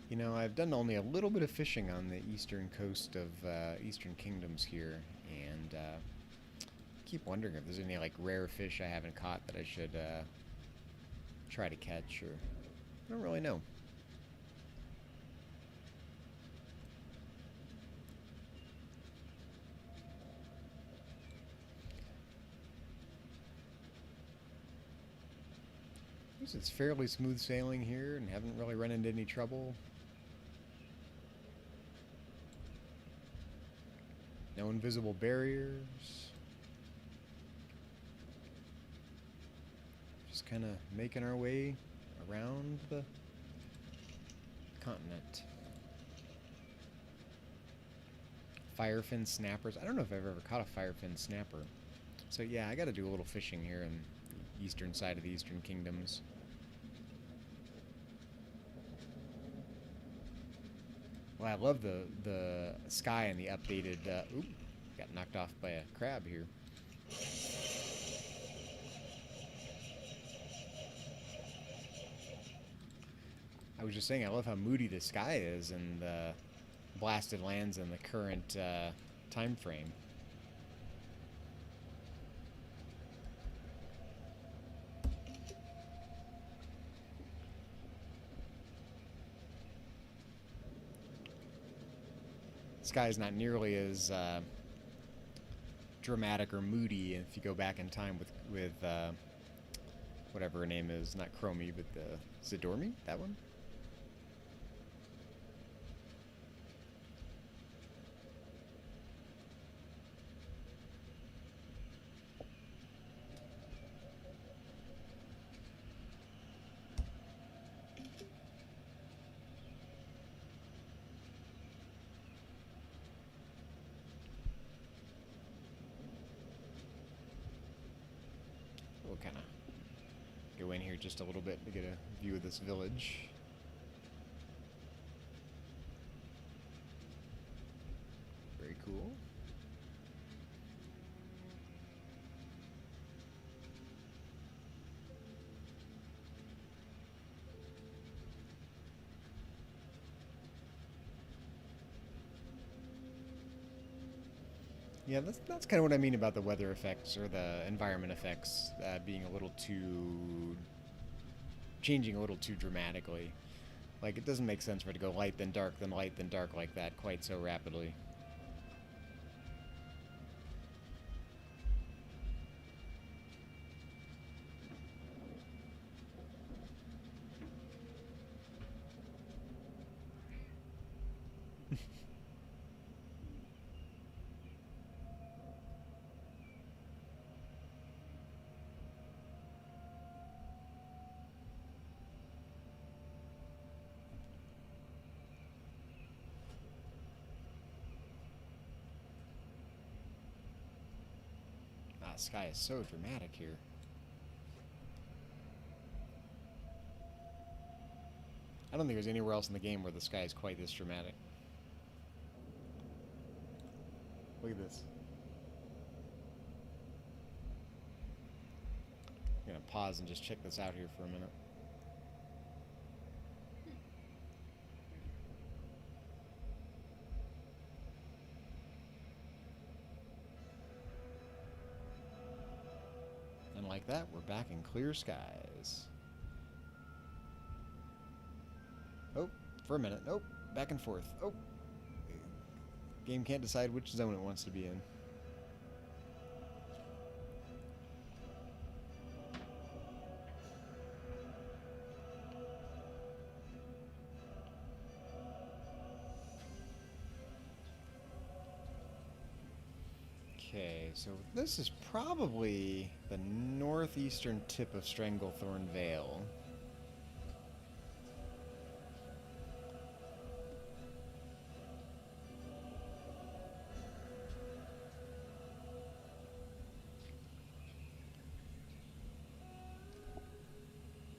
You know, I've done only a little bit of fishing on the eastern coast of Eastern Kingdoms here, and keep wondering if there's any like rare fish I haven't caught that I should try to catch, or I don't really know. It's fairly smooth sailing here and haven't really run into any trouble. No invisible barriers. Just kind of making our way around the continent. Firefin snappers. I don't know if I've ever caught a firefin snapper. So yeah, I got to do a little fishing here in the eastern side of the Eastern Kingdoms. Well, I love the sky and the updated... oop, got knocked off by a crab here. I was just saying, I love how moody the sky is in the Blasted Lands in the current time frame. Sky is not nearly as dramatic or moody if you go back in time with whatever her name is, not Chromie, but Zidormi, that one. We'll kind of go in here just a little bit to get a view of this village. Very cool. Yeah, that's kind of what I mean about the weather effects or the environment effects being a little too... changing a little too dramatically. Like, it doesn't make sense for it to go light then dark then light then dark like that quite so rapidly. The sky is so dramatic here. I don't think there's anywhere else in the game where the sky is quite this dramatic. Look at this. I'm gonna pause and just check this out here for a minute. And like that, we're back in clear skies. Oh, for a minute. Oh, back and forth. Oh. Game can't decide which zone it wants to be in. Okay, so this is probably the northeastern tip of Stranglethorn Vale.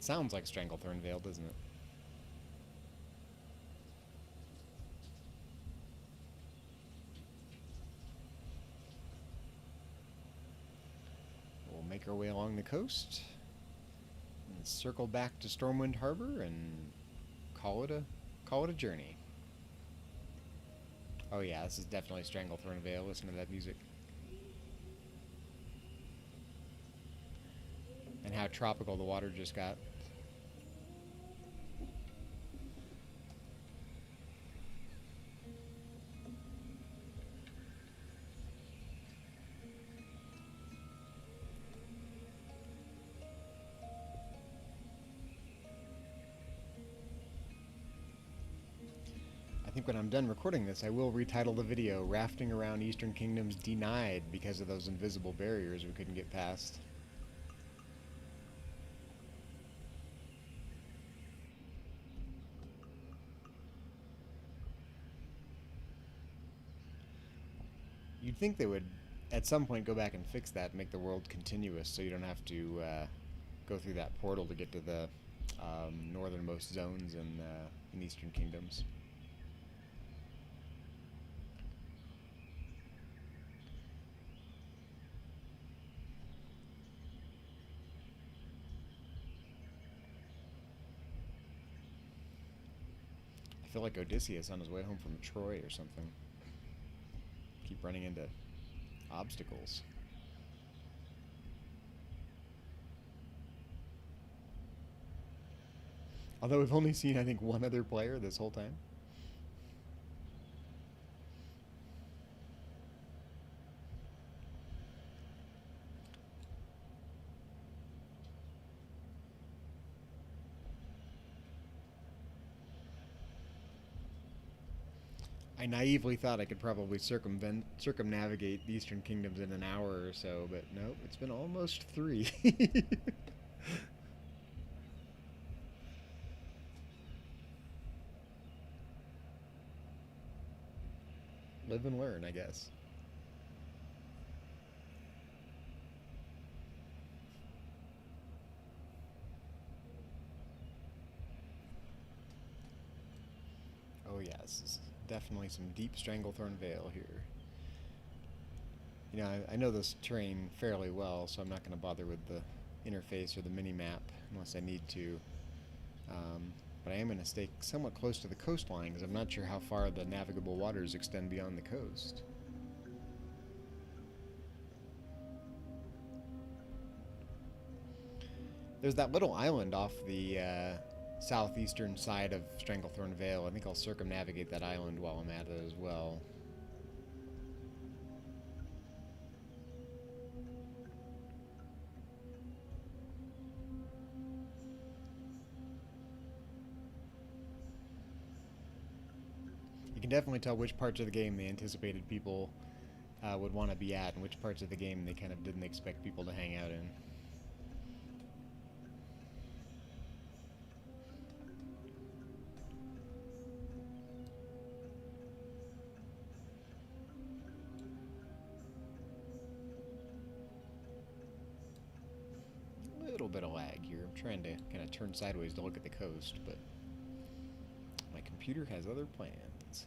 sounds like Stranglethorn Vale, doesn't it? We'll make our way along the coast and circle back to Stormwind Harbor and call it a journey. Oh yeah, this is definitely Stranglethorn Vale. Listen to that music. And how tropical the water just got. I think when I'm done recording this, I will retitle the video Rafting Around Eastern Kingdoms Denied because of those invisible barriers we couldn't get past. You'd think they would, at some point, go back and fix that and make the world continuous so you don't have to go through that portal to get to the northernmost zones in Eastern Kingdoms. I feel like Odysseus on his way home from Troy or something. Keep running into obstacles. Although we've only seen, I think, one other player this whole time. I naively thought I could probably circumnavigate the Eastern Kingdoms in an hour or so, but nope, it's been almost 3. Live and learn, I guess. Oh yeah, this is definitely some deep Stranglethorn Vale here. You know, I know this terrain fairly well, so I'm not going to bother with the interface or the mini-map unless I need to. But I am going to stay somewhat close to the coastline because I'm not sure how far the navigable waters extend beyond the coast. There's that little island off the southeastern side of Stranglethorn Vale. I think I'll circumnavigate that island while I'm at it as well. You can definitely tell which parts of the game they anticipated people would want to be at and which parts of the game they kind of didn't expect people to hang out in. A little bit of lag here. I'm trying to kind of turn sideways to look at the coast, but my computer has other plans.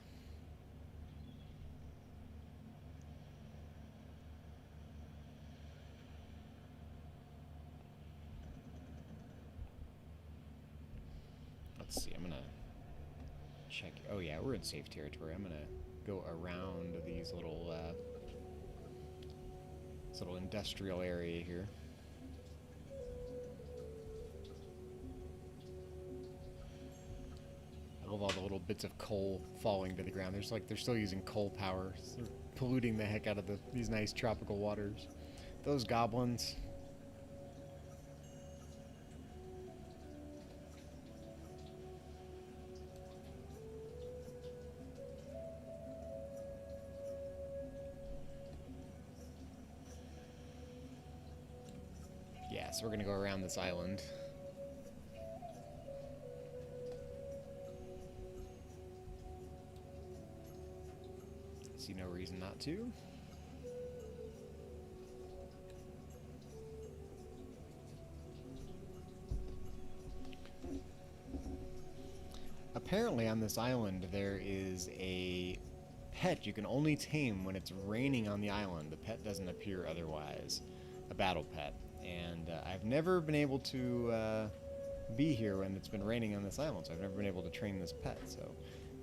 Let's see, I'm gonna check. Oh yeah, we're in safe territory. I'm gonna go around these little this little industrial area here. I love all the little bits of coal falling to the ground. They're still using coal power. They're polluting the heck out of these nice tropical waters. Those goblins. Yeah, so we're gonna go around this island. See no reason not to. Apparently on this island there is a pet you can only tame when it's raining on the island. The pet doesn't appear otherwise. A battle pet. And I've never been able to be here when it's been raining on this island, so I've never been able to train this pet. So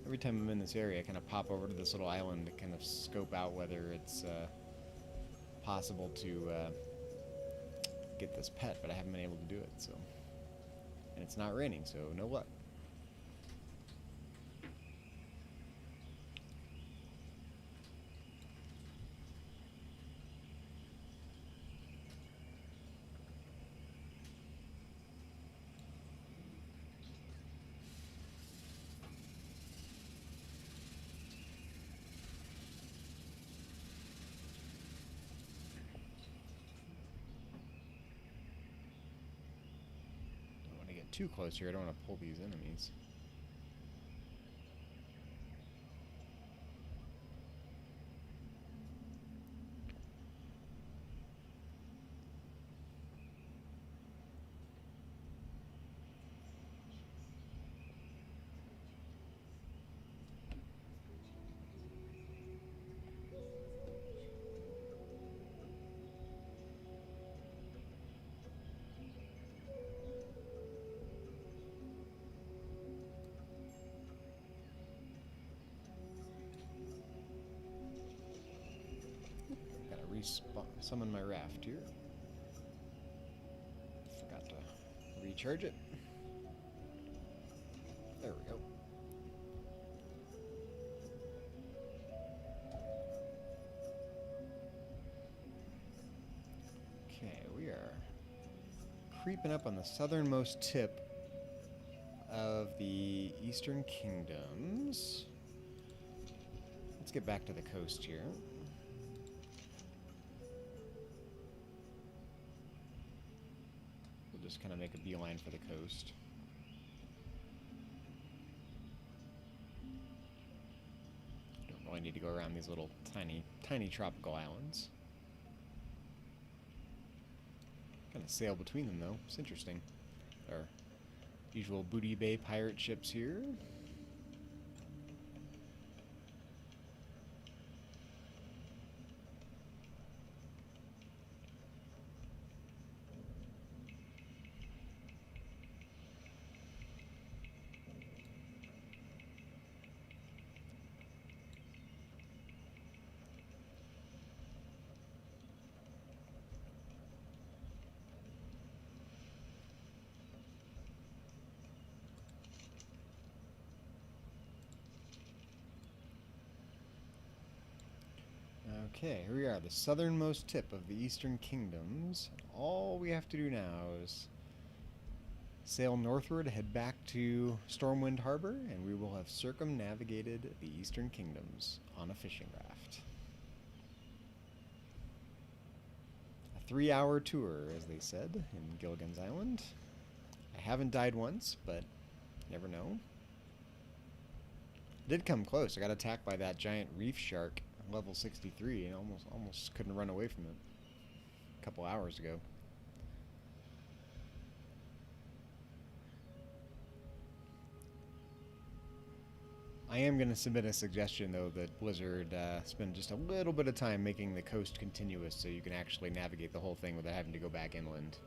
every time I'm in this area, I kind of pop over to this little island to kind of scope out whether it's possible to get this pet, but I haven't been able to do it. So, and it's not raining, so no luck. Too close here. I don't want to pull these enemies. Summon my raft here. Forgot to recharge it. There we go. Okay, we are creeping up on the southernmost tip of the Eastern Kingdoms. Let's get back to the coast here. Just kind of make a beeline for the coast. Don't really need to go around these little tiny tropical islands. Kind of sail between them though. It's interesting. Our usual Booty Bay pirate ships here. Okay, here we are, the southernmost tip of the Eastern Kingdoms. All we have to do now is sail northward, head back to Stormwind Harbor, and we will have circumnavigated the Eastern Kingdoms on a fishing raft. A 3-hour tour, as they said, in Gilligan's Island. I haven't died once, but never know. Did come close. I got attacked by that giant reef shark. Level 63 and almost couldn't run away from it a couple hours ago. I am going to submit a suggestion though that Blizzard spend just a little bit of time making the coast continuous so you can actually navigate the whole thing without having to go back inland.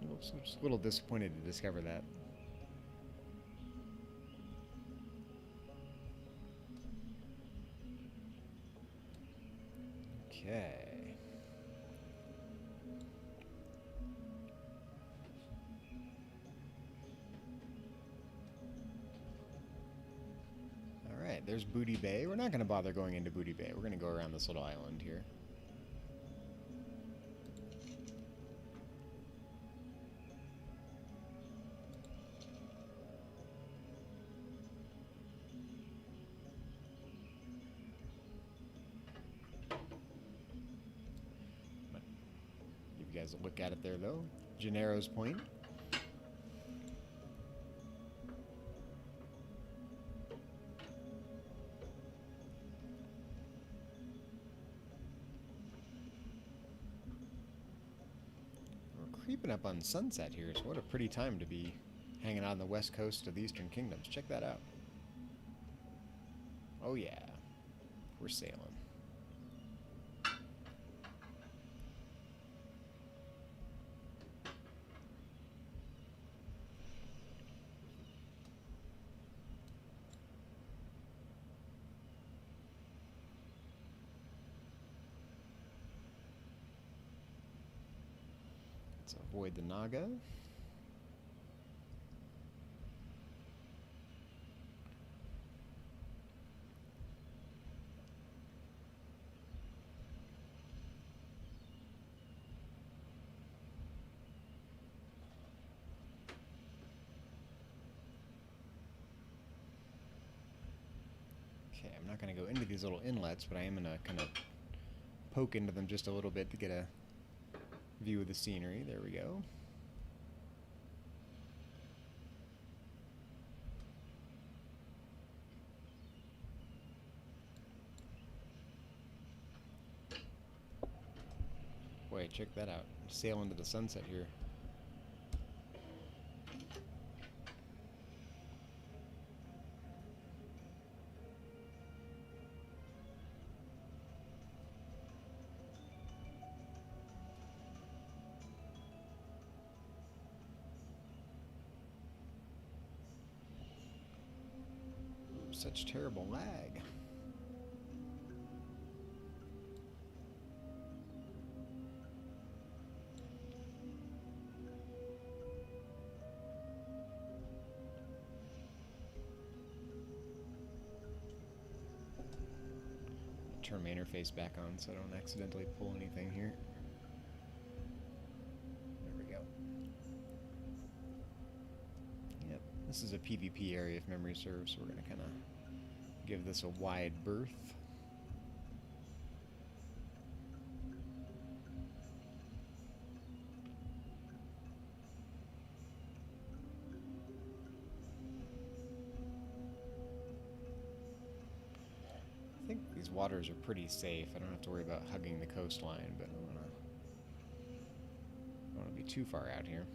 I'm just a little disappointed to discover that. Okay. Alright, there's Booty Bay. We're not going to bother going into Booty Bay. We're going to go around this little island here. Guys, look at it there though. Gennaro's Point. We're creeping up on sunset here, so what a pretty time to be hanging out on the west coast of the Eastern Kingdoms. Check that out. Oh yeah, we're sailing. Let's avoid the Naga. Okay, I'm not going to go into these little inlets, but I am going to kind of poke into them just a little bit to get a view of the scenery. There we go. Boy, check that out. Sail into the sunset here. Such terrible lag. Turn my interface back on so I don't accidentally pull anything here. There we go. Yep, this is a PvP area if memory serves, so we're going to kind of give this a wide berth. I think these waters are pretty safe. I don't have to worry about hugging the coastline, but I don't want to be too far out here.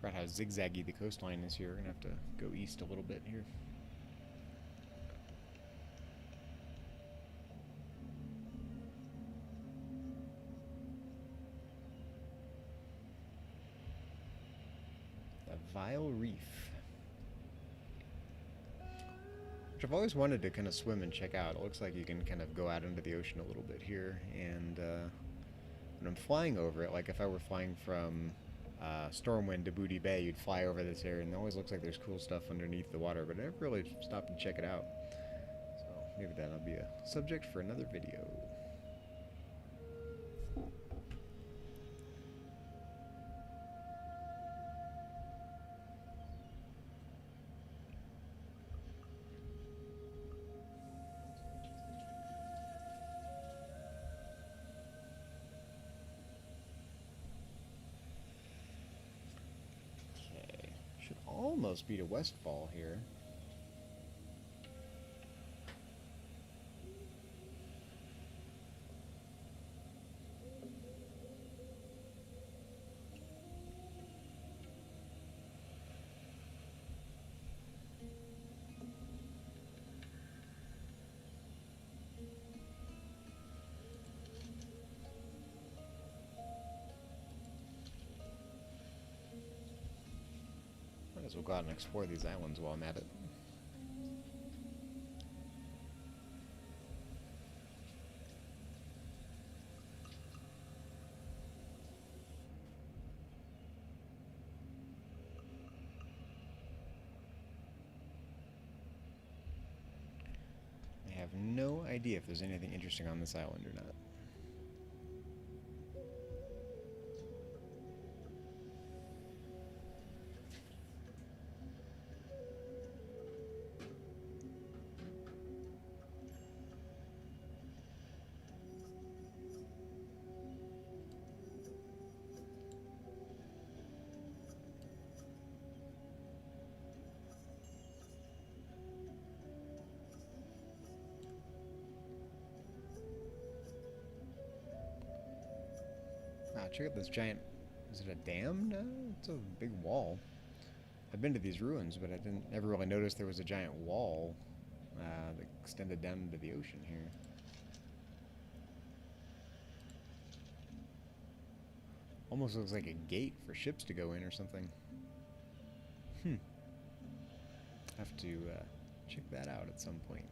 Forgot how zigzaggy the coastline is here. We're gonna have to go east a little bit here. The Vile Reef, which I've always wanted to kind of swim and check out. It looks like you can kind of go out into the ocean a little bit here, and when I'm flying over it, like if I were flying from Stormwind to Booty Bay, you'd fly over this area, and it always looks like there's cool stuff underneath the water, but I never really stopped to check it out. So maybe that'll be a subject for another video. Almost be to Westfall here. Might as well go out and explore these islands while I'm at it. have no idea if there's anything interesting on this island or not. Ah, check out this giant... Is it a dam? No, it's a big wall. I've been to these ruins, but I didn't ever really notice there was a giant wall that extended down into the ocean here. Almost looks like a gate for ships to go in or something. Have to check that out at some point.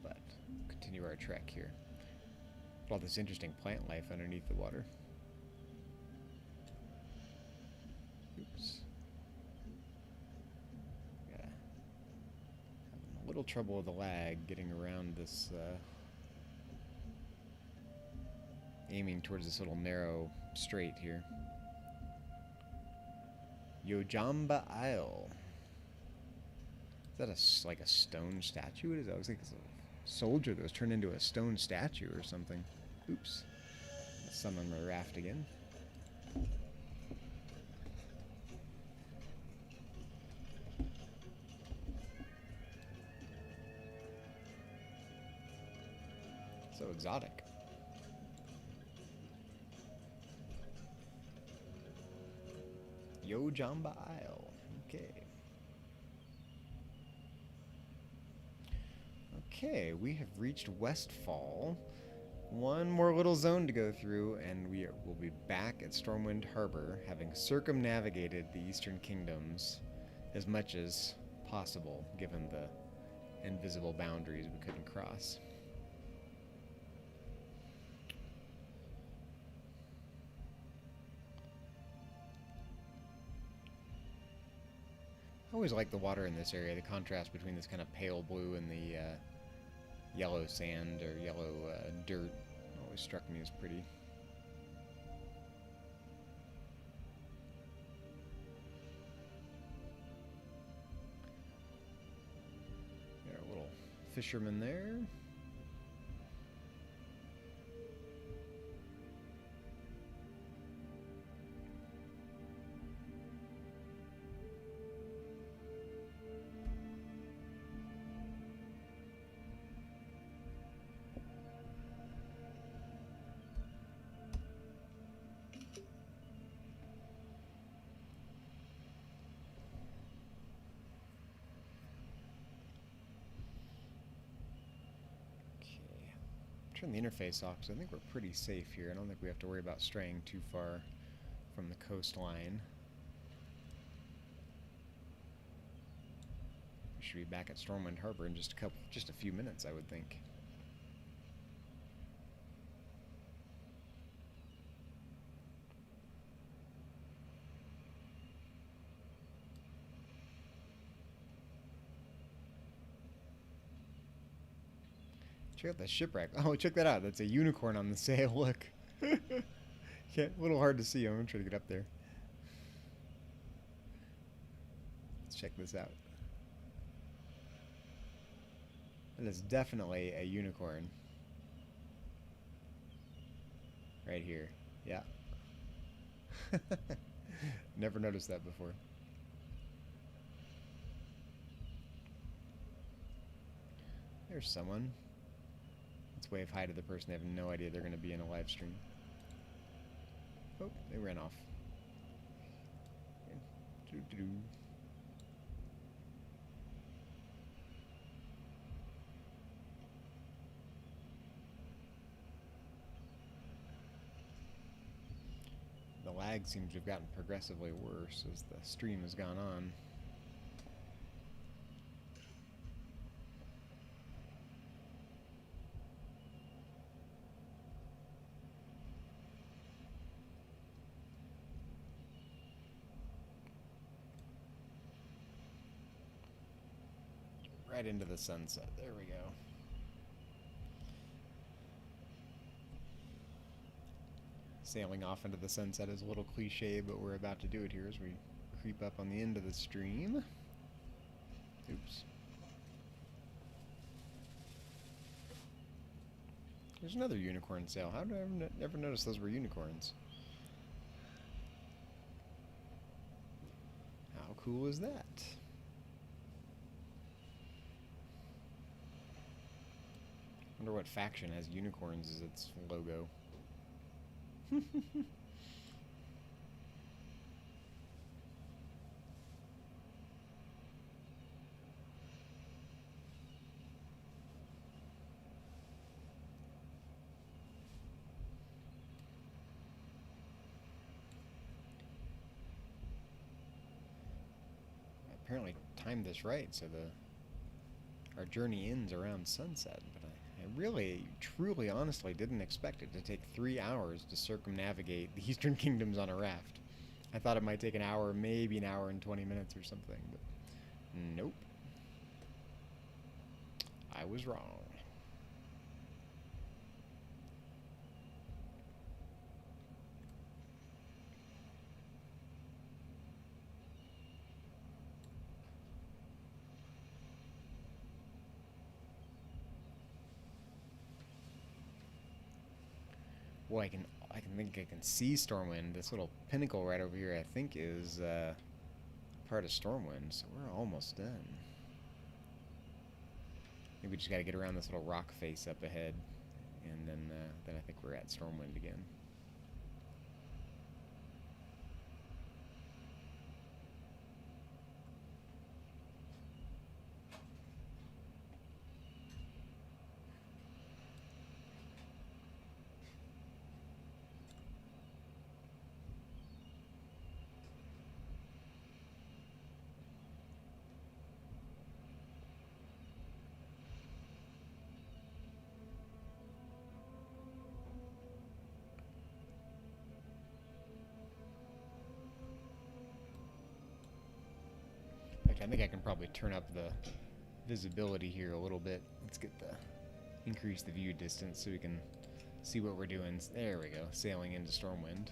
But continue our trek here. All this interesting plant life underneath the water. Oops. Yeah. Having a little trouble with the lag getting around this, aiming towards this little narrow strait here. Yojamba Isle. Is that like a stone statue? It is. I was thinking it's a soldier that was turned into a stone statue or something. Oops. Let's summon my raft again. So exotic. Yojamba Isle. Okay. Okay, we have reached Westfall. One more little zone to go through, and will be back at Stormwind Harbor, having circumnavigated the Eastern Kingdoms as much as possible, given the invisible boundaries we couldn't cross. I always like the water in this area, the contrast between this kind of pale blue and the yellow sand or yellow dirt always struck me as pretty. Got a little fisherman there. Turn the interface off because I think we're pretty safe here. I don't think we have to worry about straying too far from the coastline. We should be back at Stormwind Harbor in just a few minutes, I would think. Check out the shipwreck. Oh, check that out. That's a unicorn on the sail. Look. Yeah, a little hard to see. I'm going to try to get up there. Let's check this out. That is definitely a unicorn. Right here. Yeah. Never noticed that before. There's someone. Let's wave hi to the person. They have no idea they're going to be in a live stream. Oh, they ran off. Doo-doo-doo. The lag seems to have gotten progressively worse as the stream has gone on. right into the sunset. There we go. Sailing off into the sunset is a little cliche, but we're about to do it here as we creep up on the end of the stream. Oops. There's another unicorn sail. How did I ever notice those were unicorns? How cool is that? Wonder what faction has unicorns as its logo. Apparently timed this right, so our journey ends around sunset, but I really, truly, honestly didn't expect it to take 3 hours to circumnavigate the Eastern Kingdoms on a raft. I thought it might take an hour, maybe an hour and 20 minutes or something, but nope. I was wrong. Well, I think I can see Stormwind. This little pinnacle right over here, I think, is part of Stormwind. So we're almost done. Maybe we just got to get around this little rock face up ahead, and then I think we're at Stormwind again. I think I can probably turn up the visibility here a little bit. Let's increase the view distance so we can see what we're doing. There we go, sailing into Stormwind.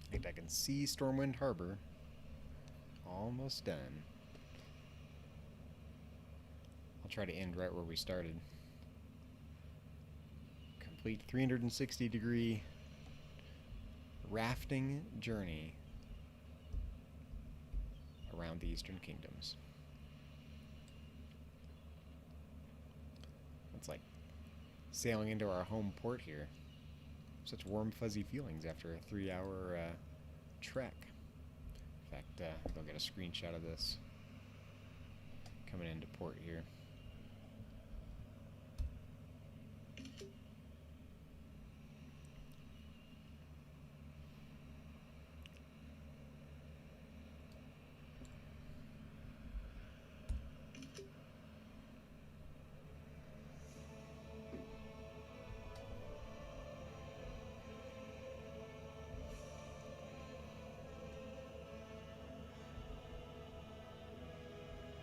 I think I can see Stormwind Harbor. Almost done. I'll try to end right where we started. Complete 360-degree rafting journey around the Eastern Kingdoms. It's like sailing into our home port here. Such warm, fuzzy feelings after a 3-hour trek. In fact, I'll get a screenshot of this coming into port here.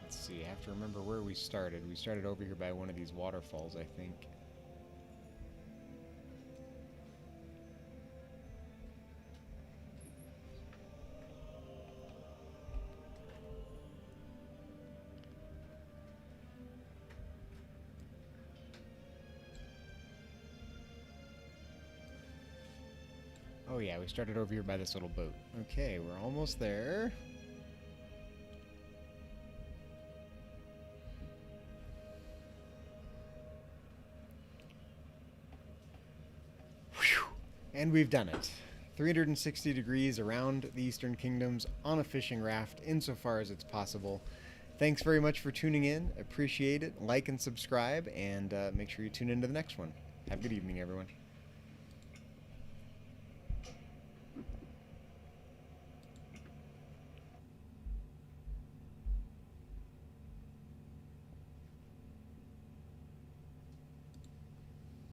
See, I have to remember where we started. We started over here by one of these waterfalls, I think. Oh yeah, we started over here by this little boat. Okay, we're almost there. And we've done it. 360 degrees around the Eastern Kingdoms on a fishing raft insofar as it's possible. Thanks very much for tuning in. Appreciate it. Like and subscribe, and make sure you tune into the next one. Have a good evening, everyone.